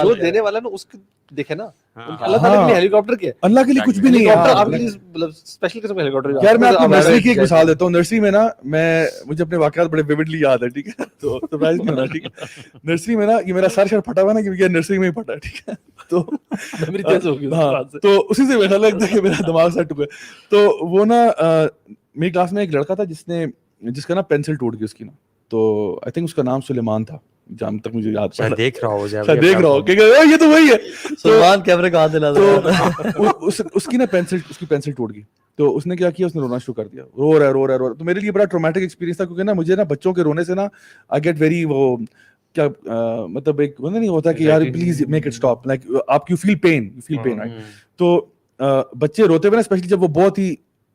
جو دینے والا نا اس دیکھے نا, اللہ تعالیٰ کے لیے ہیلی کاپٹر کیا ہے, اللہ کے لیے کچھ بھی نہیں ہے. آپ کے لیے مطلب اسپیشل قسم کا ہیلی کاپٹر. یار میں آپ کو نرسری کی ایک مثال دیتا ہوں. نرسری میں نا مجھے اپنے واقعات بڑے ویوڈلی یاد ہے, ٹھیک ہے, تو سرپرائز نہیں ہونا, ٹھیک ہے. نرسری میں نا یہ میرا سر پھٹا ہوا نا کہ یہ نرسری میں ہی پھٹا, ٹھیک ہے. تو میری تیز ہو گئی, تو اسی سے میرا لگتا ہے کہ میرا دماغ سیٹ ہوا. تو وہ نا میری کلاس میں ایک لڑکا تھا جس کا نا پینسل ٹوٹ گئی اس کی نا, تو آئی تھنک اس کا نام سلیمان تھا جہاں تک مجھے یاد ہے. دیکھ رہا ہو کہ یہ تو وہی ہے سلمان کیمرے کہاں سے لاتا ہے. اس کی نا پینسل ٹوٹ گئی, تو اس نے کیا کیا, اس نے رونا شروع کر دیا, رو رہا ہے. تو میرے لیے بڑا ٹرومیٹک ایکسپیرینس تھا, کیونکہ نا مجھے نا بچوں کے رونے سے نا آئی گیٹ ویری وہ کیا مطلب ایک نہیں ہوتا کہ یار please make it stop, like آپ یو فیل پین رائٹ. تو بچے روتے ہوئے نا اسپیشلی جب وہ بہت ہی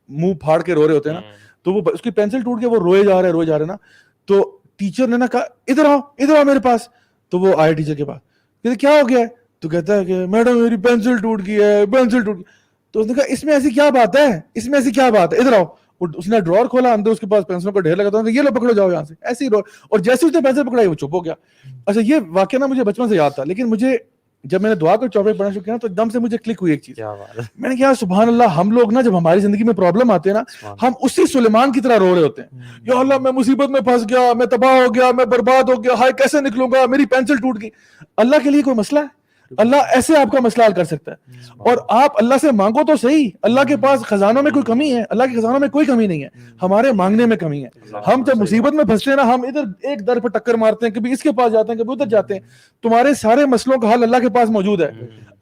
منہ پھاڑ کے رو رہے ہوتے ہیں نا, تو وہ اس کی پینسل ٹوٹ کے وہ روئے جا رہے نا, تو ٹیچر نے نا کہا ادھر آؤ میرے پاس. تو وہ آئے ٹیچر کے پاس, کہتے کیا ہو گیا ہے, تو کہتا ہے کہ میڈم میری پینسل ٹوٹ گئی ہے. تو اس نے کہا اس میں ایسی کیا بات ہے, ادھر آؤ. اس نے ڈرور کھولا, اندر اس کے پاس پینسلوں کا ڈھیر لگا تھا, یہ لو پکڑو جاؤ یہاں سے, ایسے ہی اور جیسے اس نے پینسل پکڑائی وہ چپ ہو گیا. اچھا یہ واقعہ نا مجھے بچپن سے یاد تھا, لیکن مجھے جب میں نے دعا کو چاپڑ پڑھنا شروع کیا تو ایک دم سے مجھے کلک ہوئی ایک چیز. میں نے کہا سبحان اللہ, ہم لوگ نا جب ہماری زندگی میں پرابلم آتے ہیں نا, ہم اسی سلیمان کی طرح رو رہے ہوتے ہیں, یا اللہ میں مصیبت میں پھنس گیا, میں تباہ ہو گیا, میں برباد ہو گیا, ہائے کیسے نکلوں گا, میری پینسل ٹوٹ گئی. اللہ کے لیے کوئی مسئلہ ہے, اللہ ایسے آپ کا مسئلہ حل کر سکتا ہے. اور آپ اللہ سے مانگو تو صحیح, اللہ کے پاس خزانوں میں کوئی کمی ہے, اللہ کے خزانوں میں کوئی کمی نہیں ہے, ہمارے مانگنے میں کمی ہے. ہم جب مصیبت میں پھنستے ہیں نا, ہم ادھر ایک در پہ ٹکر مارتے ہیں, کبھی اس کے پاس جاتے ہیں, کبھی ادھر جاتے ہیں. تمہارے سارے مسئلوں کا حل اللہ کے پاس موجود ہے.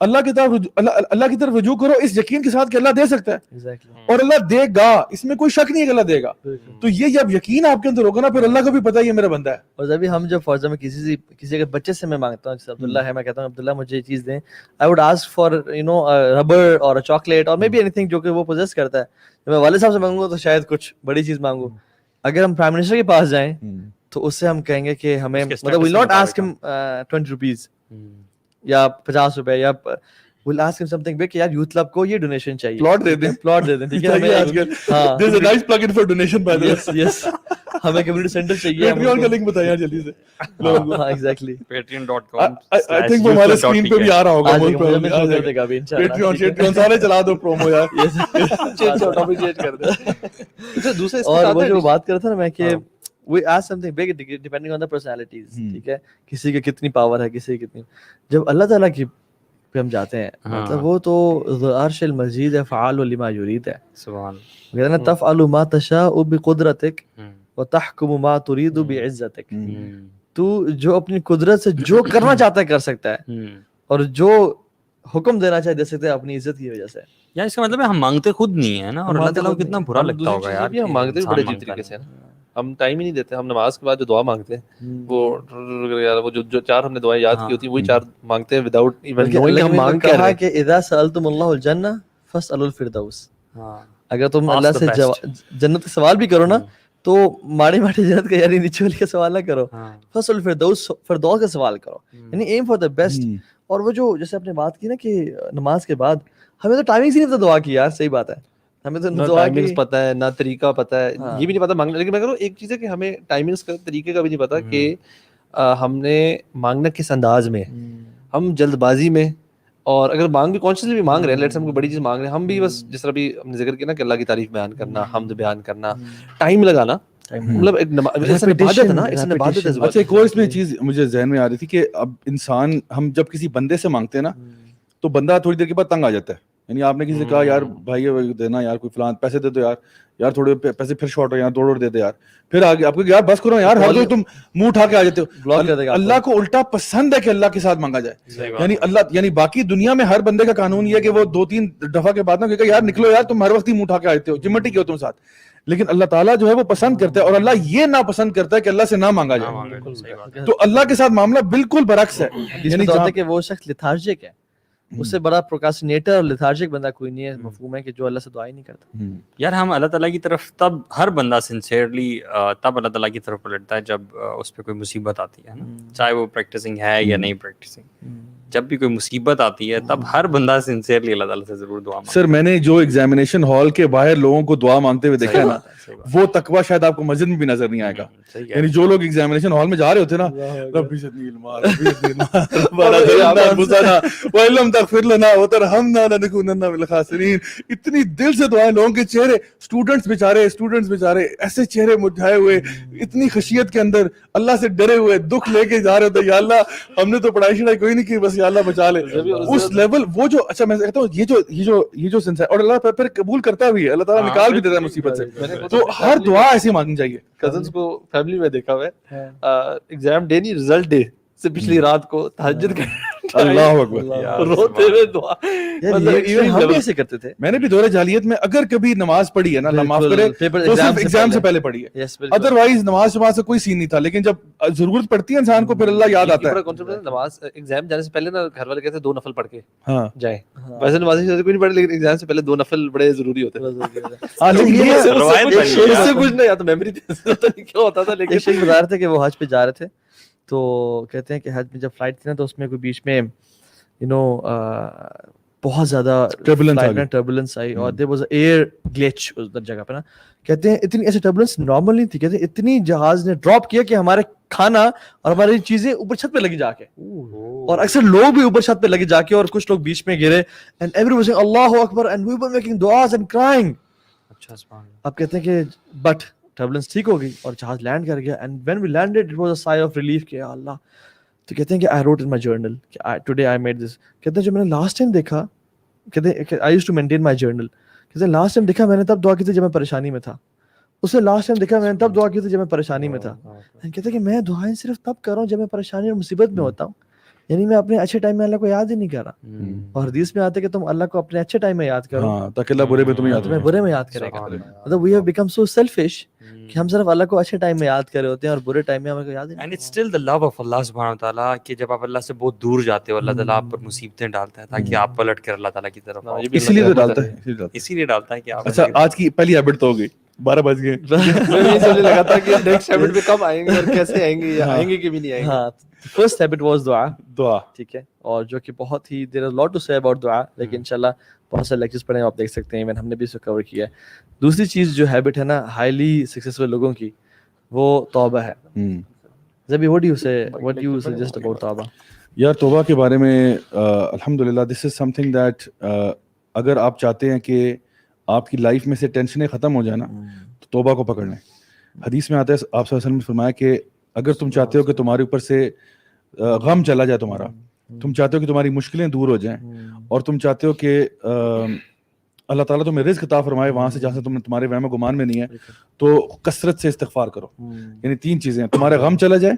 اللہ کی طرف رجوع کرو اس یقین کے ساتھ کہ اللہ دے سکتا ہے, اور اللہ دے گا, اس میں کوئی شک نہیں ہے کہ اللہ دے گا. تو یہ جب یقین آپ کے اندر ہوگا نا, پھر اللہ کو بھی پتا ہے یہ میرا بندہ ہے. اور جب ہم جب فار ایگزامپل کسی کے بچے سے میں مانگتا ہوں, جیسے عبداللہ ہے, میں کہتا ہوں عبداللہ مجھے یہ چیز دیں, I would ask for rubber اور چاکلیٹ اور مے بی اینی تھنگ جو کہ وہ پوزیس کرتا ہے. جب میں والد صاحب سے مانگوں تو شاید کچھ بڑی چیز مانگوں. اگر ہم پرائم منسٹر کے پاس جائیں تو اس سے ہم کہیں گے کہ ہمیں مطلب we'll not ask him 20 rupees یا 50 روپے, یا we'll ask him something big کہ یار یوتھ کلب کو یہ ڈونیشن چاہیے, پلاٹ دے دیں, پلاٹ دے دیں, ٹھیک ہے, ہمیں آج کل there's a nice plug in for donation by the way. yes yes ہمیں کمیونٹی سینٹر چاہیے. Patreon کا لنک بتائیں جلدی سے. ہاں ایگزیکٹلی, patreon.com I think وہ ہمارے اسکرین پہ بھی آ رہا ہوگا. آج ہمیں شو کر دے گا ابھی انشاءاللہ. Patreon سارے چلا دو پرومو یار. ٹاپک چینج کر دیں. دوسرے اور وہ جو بات کر رہا تھا نا میں کہ we ask something big depending on the personalities, ٹھیک ہے, کسی کی کتنی پاور ہے, کسی کی کتنی. جب اللہ تعالیٰ کی پہ ہم جاتے ہیں, مطلب وہ تو ذو عرش المجید فعال لما یرید ہے. سبحان کہتے ہیں نا تفعل ما تشاء بقدرتک وتحکم ما ترید بعزتک. تو جو اپنی قدرت سے جو کرنا چاہتا ہے کر سکتا ہے, اور جو حکم دینا چاہے دے سکتا ہے اپنی عزت کی وجہ سے. یار اس کا مطلب ہے ہم مانگتے خود نہیں ہیں نا, اور اللہ تعالیٰ کو کتنا برا لگتا ہوگا یار. ہم مانگتے بھی بڑے عجیب طریقے سے, ہم ٹائم ہی نہیں دیتے. ہم نماز کے بعد جو دعا مانگتے ہیں وہ جو چار ہم نے دعائیں یاد کی ہوتی ہیں وہی چار مانگتے ہیں وداؤٹ ایون نوئنگ کہ ہم مانگ کیا رہے ہیں. کہ اذا سألتم اللہ الجنہ فاسألوا الفردوس. اگر تم اللہ سے جنت کا سوال بھی کرو نا تو ماڑی ماڑی جنت کا یعنی نیچے والی کا سوال نہ کرو, فاسألوا الفردوس, فردوس کا سوال کرو, یعنی ایم فار دا بیسٹ. اور وہ جو جیسے آپ نے بات کی نا کہ نماز کے بعد ہمیں تو ٹائمنگ ہی نہیں پتہ دعا کی, یار صحیح بات ہے, ہمیں تو دعا کی پتہ ہے نہ طریقہ پتہ ہے, یہ بھی نہیں پتہ مانگنا. لیکن میں کہوں ایک چیز ہے کہ ہمیں ٹائمنگس کا طریقے کا بھی نہیں پتہ کہ ہم نے مانگنا کس انداز میں, ہم جلد بازی میں, اور اگر مانگ بھی کانشیسلی بھی مانگ رہے ہیں, لیٹس ہم کوئی بڑی چیز مانگ رہے ہیں, ہم بھی بس جس طرح بھی ہم نے ذکر کیا نا کہ اللہ کی تعریف بیان کرنا, حمد بیان کرنا, ٹائم لگانا, مطلب ایک عبادت ہے نا, ایک عبادت ہے. اچھا ایک اور اس میں چیز مجھے ذہن میں آ رہی تھی کہ اب انسان, ہم جب کسی بندے سے مانگتے ہیں نا تو بندہ تھوڑی دیر کے بعد تنگ آ جاتا ہے. یعنی آپ نے کسی سے کہا یار بھائی دینا یار, کوئی فلان پیسے دے دو یار, یار تھوڑے پیسے پھر شارٹ ہو, یار توڑ دے دے یار, پھر آگے آپ کو یار بس کرو یار, ہر کوئی تم منہ اٹھا کے آ جاتے ہو. اللہ کو الٹا پسند ہے کہ اللہ کے ساتھ مانگا جائے. یعنی اللہ, یعنی باقی دنیا میں ہر بندے کا قانون یہ ہے کہ وہ 2-3 دفعہ کے بعد نا کہ یار نکلو یار, تم ہر وقت ہی منہ اٹھا کے آتے ہو, جمٹی کیوں تم ساتھ. لیکن اللہ تعالیٰ جو ہے وہ پسند کرتا ہے, اور اللہ یہ ناپسند کرتا ہے کہ اللہ سے نہ مانگا جائے. تو اللہ کے ساتھ معاملہ بالکل برعکس ہے. یعنی کہ وہ شخص لیتھارجک ہے, اس سے بڑا پروکاسٹینیٹر اور لیتھارجک بندہ کوئی نہیں ہے. مفہوم ہے کہ جو اللہ سے دعا ہی نہیں کرتا. یار ہم اللہ تعالیٰ کی طرف تب, ہر بندہ سنسیئرلی تب اللہ تعالیٰ کی طرف پلٹتا ہے جب اس پہ کوئی مصیبت آتی ہے نا, چاہے وہ پریکٹسنگ ہے یا نہیں پریکٹسنگ. جب بھی کوئی مصیبت آتی ہے تب ہر بندہ سنسیئرلی اللہ تعالیٰ سے ضرور دعا مانگتا ہے. سر میں نے جو ایگزامینیشن ہال کے باہر لوگوں کو دعا مانگتے ہوئے دیکھا ہے نا, وہ تقویٰ شاید آپ کو مسجد میں بھی نظر نہیں آئے گا. یعنی جو لوگ ایگزامینیشن ہال میں جا رہے ہوتے نا, ربی زدنی علما ربی زدنی علما ولا تحرمنا انفسنا وان لم تغفر لنا وترحمنا لنكونن من الخاسرین. اتنی دل سے دعائیں, لوگوں کے چہرے, اسٹوڈنٹس بیچارے ایسے چہرے مرجھائے ہوئے, اتنی خشیت کے اندر, اللہ سے ڈرے ہوئے, دکھ لے کے جا رہے ہوتے, یا اللہ ہم نے تو پڑھائی شڑھائی کوئی نہیں کی, بس یا اللہ بچا لے. اس لیول وہ جو, اچھا میں کہتا ہوں یہ جو سنسر, اور اللہ پھر قبول کرتا بھی ہے, اللہ تعالیٰ نکال بھی دیتا ہے مصیبت سے. تو ہر دعا ایسی مانگنی چاہیے. کزنس کو فیملی میں دیکھا ہوا ہے, ایگزام ڈے نہیں رزلٹ ڈے سے پچھلی رات کو تہجد کر اللہ اکبر, روتے ہوئے دعا. ہم بھی ایسے کرتے تھے. میں نے بھی دورہ جاہلیت میں اگر کبھی نماز پڑھی ہے نا, اللہ معاف کرے, تو صرف ایگزام سے پہلے پڑھی ہے, ادروائز نماز سے کوئی سین نہیں تھا. لیکن جب ضرورت پڑتی ہے انسان کو پھر اللہ یاد آتا ہے. نماز ایگزام جانے سے پہلے نا گھر والے کہتے ہیں 2 نفل پڑھ کے جائیں. ویسے نماز کوئی نہیں پڑھے, لیکن ایگزام سے پہلے 2 نفل بڑے ضروری ہوتے ہیں. اس سے کچھ نہیں, یا تو میموری کیا ہوتا تھا. لیکن ایک بتا رہے تھے کہ وہ حج پہ جا رہے تھے, تو کہتے ہیں کہ حج میں جب فلائٹ تھی نا تو اس میں کوئی بیچ میں بہت زیادہ ٹربولنس آئی, اور there was ایئر گلیچ اس جگہ پہ نا. کہتے ہیں اتنی ایسے ٹربولنس نارمل نہیں تھی, کہتے ہیں اتنی جہاز نے ڈراپ کیا کہ ہمارے کھانا اور ہماری چیزیں اوپر چھت پہ لگی جا کے, اور اکثر لوگ بھی اوپر چھت پہ لگے جا کے, اور کچھ لوگ بیچ میں گرے. and everyone was saying Allah Akbar and we were making du'as and crying. اب کہتے ہیں کہ بٹ ٹربولنس ٹھیک ہو گئی اور جہاز لینڈ کر گیا, and when we landed it was a sigh of relief کہ اللہ. تو کہتے ہیں کہ I wrote in my journal کہ today I made this. کہتے ہیں جو میں نے لاسٹ ٹائم دیکھا, کہتے ہیں I used to maintain my journal, کہتے ہیں لاسٹ ٹائم دیکھا میں نے تب دعا کی تھی جب میں پریشانی میں تھا, اسے لاسٹ ٹائم دیکھا میں نے تب دعا کی تھی جب میں پریشانی میں تھا. کہتے ہیں کہ میں دعائیں صرف تب کر رہا ہوں جب میں پریشانی اور مصیبت میں ہوتا ہوں, یعنی میں اپنے اچھے ٹائم میں اللہ کو یاد ہی نہیں کر رہا. اور حدیث میں آتا ہے کہ تم اللہ کو اپنے اچھے ٹائم میں یاد کرو تاکہ اللہ برے میں تمہیں برے میں یاد کرے گا. مطلب we have become so selfish کہ ہم صرف اللہ کو اچھے ٹائم میں یاد کر رہے ہوتے ہیں اور برے ٹائم میں ہمیں کو یاد نہیں. And it's still the love of Allah سبحانہ وتعالی کہ جب آپ اللہ سے بہت دور جاتے ہو, اللہ تعالیٰ آپ پر مصیبتیں ڈالتا ہے تاکہ آپ پلٹ کر اللہ تعالیٰ کی طرف آؤ. اسی لیے ڈالتا ہے, اسی لیے ڈالتا ہے کہ آپ. اچھا آج کی پہلی ہیبٹ تو ہو گئی, 12 بج گئے. میں یہ سمجھنے لگا تھا کہ نیکسٹ ہیبٹ پہ کب آئیں گے اور کیسے آئیں گے, یا آئیں گے کہ بھی نہیں آئیں گے. ہاں first habit was dua. دعا. ٹھیک ہے, اور جو کہ بہت ہی there is a lot to say about dua, لیکن انشاءاللہ بہت سارے لیکچرز پڑھیں آپ دیکھ سکتے ہیں, ایون ہم نے بھی اس کو کور کیا ہے. دوسری چیز جو ہیبٹ ہے نا ہائیلی سکسیسفل لوگوں کی, وہ توبہ ہے. زبی what do you say, what do you suggest about توبہ؟ یار توبہ کے بارے میں الحمدللہ دس از سم تھنگ دیٹ اگر آپ چاہتے ہیں کہ آپ کی لائف میں سے ٹینشنیں ختم ہو جائیں نا تو توبہ کو پکڑ لیں. حدیث میں آتا ہے آپ صلی اللہ علیہ وسلم نے فرمایا کہ اگر تم چاہتے ہو کہ تمہارے اوپر سے غم چلا جائے تمہارا, تم چاہتے ہو کہ تمہاری مشکلیں دور ہو جائیں, اور تم چاہتے ہو کہ اللہ تعالیٰ تمہیں رزق عطا فرمائے وہاں سے جہاں سے تمہارے وہم و گمان میں نہیں ہے, تو کثرت سے استغفار کرو. یعنی تین چیزیں ہیں, تمہارا غم چلا جائے,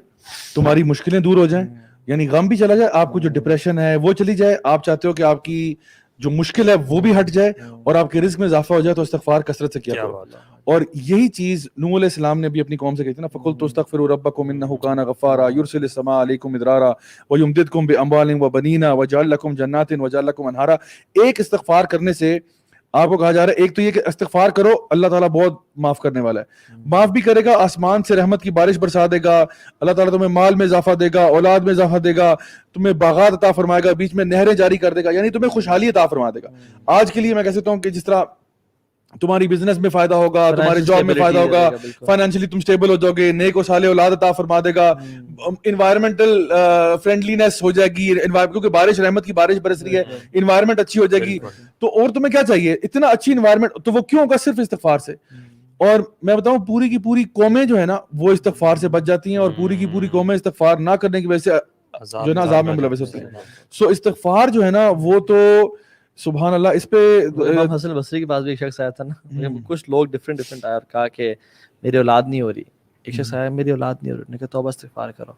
تمہاری مشکلیں دور ہو جائیں, یعنی غم بھی چلا جائے, آپ کو جو ڈپریشن ہے وہ چلی جائے, آپ چاہتے ہو کہ آپ کی جو مشکل ہے وہ بھی ہٹ جائے, اور آپ کے رزق میں اضافہ ہو جائے, تو استغفار کثرت سے کیا کرو. اور یہی چیز نوح علیہ السلام نے بھی اپنی قوم سے کہی تھی نا, فَقُلْتُ اسْتَغْفِرُوا رَبَّكُمْ إِنَّهُ كَانَ غَفَّارًا يُرْسِلِ السَّمَاءَ عَلَيْكُمْ مِدْرَارًا وَيُمْدِدْكُمْ بِأَمْوَالٍ وَبَنِينَ وَيَجْعَلْ لَكُمْ جَنَّاتٍ وَيَجْعَلْ لَكُمْ أَنْهَارًا. ایک استغفار کرنے سے آپ کو کہا جا رہا ہے, ایک تو یہ کہ استغفار کرو, اللہ تعالیٰ بہت معاف کرنے والا ہے, معاف بھی کرے گا, آسمان سے رحمت کی بارش برسا دے گا, اللہ تعالیٰ تمہیں مال میں اضافہ دے گا, اولاد میں اضافہ دے گا, تمہیں باغات عطا فرمائے گا, بیچ میں نہریں جاری کر دے گا, یعنی تمہیں خوشحالی عطا فرما دے گا. آج کے لیے میں کہہ سکتا ہوں کہ جس طرح تمہاری بزنس میں فائدہ ہوگا, تمہارے جاب میں فائدہ ہوگا, فائنینشلی تم سٹیبل ہو جاؤ گے, نیک و صالح اولاد عطا فرما دے گا, انوائرمنٹل فرینڈلینس ہو جائے گی, کیونکہ بارش رحمت کی بارش برس رہی ہے, انوائرمنٹ اچھی ہو جائے گی, تو اور تمہیں کیا چاہیے, اتنا اچھی انوائرمنٹ, تو وہ کیوں ہوگا, صرف استغفار سے. اور میں بتاؤں پوری کی پوری قومیں جو ہے نا وہ استغفار سے بچ جاتی ہیں, اور پوری کی پوری قومیں استغفار نہ کرنے کی وجہ سے جو ہے نا عذاب میں ملوث ہوتی ہیں. سو استغفار جو ہے نا وہ تو سبحان اللہ, اس پہ امام حسن بصری کے پاس بھی ایک شخص آیا تھا نا, کچھ لوگ ڈفرینٹ آیا اور کہا کہ میری اولاد نہیں ہو رہی. ایک شخص آیا میری اولاد نہیں ہو رہی, نے کہا توبہ استغفار کرو.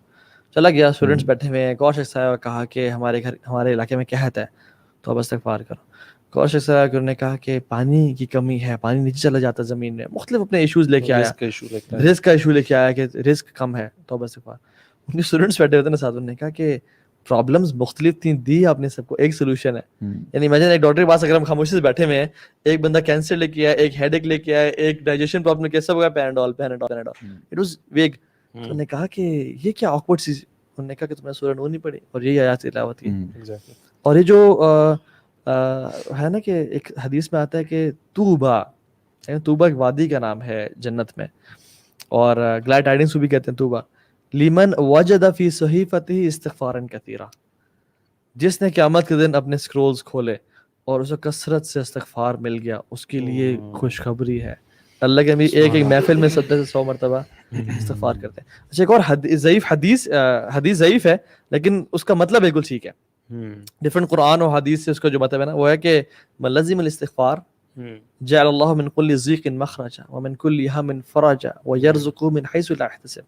چلا گیا, اسٹوڈنٹس بیٹھے ہوئے ہیں, ایک اور شخص آیا اور کہا کہ ہمارے علاقے میں قحط ہے, توبہ استغفار کرو. ایک اور شخص آیا کہ انہوں نے کہا کہ پانی کی کمی ہے, پانی نیچے چلا جاتا ہے زمین میں, مختلف اپنے ایشوز لے کے آیا, رزق کا ایشو لے کے آیا کہ رزق کم ہے, توبہ استغفار. ان کے اسٹوڈنٹس بیٹھے ہوتے ہیں نا ساتھ, انہوں نے کہا کہ پرابلمز مختلف تھیں, دی آپ نے سب کو, ایک سولوشن ہے. یعنی امیجن ایک ڈاکٹر کے پاس اگر ہم خاموشی سے بیٹھے ہوئے ہیں, ایک بندہ کینسر لے کے آیا, ایک ہیڈ ایک لے کے آیا, ایک ڈائجیشن پرابلم کے سب ہو گیا پیناڈول, اٹ واز ویگ. انہوں نے کہا کہ یہ کیا آکورڈ سی, انہوں نے کہا کہ تم نے سورہ نور نہیں پڑھی اور یہی آیات تلاوت کی. اور یہ جو ہے نا کہ ایک حدیث میں آتا ہے کہ توبہ ایک وادی کا نام ہے جنت میں, اور گلیڈ ٹائڈنگس کو بھی کہتے ہیں توبہ. لیمن وجد فی صحیفتہ استغفارا کثیرا, جس نے قیامت کے دن اپنے اسکرولز کھولے اور اسے کثرت سے استغفار مل گیا, اس کے لیے خوشخبری ہے. اللہ کے نبی ایک محفل میں 70 سے 100 مرتبہ استغفار کرتے ہیں. اچھا, ایک اور ضعیف حدیث ضعیف ہے لیکن اس کا مطلب بالکل ٹھیک ہے. ڈفرنٹ قرآن اور حدیث سے اس کا جو مطلب ہے نا وہ ہے کہ من لزم الاستغفار جعل اللہ من کل ضیق مخرجا ومن کل ہم فرجا ویرزقہ من حیث لا یحتسب.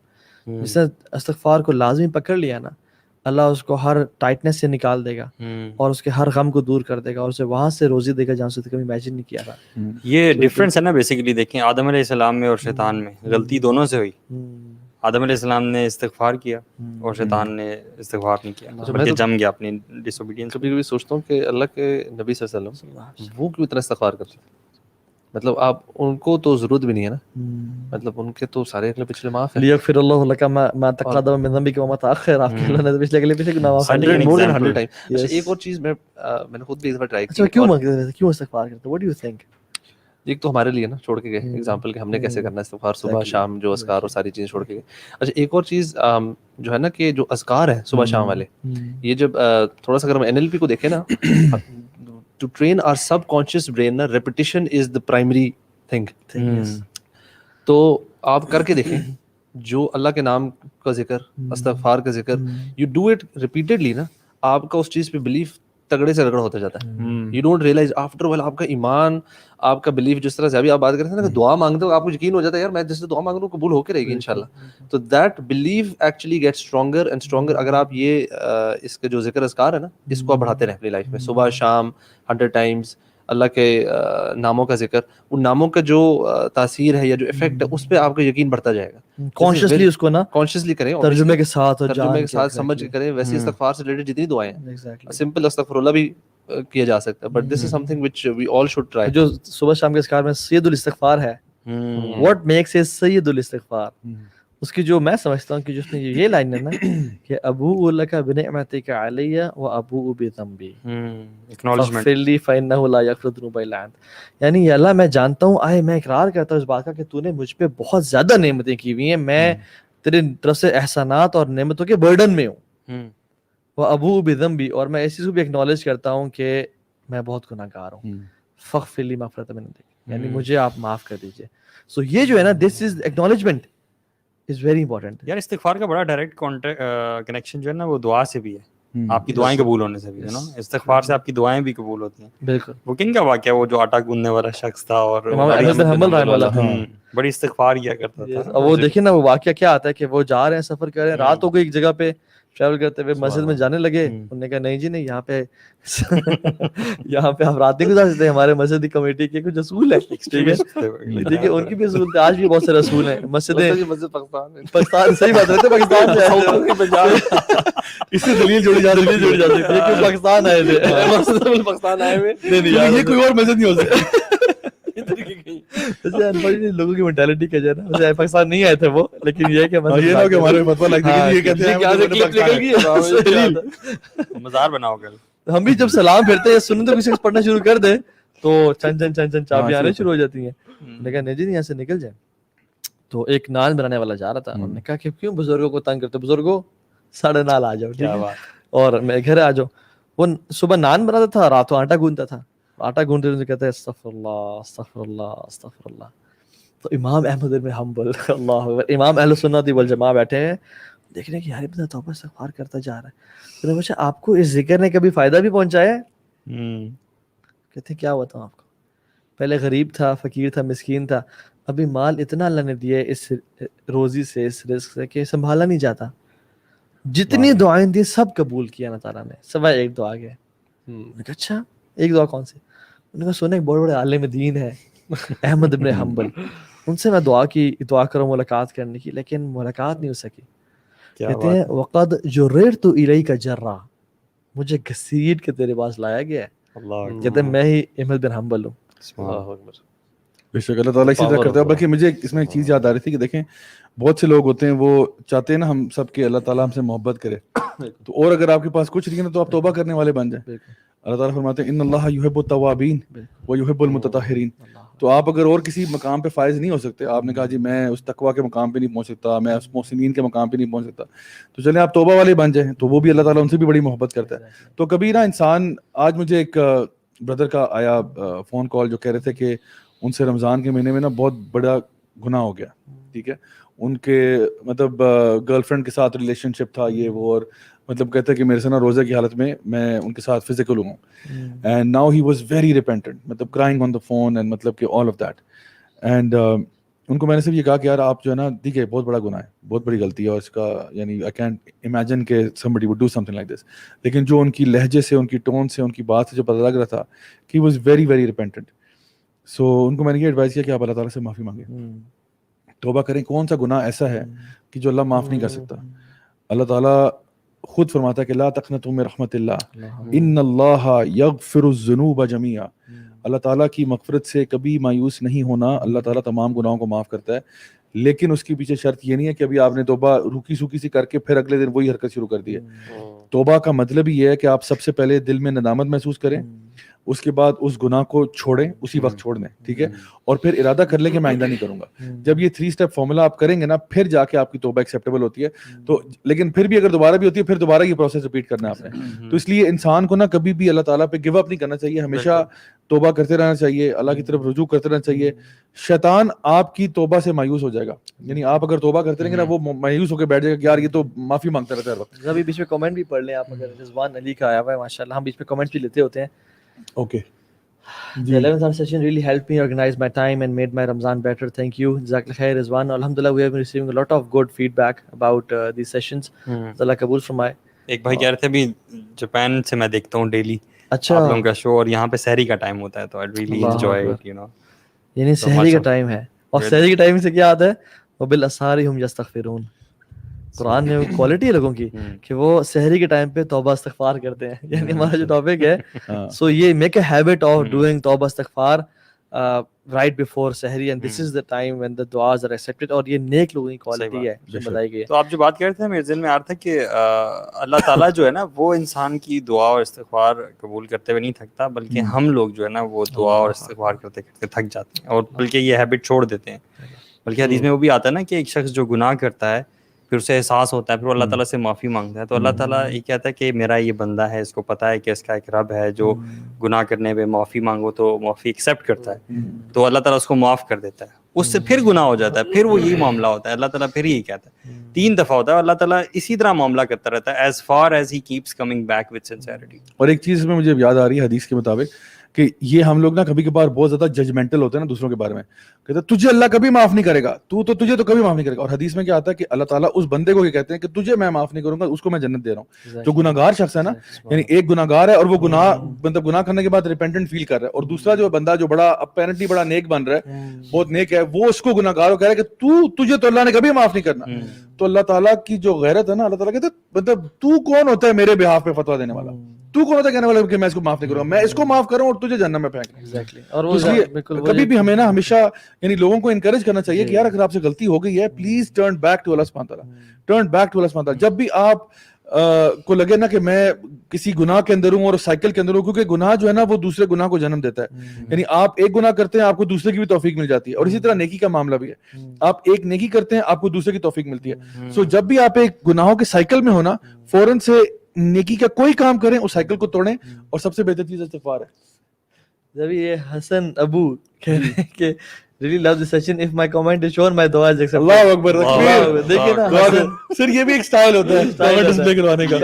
جس نے استغفار کو لازمی پکڑ لیا نا, اللہ اس کو ہر ٹائٹنس سے نکال دے گا اور اس کے ہر غم کو دور کر دے گا, اور اسے وہاں سے روزی دے گا جہاں سے کبھی امیجن نہیں کیا تھا. یہ ڈفرینس ہے نا بیسیکلی. دیکھیں آدم علیہ السلام میں اور شیطان میں غلطی دونوں سے ہوئی. آدم علیہ السلام نے استغفار کیا اور شیطان نے استغفار نہیں کیا, بلکہ جم گیا اپنی ڈس اوبیڈینس. کبھی کبھی سوچتا ہوں کہ اللہ کے نبی صلی اللہ علیہ وسلم وہ کیوں اتنا استغفار کرتے ہیں, مطلب آپ ان کو تو ضرورت بھی نہیں ہے نا, مطلب ان کے تو سارے اگلے پچھلے معاف ہیں. لیغفر اللہ لک ما تقدم من ذنبک وما تاخر, آپ کے اللہ نے پچھلے گناہ معاف کر دیے more than 100 times. ایک اور چیز میں نے خود بھی ایک بار ٹرائی کی. کیوں مانگتے ہیں, کیوں استغفار کرتے ہیں, what do you think؟ ایک تو ہمارے لیے نا چھوڑ کے گئے ایگزامپل کہ ہم نے کیسے کرنا ہے استغفار, صبح شام جو اذکار اور ساری چیزیں چھوڑ کے گئے. اچھا, ایک اور چیز جو ہے نا کہ جو اذکار ہیں صبح شام والے, یہ جب تھوڑا سا اگر ہم NLP کو دیکھیں نا, to train our subconscious brain نا, repetition is the primary thing. تو آپ کر کے دیکھیں, جو اللہ کے نام کا ذکر, استغفار کا ذکر, you do it repeatedly نا, آپ کا اس چیز پہ بلیف تگڑے سے رگڑ ہوتا جاتا ہے. You don't realise after while آپ کا ایمان, آپ کا بلیف, جس طرح سے ابھی آپ بات کرتے ہیں نا کہ دعا مانگتے ہو آپ کو یقین ہو جاتا ہے یار میں جس سے دعا مانگ رہا ہوں قبول ہو کے رہے گی انشاءاللہ. تو that belief actually get stronger and stronger. اگر آپ یہ اس کا جو ذکر اذکار ہے نا اس کو آپ بڑھاتے رہیں اپنی لائف میں, صبح شام 100 times اللہ کے ناموں کا ذکر, ان ناموں کا جو تاثیر ہے یا جو افیکٹ ہے اس پہ آپ کا یقین بڑھتا جائے گا. کانشیسلی اس کو نا کانشیسلی کریں, ترجمے کے ساتھ سمجھ کے کریں. ویسے استغفار سے ریلیٹڈ جتنی دعائیں ہیں, سمپل استغفر اللہ بھی کیا جا سکتا ہے, but this is something which we all should try. جو صبح شام کے اذکار میں سید الاستغفار ہے, what makes it سید الاستغفار, اس کی جو میں سمجھتا ہوں کہ جس نے یہ لائن ہے نا کہ ابوء لک بنعمتک علی و ابوء بذنبی ایکنالجمنٹ. فاغفر لی فانہ لا یغفر الذنوب الا انت، یعنی یا اللہ میں جانتا ہوں، میں اقرار کرتا ہوں اس بات کا کہ تو نے مجھ پہ بہت زیادہ نعمتیں کی ہوئی ہیں، میں تیرے طرف سے احسانات اور نعمتوں کے برڈن میں ہوں، وہ ابوء بذنبی، اور میں اس چیز کو بھی ایکنالج کرتا ہوں کہ میں بہت گناہ گار ہوں، فاغفر لی مغفرۃ من عندک، یعنی مجھے آپ معاف کر دیجیے. سو یہ جو ہے نا دس از ایکنالجمنٹ از ویری امپورٹنٹ. یار استغفار کا بڑا ڈائریکٹ کنیکشن جو ہے نا وہ دعا سے بھی ہے، آپ کی دعائیں قبول ہونے سے بھی ہے نا. استغفار سے آپ کی دعائیں بھی قبول ہوتی ہیں. بالکل. وہ کن کا واقعہ وہ جو آٹا گوندنے والا شخص تھا اور امام احمد بن حنبل رحمہ اللہ بڑی استغفار کیا کرتا تھا. اب وہ دیکھیں نا وہ واقعہ کیا آتا ہے کہ وہ جا رہے ہیں، سفر کر رہے ہیں، رات ہو گئی، ایک جگہ پہ ٹریول کرتے ہوئے مسجد میں جانے لگے. انہوں نے کہا نہیں جی نہیں، یہاں پہ یہاں پہ آپ رات نہیں گزار سکتے، ہمارے مسجد کی کمیٹی کے کچھ اصول ہے. ٹھیک ہے، دیکھیے ان کی بھی اصول تھے، آج بھی بہت سے رسول ہیں. مسجدیں پاکستان، صحیح بات ہے، پاکستان سے آئے تھے، اس سے دلیل جوڑی جا رہی جوڑی جا سکتی ہے کہ پاکستان آئے تھے. پاکستان آئے ہوئے یہ کوئی اور مسجد نہیں ہو سکتی. لوگوں کی مینٹالٹی کا جو ہے نا، پاکستان نہیں آئے تھے وہ، لیکن یہ کہ ہمارے فتویٰ لگ یہ کہتے ہیں مزار بناؤ گل. ہم بھی جب سلام پھرتے ہیں سنن تو کسی کو پڑھنا شروع کر دیں تو چند چند چند چند چابیاں آنے شروع ہو جاتی ہیں. لیکن نہیں جی نہیں، یہاں سے نکل جائیں. تو ایک نان بنانے والا جا رہا تھا، انہوں نے کہا کہ کیوں بزرگوں کو تنگ کرتے، بزرگوں 9:30 آ جاؤ اور میں گھر آ جاؤ. وہ صبح نان بناتا تھا، رات کو آٹا گوندتا تھا. آٹا گونتے ہوئے کہتا ہے استغفر اللہ استغفر اللہ استغفر اللہ. تو امام احمد بن حنبل، اللہ اکبر، امام اہل سنت والجماعہ بیٹھے ہیں، دیکھ رہے ہیں کہ یار ابن توبہ استغفار کرتا جا رہا ہے. تو نے پوچھا آپ کو اس ذکر نے کبھی فائدہ بھی پہنچایا ہے؟ کہتے ہیں کیا بتاؤں آپ کو، پہلے غریب تھا، فقیر تھا، مسکین تھا، ابھی مال اتنا اللہ نے دیا ہے اس روزی سے، اس رزق سے کہ سنبھالا نہیں جاتا. جتنی دعائیں دی سب قبول کیا اللہ تعالیٰ نے، سوائے ایک دعا گیا. اچھا ایک دعا کون سی؟ انہوں نے کہا سنے ایک بڑے بڑے عالم دین ہے احمد ابن حنبل، ان سے میں دعا کروں ملاقات کرنے کی، لیکن ملاقات نہیں ہو سکی. کہتے ہیں وقد جررت الیک جرا، مجھے گھسیٹ کے تیرے پاس لایا گیا ہے. کہتے ہیں میں ہی احمد بن حنبل ہوں. بے شک اللہ تعالیٰ اسی طرح کرتا ہے. بلکہ مجھے اس میں ایک چیز یاد آ رہی تھی کہ دیکھیں بہت سے لوگ ہوتے ہیں وہ چاہتے ہیں نا ہم سب کے اللہ تعالیٰ ہم سے محبت کرے، تو اور اگر آپ کے پاس کچھ نہیں ہے نا تو آپ توبہ کرنے والے بن جائیں. اللہ تعالیٰ فرماتے ہیں ان اللہ یحب التوابین ویحب المتطہرین. تو آپ اگر اور کسی مقام پہ فائز نہیں ہو سکتے، آپ نے کہا جی میں اس تقویٰ کے مقام پہ نہیں پہنچ سکتا، میں اس محسنین کے مقام پہ نہیں پہنچ سکتا، تو چلیں آپ توبہ والے بن جائیں، تو وہ بھی اللہ تعالیٰ ان سے بھی بڑی محبت کرتا ہے. تو کبھی نا انسان، آج مجھے ایک بردر کا آیا فون کال جو کہہ رہے تھے کہ ان سے رمضان کے مہینے میں نا بہت بڑا گناہ ہو گیا. ٹھیک ہے، ان کے مطلب گرل فرینڈ کے ساتھ ریلیشن شپ تھا یہ وہ، اور مطلب کہتے ہیں کہ میرے سے نا روزے کی حالت میں میں ان کے ساتھ فزیکل ہوں. And now he was very repentant, مطلب crying on the phone and مطلب کہ آل آف دیٹ. اینڈ ان کو میں نے صرف یہ کہا کہ یار آپ جو ہے نا دیکھیے بہت بڑا گناہ ہے، بہت بڑی غلطی ہے، اور اس کا یعنی آئی کینٹ امیجن کہ somebody would do something like this. لیکن جو ان کی لہجے سے، ان کی ٹون سے، ان کی بات سے جو پتہ لگ رہا تھا کہ he was very very repentant. سو ان کو میں نے یہ ایڈوائز کیا کہ آپ اللہ تعالیٰ سے معافی مانگیں، توبہ کریں. کون سا گناہ ایسا ہے کہ جو اللہ معاف نہیں کر سکتا؟ اللہ تعالیٰ خود فرماتا ہے کہ لا تقنطوا من رحمت اللہ ان اللہ یغفر الذنوب جميعا. اللہ تعالیٰ کی مغفرت سے کبھی مایوس نہیں ہونا، اللہ تعالیٰ تمام گناہوں کو معاف کرتا ہے. لیکن اس کے پیچھے شرط یہ نہیں ہے کہ ابھی آپ نے توبہ روکی سوکی سی کر کے پھر اگلے دن وہی حرکت شروع کر دی ہے. توبہ کا مطلب یہ ہے کہ آپ سب سے پہلے دل میں ندامت محسوس کریں، اس کے بعد اس گناہ کو چھوڑیں، اسی وقت چھوڑ دیں. ٹھیک ہے، اور پھر ارادہ کر لیں کہ میں آئندہ نہیں کروں گا. جب یہ 3 اسٹیپ فارمولا آپ کریں گے نا، پھر جا کے آپ کی توبہ ایکسیپٹیبل ہوتی ہے. تو لیکن پھر بھی اگر دوبارہ بھی ہوتی ہے، پھر دوبارہ یہ پروسیس ریپیٹ کرنا ہے آپ نے. تو اس لیے انسان کو نا کبھی بھی اللہ تعالیٰ پہ گیو اپ نہیں کرنا چاہیے، ہمیشہ توبہ کرتے رہنا چاہیے، اللہ کی طرف رجوع کرتے رہنا چاہیے. شیطان آپ کی توبہ سے مایوس ہو جائے گا، یعنی آپ اگر توبہ کرتے رہیں گے نا وہ مایوس ہو کے بیٹھ جائے گا کہ یار یہ تو معافی مانگتا رہتا ہے ہر وقت. ابھی بیچ میں کمنٹ بھی پڑھ لیں آپ، اگر رضوان علی کا آیا ہوا ہے ماشاءاللہ، ہم بیچ میں کمنٹ بھی لیتے ہوتے ہیں. Okay. The 11th hour session really helped me organize my time and made my Ramzan better. Thank you. Jazakallah khair Rizwan. Alhamdulillah, we have been receiving a lot of good feedback about these sessions. Allah kabul فرمائے. ایک بھائی کہہ رہے تھے ابھی جاپان سے میں دیکھتا ہوں ڈیلی اچھا آپ لوگوں کا شو، اور یہاں پہ سحری کا ٹائم ہوتا ہے تو I really enjoy it, you know. یعنی سحری کا ٹائم ہے، اور سحری کے ٹائم سے کیا آتا ہے وبالاسحار هم یستغفرون. قرآن میں کوالٹی ہے لوگوں کی کہ وہ سحری کے ٹائم پہ توبہ استغفار کرتے ہیں. یعنی ہمارا جو ٹاپک ہے سو یہ make a habit of doing توبہ استغفار right before sahri, and this is the time when the duas are accepted. اور یہ نیک لوگوں کی کوالٹی ہے جو بتائی گئی ہے. تو آپ جو بات کر رہے تھے میرے ذہن میں آ رہا تھا کہ اللہ تعالیٰ جو ہے نا وہ انسان کی دعا اور استغفار قبول کرتے ہوئے نہیں تھکتا, بلکہ ہم لوگ جو ہے نا وہ دعا اور استغفار کرتے کرتے تھک جاتے ہیں اور بلکہ یہ ہیبٹ چھوڑ دیتے ہیں. بلکہ حدیث میں وہ بھی آتا ہے نا کہ ایک شخص جو گناہ کرتا ہے پھر اسے احساس ہوتا ہے, پھر وہ اللہ تعالیٰ سے معافی مانگتا ہے, تو اللہ تعالیٰ یہ کہتا ہے کہ میرا یہ بندہ ہے, اس کو پتہ ہے کہ اس کا ایک رب ہے جو گناہ کرنے پہ معافی مانگو تو معافی ایکسیپٹ کرتا ہے, تو اللہ تعالیٰ اس کو معاف کر دیتا ہے. اس سے پھر گناہ ہو جاتا ہے, پھر وہ یہی معاملہ ہوتا ہے, اللہ تعالیٰ پھر یہی کہتا ہے. 3 دفعہ ہوتا ہے, اللہ تعالیٰ اسی طرح معاملہ کرتا رہتا ہے as far as he keeps coming back with sincerity. اور ایک چیز میں مجھے یاد آ رہی ہے حدیث کے مطابق کہ یہ ہم لوگ نا کبھی کبھار بہت زیادہ ججمنٹل ہوتے ہیں نا دوسروں کے بارے میں, کہتے ہیں تجھے اللہ کبھی معاف نہیں کرے گا, تجھے تو کبھی معاف نہیں کرے گا. اور حدیث میں کیا آتا ہے کہ اللہ تعالیٰ اس بندے کو یہ کہتے ہیں کہ تجھے میں معاف نہیں کروں گا, اس کو میں جنت دے رہا ہوں. جو گناہ گار شخص ہے نا, یعنی ایک گناہ گار ہے اور وہ گناہ کرنے کے بعد ریپینٹنٹ فیل کر رہا ہے, اور دوسرا جو بندہ جو بڑا اپیرنٹلی بڑا نیک بن رہا ہے, بہت نیک ہے, وہ اس کو گناہ گار کو کہہ رہا ہے کہ تجھے تو اللہ نے کبھی معاف نہیں کرنا. تو اللہ تعالیٰ کی جو غیرت ہے نا, اللہ تعالیٰ کہتے ہیں مطلب تو کون ہوتا ہے میرے بہاف پہ فتویٰ دینے والا, تو کون ہوتا ہے کہنے والا کہ میں اس کو معاف نہیں کروں گا, میں اس کو معاف کروں اور تجھے جہنم میں پھینک. اور کبھی بھی ہمیں نا ہمیشہ یعنی لوگوں کو انکریج کرنا چاہیے کہ یار اگر آپ سے غلطی ہو گئی ہے پلیز ٹرن بیک ٹو اللہ سبحانہ تعالیٰ, ٹرن بیک ٹو اللہ سبحانہ تعالیٰ. جب بھی آپ کو لگے نا کہ میں کسی گناہ کے اندر ہوں اور سائیکل کے اندر ہوں, کیونکہ گناہ جو ہے نا وہ دوسرے گناہ کو جنم دیتا ہے. یعنی آپ ایک گناہ کرتے ہیں آپ کو دوسرے کی بھی توفیق مل جاتی ہے, اور اسی طرح نیکی کا معاملہ بھی ہے, آپ ایک نیکی کرتے ہیں آپ کو دوسرے کی توفیق ملتی ہے. سو جب بھی آپ ایک گناہوں کے سائیکل میں ہونا, فوراً سے نیکی کا کوئی کام کریں, اس سائیکل کو توڑیں, اور سب سے بہتر چیز استغفار ہے. جب یہ حسن ابو کہہ رہے ہیں کہ really love this session, if my comment is shown my dua is accepted. اللہ اکبر, دیکھیں نا سر یہ بھی ایک سٹائل ہوتا ہے کمنٹ ڈسپلے کروانے کا.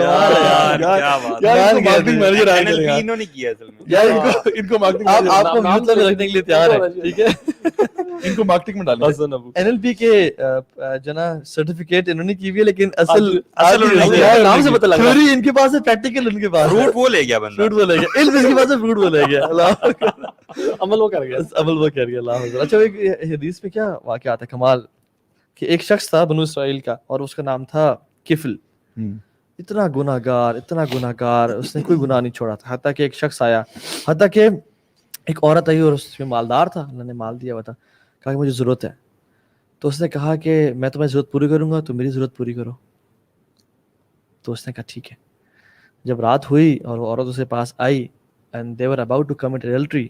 یار مارکیٹنگ مینیجر آ گئے یار, انہوں نے کیا اصل میں یار ان کو مارکیٹنگ آپ کو مطلب رکھنے کے لیے تیار ہے, ٹھیک ہے, ان کو مارکیٹنگ میں ڈالیں. حسن ابو NLP کے جو نا سرٹیفکیٹ انہوں نے کی ہوئی ہے, لیکن اصل نام سے پتہ لگ رہا ہے تھیوری ان کے پاس ہے, پریکٹیکل ان کے پاس, فروٹ وہ لے گیا بندہ, فروٹ وہ لے گیا, علم اس کے پاس ہے, فروٹ وہ لے گیا, عمل وہ کر گیا, عمل وہ کر گیا. اللہ اکبر. اچھا ایک حدیث میں کیا واقعات ہے کمال, کہ ایک شخص تھا بنو اسرائیل کا اور اس کا نام تھا کفل. اتنا گناہ گار, اس نے کوئی گناہ نہیں چھوڑا تھا, حتیٰ کہ ایک شخص آیا, حتیٰ کہ ایک عورت آئی اور اس میں مالدار تھا, اللہ نے مال دیا ہوا تھا, کہا کہ مجھے ضرورت ہے. تو اس نے کہا کہ میں تمہیں ضرورت پوری کروں گا, تو میری ضرورت پوری کرو. تو اس نے کہا ٹھیک ہے. جب رات ہوئی اور وہ عورت اس کے پاس آئی and they were about to commit adultery,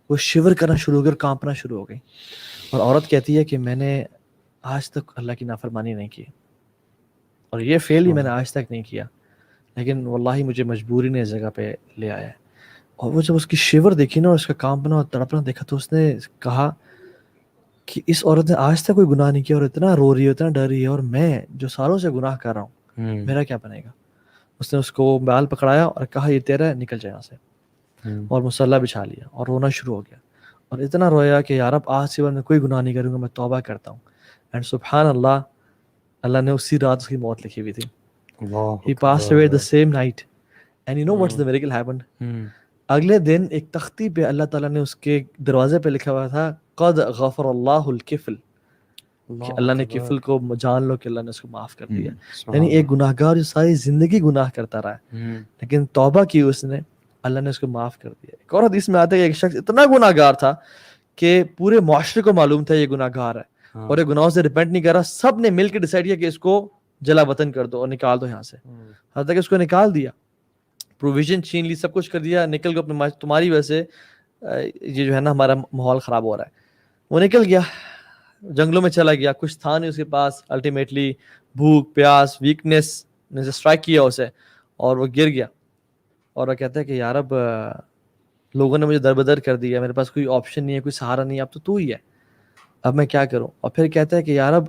وہ شیور کرنا شروع ہو گئی اور کانپنا شروع ہو گئی. اور عورت کہتی ہے کہ میں نے آج تک اللہ کی نافرمانی نہیں کی, اور یہ فیل ہی میں نے آج تک نہیں کیا, لیکن واللہ مجھے مجبوری نے اس جگہ پہ لے آیا ہے. اور وہ جب اس کی شیور دیکھی نا اور اس کا کانپنا اور تڑپنا دیکھا, تو اس نے کہا کہ اس عورت نے آج تک کوئی گناہ نہیں کیا اور اتنا رو رہی ہے, اتنا ڈر رہی ہے, اور میں جو سالوں سے گناہ کر رہا ہوں میرا کیا بنے گا. اس نے اس کو بال پکڑایا اور کہا یہ تیرا ہے, نکل جائے یہاں سے, اور مصلی بچھا لیا اور رونا شروع ہو گیا, اور اتنا رویا کہ یار اب آج سے بعد میں کوئی گناہ نہیں کروں گا, میں توبہ کرتا ہوں. اینڈ سبحان اللہ, اللہ نے اسی رات اس کی موت لکھی ہوئی تھی. He passed away the same night. And you know what's the miracle happened? اگلے دن ایک تختی پہ اللہ تعالیٰ نے اس کے دروازے پہ لکھا ہوا تھا قد غفر اللہ الکفل, کہ اللہ نے کفل کو جان لو کہ اللہ نے اس کو معاف کر دیا. یعنی ایک گناہ گار جو ساری زندگی گناہ کرتا رہا ہے, لیکن توبہ کی اس نے, اللہ نے اس کو معاف کر دیا. ایک اور حدیث میں آتا ہے کہ ایک شخص اتنا گناہ گار تھا کہ پورے معاشرے کو معلوم تھا یہ گناہ گار ہے, اور یہ گناہوں سے ریپینٹ نہیں کر رہا. سب نے مل کے ڈیسائیڈ کیا کہ اس کو جلا وطن کر دو اور نکال دو یہاں سے. حتیٰ کہ اس کو نکال دیا, پروویژن چھین لی, سب کچھ کر دیا, نکل گیا اپنے, تمہاری وجہ سے یہ جو ہے نا ہمارا ماحول خراب ہو رہا ہے. وہ نکل گیا, جنگلوں میں چلا گیا, کچھ تھا نہیں اس کے پاس. الٹیمیٹلی بھوک پیاس ویکنیس نے اسٹرائک کیا اسے, اور وہ گر گیا. اور وہ کہتا ہے کہ یار اب لوگوں نے مجھے در بدر کر دیا, میرے پاس کوئی آپشن نہیں ہے, کوئی سہارا نہیں ہے, اب تو ہی ہے, اب میں کیا کروں. اور پھر کہتا ہے کہ یار اب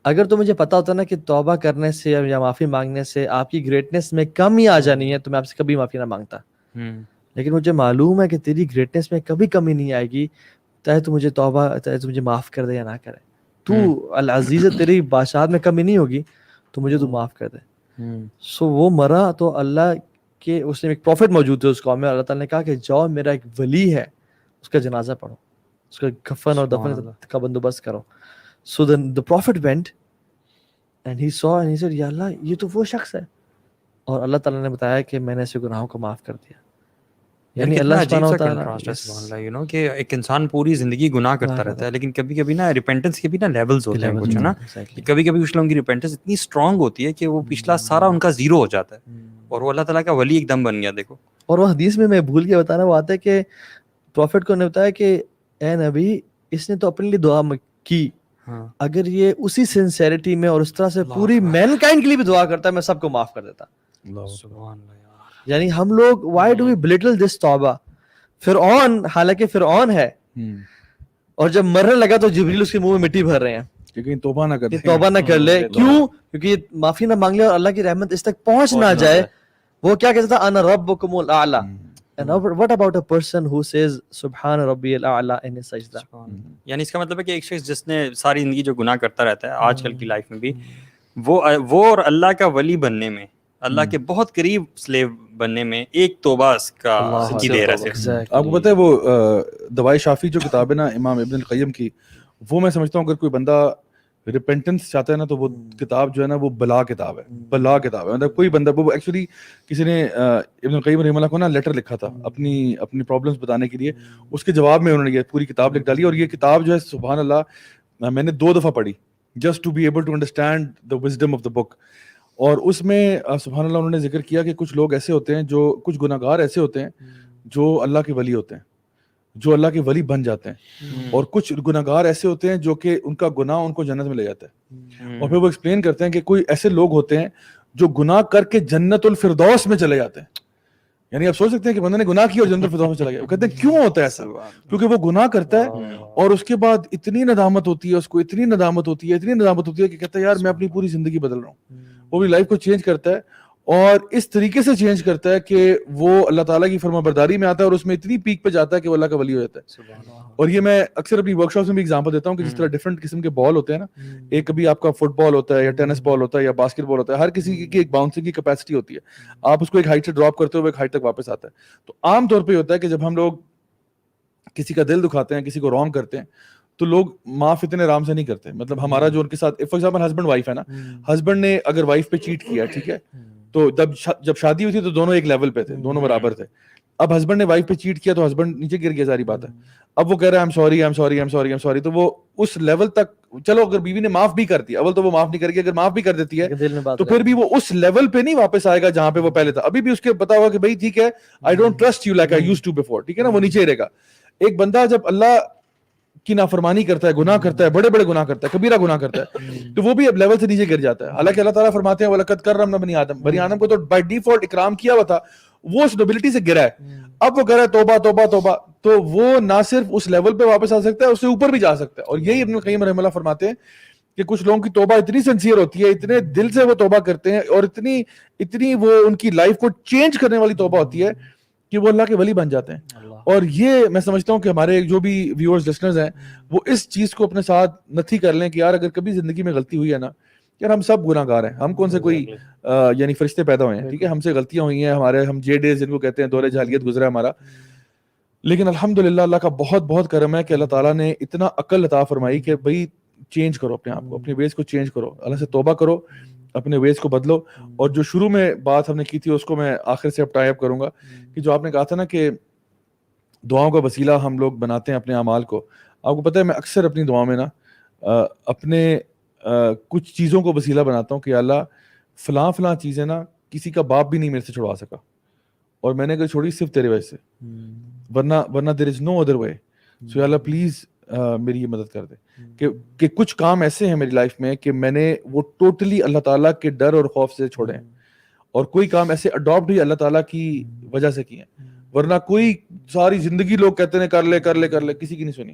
اگر تو مجھے پتا ہوتا نا کہ توبہ کرنے سے یا معافی مانگنے سے آپ کی گریٹنس میں کمی آ جانی ہے, تو میں آپ سے کبھی معافی نہ مانگتا. لیکن مجھے معلوم ہے کہ تیری گریٹنس میں کبھی کمی نہیں آئے گی, چاہے تو مجھے توبہ, چاہے تو مجھے معاف کر دے یا نہ کرے, تو العزیز تیری بادشاہت میں کمی نہیں ہوگی, تو مجھے تو معاف کر دے. سو وہ مرا تو اللہ کے, اس نے ایک پروفٹ موجود تھے اس قوم میں, اللہ تعالیٰ نے کہا کہ جاؤ میرا ایک ولی ہے, اس کا جنازہ پڑھو, اس کا کفن اور دفن کا بندوبست کرو. So then the prophet went and he saw and he said یا اللہ یہ تو وہ شخص ہے, اور اللہ تعالیٰ نے بتایا کہ میں نے ایسے گناہوں کو معاف کر دیا. یعنی اللہ سبحانہ و تعالیٰ یو نو کہ ایک انسان پوری زندگی گناہ کرتا رہتا ہے لیکن کبھی کبھی نا ریپینٹنس کے بھی نا لیولز ہوتے ہیں کچھ ہے نا. کبھی کبھی کچھ لوگوں کی ریپینٹنس اتنی اسٹرانگ ہوتی ہے کہ وہ پچھلا سارا ان کا زیرو ہو جاتا ہے اور وہ اللہ تعالیٰ کا ولی ایک دم بن گیا. دیکھو اور وہ حدیث میں بھول کے بتانا وہ آتا ہے کہ پروفٹ کو نے بتایا کہ اے نبی اس نے تو اپنے لیے دعا کی, اگر یہ اسی سنسیریٹی میں اور اس طرح سے پوری مین کائنڈ کے لیے بھی دعا کرتا ہے میں سب کو معاف کر دیتا. یعنی ہم لوگ وائی ڈو وی بلٹل دس توبہ. فرعون حالانکہ فرعون ہے اور جب مرنے لگا تو جبریل اس کے منہ میں مٹی بھر رہے ہیں لیکن توبہ نہ کر لے. کیوں؟ کیونکہ معافی نہ مانگ لے اور اللہ کی رحمت اس تک پہنچ نہ جائے. وہ کیا کہتا تھا انا ربکم الاعلی. And what about a person who says سبحان ربی الاعلی in his سجدہ؟ یعنی اس کا مطلب ہے کہ ایک شخص جس نے ساری زندگی جو گناہ کرتا رہتا ہے آج کل کی لائف میں بھی وہ اور اللہ کا ولی بننے میں, اللہ کے بہت قریب سلیو بننے میں ایک توبہ کی دیر ہے صرف. آپ کو پتہ ہے وہ دوائے شافی جو کتاب ہے نا امام ابن القیم کی, وہ میں سمجھتا ہوں اگر کوئی بندہ ریپینٹنس چاہتا ہے نا تو وہ کتاب جو ہے نا وہ بلا کتاب ہے. مطلب کوئی بندہ, وہ ایکچولی کسی نے ابن القیم رحمہ اللہ کو نا لیٹر لکھا تھا اپنی پرابلمس بتانے کے لیے, اس کے جواب میں انہوں نے یہ پوری کتاب لکھ ڈالی. اور یہ کتاب جو ہے سبحان اللہ میں نے 2 دفعہ پڑھی just to be able to understand the wisdom of the book. اور اس میں سبحان اللہ انہوں نے ذکر کیا کہ کچھ لوگ ایسے ہوتے ہیں, جو کچھ گناہ گار ایسے ہوتے ہیں جو اللہ کے ولی ہوتے ہیں, جو اللہ کے ولی بن جاتے ہیں, اور کچھ گناہ گار ایسے ہوتے ہیں جو کہ ان کا گناہ ان کو جنت میں لے جاتا ہے. اور پھر وہ ایکسپلین کرتے ہیں کہ کوئی ایسے لوگ ہوتے ہیں جو گناہ کر کے جنت الفردوس میں چلے جاتے ہیں. یعنی آپ سوچ سکتے ہیں کہ بندے نے گناہ کیا اور جنت الفردوس میں چلا گیا. وہ کہتے ہیں کیوں ہوتا ہے ایسا؟ کیونکہ وہ گناہ کرتا ہے اور اس کے بعد اتنی ندامت ہوتی ہے, اس کو اتنی ندامت ہوتی ہے کہ کہتا ہے یار میں اپنی پوری زندگی بدل رہا ہوں. وہ بھی لائف کو چینج کرتا ہے اور اس طریقے سے چینج کرتا ہے کہ وہ اللہ تعالیٰ کی فرما برداری میں آتا ہے اور اس میں اتنی پیک پہ جاتا ہے کہ وہ اللہ کا ولی ہو جاتا ہے. اور یہ میں اکثر اپنی ورک شاپس میں بھی ایگزامپل دیتا ہوں کہ جس طرح ڈفرنٹ قسم کے بال ہوتے ہیں نا, ایک کبھی آپ کا فٹ بال ہوتا ہے یا ٹینس بال ہوتا ہے یا باسکٹ بال ہوتا ہے, ہر کسی کی ایک باؤنسنگ کی کیپیسٹی ہوتی ہے. آپ اس کو ایک ہائٹ سے ڈراپ کرتے ہو ایک ہائٹ تک واپس آتا ہے. تو عام طور پہ ہوتا ہے کہ جب ہم لوگ کسی کا دل دکھاتے ہیں, کسی کو رانگ کرتے ہیں, تو لوگ معاف اتنے آرام سے نہیں کرتے. مطلب ہمارا جو ان کے ساتھ فار ایگزامپل ہسبینڈ وائف ہے نا, ہسبینڈ نے اگر وائف پہ چیٹ کیا, ٹھیک ہے, تو جب شادی ہوئی تھی تو دونوں ایک لیول پہ تھے, دونوں برابر تھے. اب ہسبینڈ نے وائف پہ چیٹ کیا تو ہسبینڈ نیچے گر گیا, ساری بات ہے. اب وہ کہہ رہا ہے I'm sorry, تو وہ اس لیول تک, چلو اگر بیوی نے معاف بھی کر دیا, اول تو وہ معاف نہیں کرے گی, اگر معاف بھی کر دیتی ہے تو پھر بھی وہ اس لیول پہ نہیں واپس آئے گا جہاں پہ وہ پہلے تھا. ابھی بھی اس کے پتا ہوگا کہ بھائی ٹھیک ہے, I don't trust you like I used to before, ٹھیک ہے نا, وہ نیچے رہے گا. ایک بندہ جب اللہ کی نافرمانی کرتا ہے, گناہ کرتا ہے, بڑے بڑے گناہ کرتا ہے, کبیرہ گناہ کرتا ہے, تو وہ بھی اب لیول سے نیچے گر جاتا ہے. حالانکہ اللہ تعالیٰ فرماتے ہیں وَلَقَدْ كَرَّمْنَا بَنِي آدم کو تو بائی ڈیفالٹ اکرام کیا ہوا تھا, وہ اس نوبلٹی سے گرا ہے. اب وہ کہہ رہا ہے توبہ توبہ توبہ, تو وہ نہ صرف اس لیول پہ واپس آ سکتا ہے, اس سے اوپر بھی جا سکتا ہے. اور یہی ابن القیم رحمہ اللہ فرماتے ہیں کہ کچھ لوگوں کی توبہ اتنی سنسیئر ہوتی ہے, اتنے دل سے وہ توبہ کرتے ہیں اور اتنی وہ ان کی لائف کو چینج کرنے والی توبہ ہوتی ہے کہ وہ اللہ کے ولی بن جاتے ہیں. اور یہ میں سمجھتا ہوں کہ ہمارے جو بھی ویورز لسنرز ہیں وہ اس چیز کو اپنے ساتھ نتھی کر لیں کہ یار اگر کبھی زندگی میں غلطی ہوئی ہے نا, یار ہم سب گناہ گار ہیں, ہم کون سے کوئی یعنی فرشتے پیدا ہوئے ہیں, ٹھیک ہے, ہم سے غلطیاں ہوئی ہیں, ہم جے ڈیز جن کو کہتے ہیں دور جاہلیت گزرا ہمارا, لیکن الحمدللہ اللہ کا بہت بہت کرم ہے کہ اللہ تعالیٰ نے اتنا عقل عطا فرمائی کہ بھائی چینج کرو اپنے آپ کو, اپنے ویز کو چینج کرو, اللہ سے توبہ کرو, اپنے ویز کو بدلو. اور جو شروع میں بات ہم نے کی تھی اس کو میں آخر سے اب ٹائی اپ کروں گا کہ جو آپ نے کہا تھا نا کہ دعاؤں کا وسیلہ ہم لوگ بناتے ہیں اپنے اعمال کو. آپ کو پتہ ہے میں اکثر اپنی دعاؤں میں نا اپنے کچھ چیزوں کو وسیلہ بناتا ہوں کہ اللہ فلاں چیزیں نا کسی کا باپ بھی نہیں میرے سے چھڑوا سکا, اور میں نے اگر چھوڑی صرف تیرے وجہ سے, ورنہ دیر از no other way. So Allah please میری یہ مدد کر دے کہ کچھ کام ایسے ہیں میری لائف میں کہ میں نے وہ ٹوٹلی اللہ تعالیٰ کے ڈر اور خوف سے چھوڑے ہیں, اور کوئی کام ایسے اڈاپٹ بھی اللہ تعالیٰ کی وجہ سے کیے ہیں, ورنہ کوئی ساری زندگی لوگ کہتے ہیں کر لے, کسی کی نہیں سنی,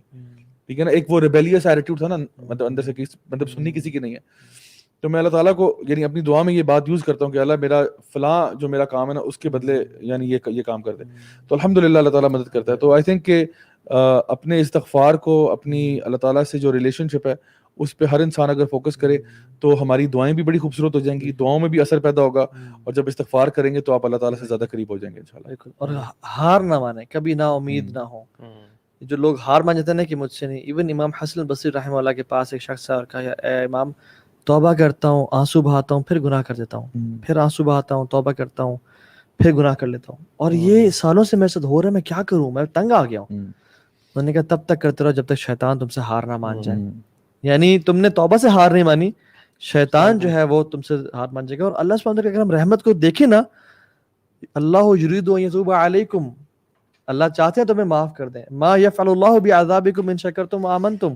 ٹھیک ہے نا. ایک وہ ریبیلیس ایٹیٹیوڈ تھا نا, مطلب اندر سے مطلب سننی کسی کی نہیں ہے. تو میں اللہ تعالیٰ کو یعنی اپنی دعا میں یہ بات یوز کرتا ہوں کہ اللہ میرا فلاں جو میرا کام ہے نا اس کے بدلے یعنی یہ کام کر دے, تو الحمدللہ اللہ تعالیٰ مدد کرتا ہے. تو آئی تھنک کہ اپنے استغفار کو, اپنی اللہ تعالیٰ سے جو ریلیشن شپ ہے اس پہ ہر انسان اگر فوکس کرے تو ہماری دعائیں بھی بڑی خوبصورت ہو جائیں گی, دعاؤں میں بھی اثر پیدا ہوگا, اور جب استغفار کریں گے تو آپ اللہ تعالیٰ سے زیادہ قریب ہو جائیں گے انشاءاللہ. اور ہار نہ مانیں, کبھی نا امید نہ ہو. جو لوگ ہار مان جاتے ہیں نا کہ مجھ سے نہیں, ایون امام حسن البصری رحمہ اللہ کے پاس ایک شخص آ کہا اے امام توبہ کرتا ہوں, آنسو بہاتا ہوں, پھر گناہ کر دیتا ہوں, پھر آنسو بہاتا ہوں, توبہ کرتا ہوں, پھر گناہ کر لیتا ہوں, اور یہ سالوں سے میرے ساتھ ہو رہا ہے, میں کیا کروں, میں تنگ آ گیا ہوں. انہوں نے کہا تب تک کرتے رہو جب تک شیطان تم سے ہار نہ مان جائے. یعنی تم نے توبہ سے ہار نہیں مانی, شیطان جو ہے وہ تم سے ہار مان جائے گا. اور اللہ سبحانہ وتعالیٰ کی اگر ہم رحمت کو دیکھیں نا, اللہ یرید ان یتوب علیکم, اللہ چاہتے ہیں تمہیں معاف کر دیں. ما یفعل اللہ بعذابکم ان شکرتم وآمنتم,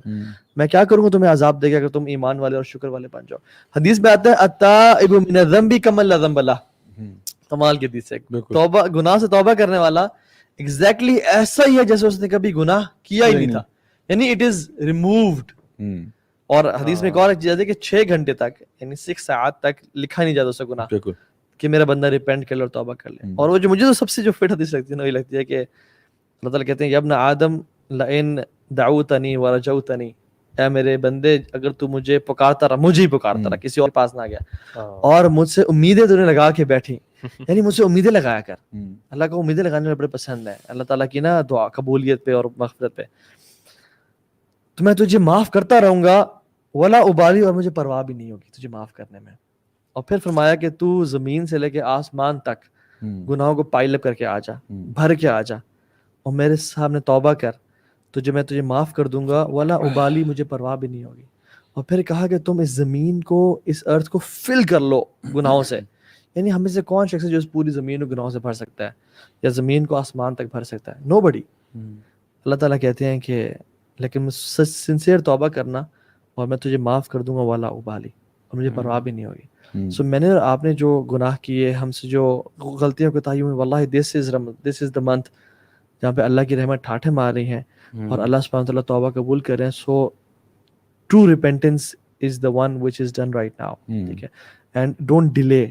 میں کیا کروں گا تمہیں عذاب دے گا اگر تم ایمان والے اور شکر والے بن جاؤ. حدیث میں آتا ہے التائب من الذنب کمن لا ذنب لہ, کمال کی حدیث ہے. توبہ, گناہ سے توبہ کرنے والا ایگزیکٹلی ایسا ہی ہے جیسے اس نے کبھی گناہ کیا ہی نہیں تھا, یعنی اٹ از ریمووڈ. اور حدیث میں ایک اور چیز ہے کہ 6 گھنٹے تک یعنی 6 ساعت تک لکھا نہیں جاتا اس کا گناہ کہ میرا بندہ ریپینٹ کر لے اور توبہ کر لے. اور وہ جو مجھے تو سب سے جو فٹ حدیث لگتی ہے نا, وہی لگتی ہے کہ اللہ تعالیٰ کہتے ہیں یا ابن آدم لئن دعوتنی ورجوتنی, اے میرے بندے اگر تو مجھے پکارتا رہا, مجھے ہی پکارتا رہا, کسی اور پاس نہ گیا, اور مجھ سے امیدیں تو نے لگا کے بیٹھی, یعنی مجھ سے امیدیں لگایا کر. اللہ کو امیدیں لگانے میں بڑے پسند ہے, اللہ تعالیٰ کی نا دعا قبولیت پہ اور مغفرت پہ. تو میں تجھے معاف کرتا رہوں گا ولا ابالی, اور مجھے پرواہ بھی نہیں ہوگی تجھے معاف کرنے میں. اور پھر فرمایا کہ تو زمین سے لے کے آسمان تک گناہوں کو پائل اپ کر کے آ جا, بھر کے آ جا, اور میرے سامنے توبہ کر, میں تجھے معاف کر دوں گا ولا ابالی, مجھے پرواہ بھی نہیں ہوگی. اور پھر کہا کہ تم اس زمین کو, اس ارتھ کو فل کر لو گناہوں سے. یعنی ہم میں سے کون شخص ہے جو اس پوری زمین کو گناہوں سے بھر سکتا ہے, یا زمین کو آسمان تک بھر سکتا ہے؟ نو بڈی. اللہ تعالیٰ کہتے ہیں کہ لیکن سنسیئر توبہ کرنا اور میں تجھے معاف کر دوں گا ولا ابالی, اور مجھے پرواہ بھی نہیں ہوگی. سو میں نے اور آپ نے جو گناہ کیے, ہم سے جو غلطیوں کو تائی ہوئی, واللہ دس از دا منتھ جہاں پہ اللہ کی رحمت ٹھاٹھے مار رہی ہیں اور اللہ سبحانہ وتعالیٰ توبہ قبول کر رہے ہیں. So true repentance is the one which is done right now, ٹھیک ہے, اینڈ ڈونٹ ڈیلے.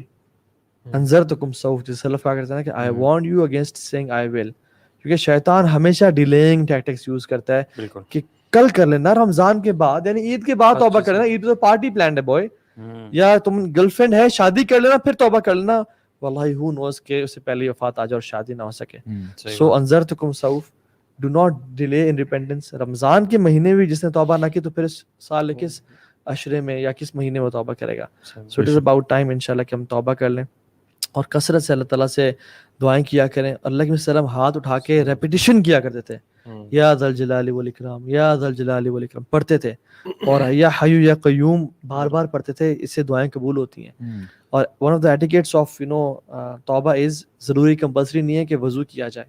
انذرتکم سوف, جس سلف کہا کرتے ہیں نا کہ آئی وارن یو اگینسٹ سیئنگ آئی ول, کیونکہ شیطان ہمیشہ ڈیلیئنگ ٹیکٹکس یوز کرتا ہے کہ کل کر لینا, رمضان کے بعد یعنی عید کے بعد توبہ کر لینا, عید تو پارٹی پلانڈ ہے بوائے, یا تم گرل فرینڈ ہے شادی کر لینا پھر توبہ کر لینا, واللہ ہو نوز کہ اس سے پہلے وفات آ جائے اور شادی نہ ہو سکے. سو انذرتکم سوف, do not delay in repentance. رمضان کے مہینے بھی جس نے توبہ نہ کی تو پھر سال کس عشرے میں یا کس مہینے میں توبہ کرے گا. So it is about time انشاءاللہ کہ ہم توبہ کر لیں اور کثرت سے اللہ تعالیٰ سے دعائیں کیا کریں. اللہ کے وسلم ہاتھ اٹھا کے ریپیٹیشن کیا کرتے تھے, یا ذا الجلال والاکرام, یا ذا الجلال والاکرام پڑھتے تھے, اور یا حیو یا قیوم بار بار پڑھتے تھے. اس سے دعائیں قبول ہوتی ہیں. اور one of the etiquettes of توبہ از, ضروری کمپلسری نہیں ہے کہ وضو کیا جائے,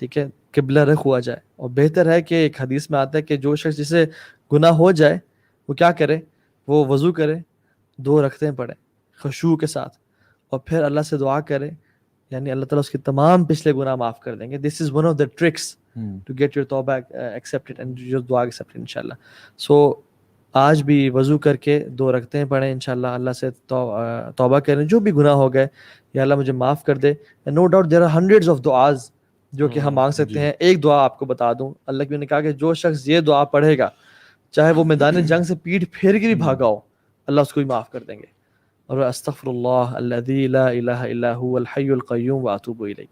ٹھیک ہے, قبلہ رخ ہوا جائے. اور بہتر ہے کہ ایک حدیث میں آتا ہے کہ جو شخص جسے گناہ ہو جائے وہ کیا کرے, وہ وضو کرے, 2 رکعتیں پڑھے خشوع کے ساتھ, اور پھر اللہ سے دعا کرے, یعنی اللہ تعالیٰ اس کے تمام پچھلے گناہ معاف کر دیں گے. This is one of the tricks to get your tauba accepted and your dua accepted انشاءاللہ. سو آج بھی وضو کر کے 2 رکعتیں پڑھیں انشاءاللہ, اللہ سے توبہ کریں جو بھی گناہ ہو گئے, یا اللہ مجھے معاف کر دے. No doubt there are hundreds of دعاز جو کہ ہم مانگ سکتے ہیں. ایک دعا آپ کو بتا دوں, اللہ کی نے کہا کہ جو شخص یہ دعا پڑھے گا چاہے وہ میدان جنگ سے پیٹھ پھیر کے بھی بھاگا ہو, اللہ اس کو بھی معاف کر دیں گے. اور استغفر اللہ الذی لا الہ الا هو الحی القیوم واتوب الیہ,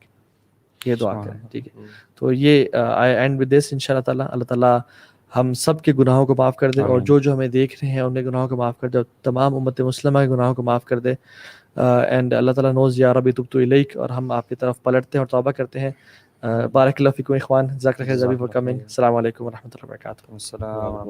یہ دعا کریں, ٹھیک ہے. تو یہ آئی اینڈ ود دس انشاءاللہ تعالیٰ. اللہ تعالیٰ ہم سب کے گناہوں کو معاف کر دے, اور جو ہمیں دیکھ رہے ہیں ان کے گناہوں کو معاف کر دے, اور تمام امت مسلمہ کے گناہوں کو معاف کر دے. اینڈ اللہ تعالیٰ نوز یا ربی تبت الیک, اور ہم آپ کی طرف پلٹتے ہیں اور توبہ کرتے ہیں. بارک اللہ فیکم اخوان, جزاک اللہ خیر فار کمنگ. السلام علیکم ورحمۃ اللہ وبرکاتہ. السلام.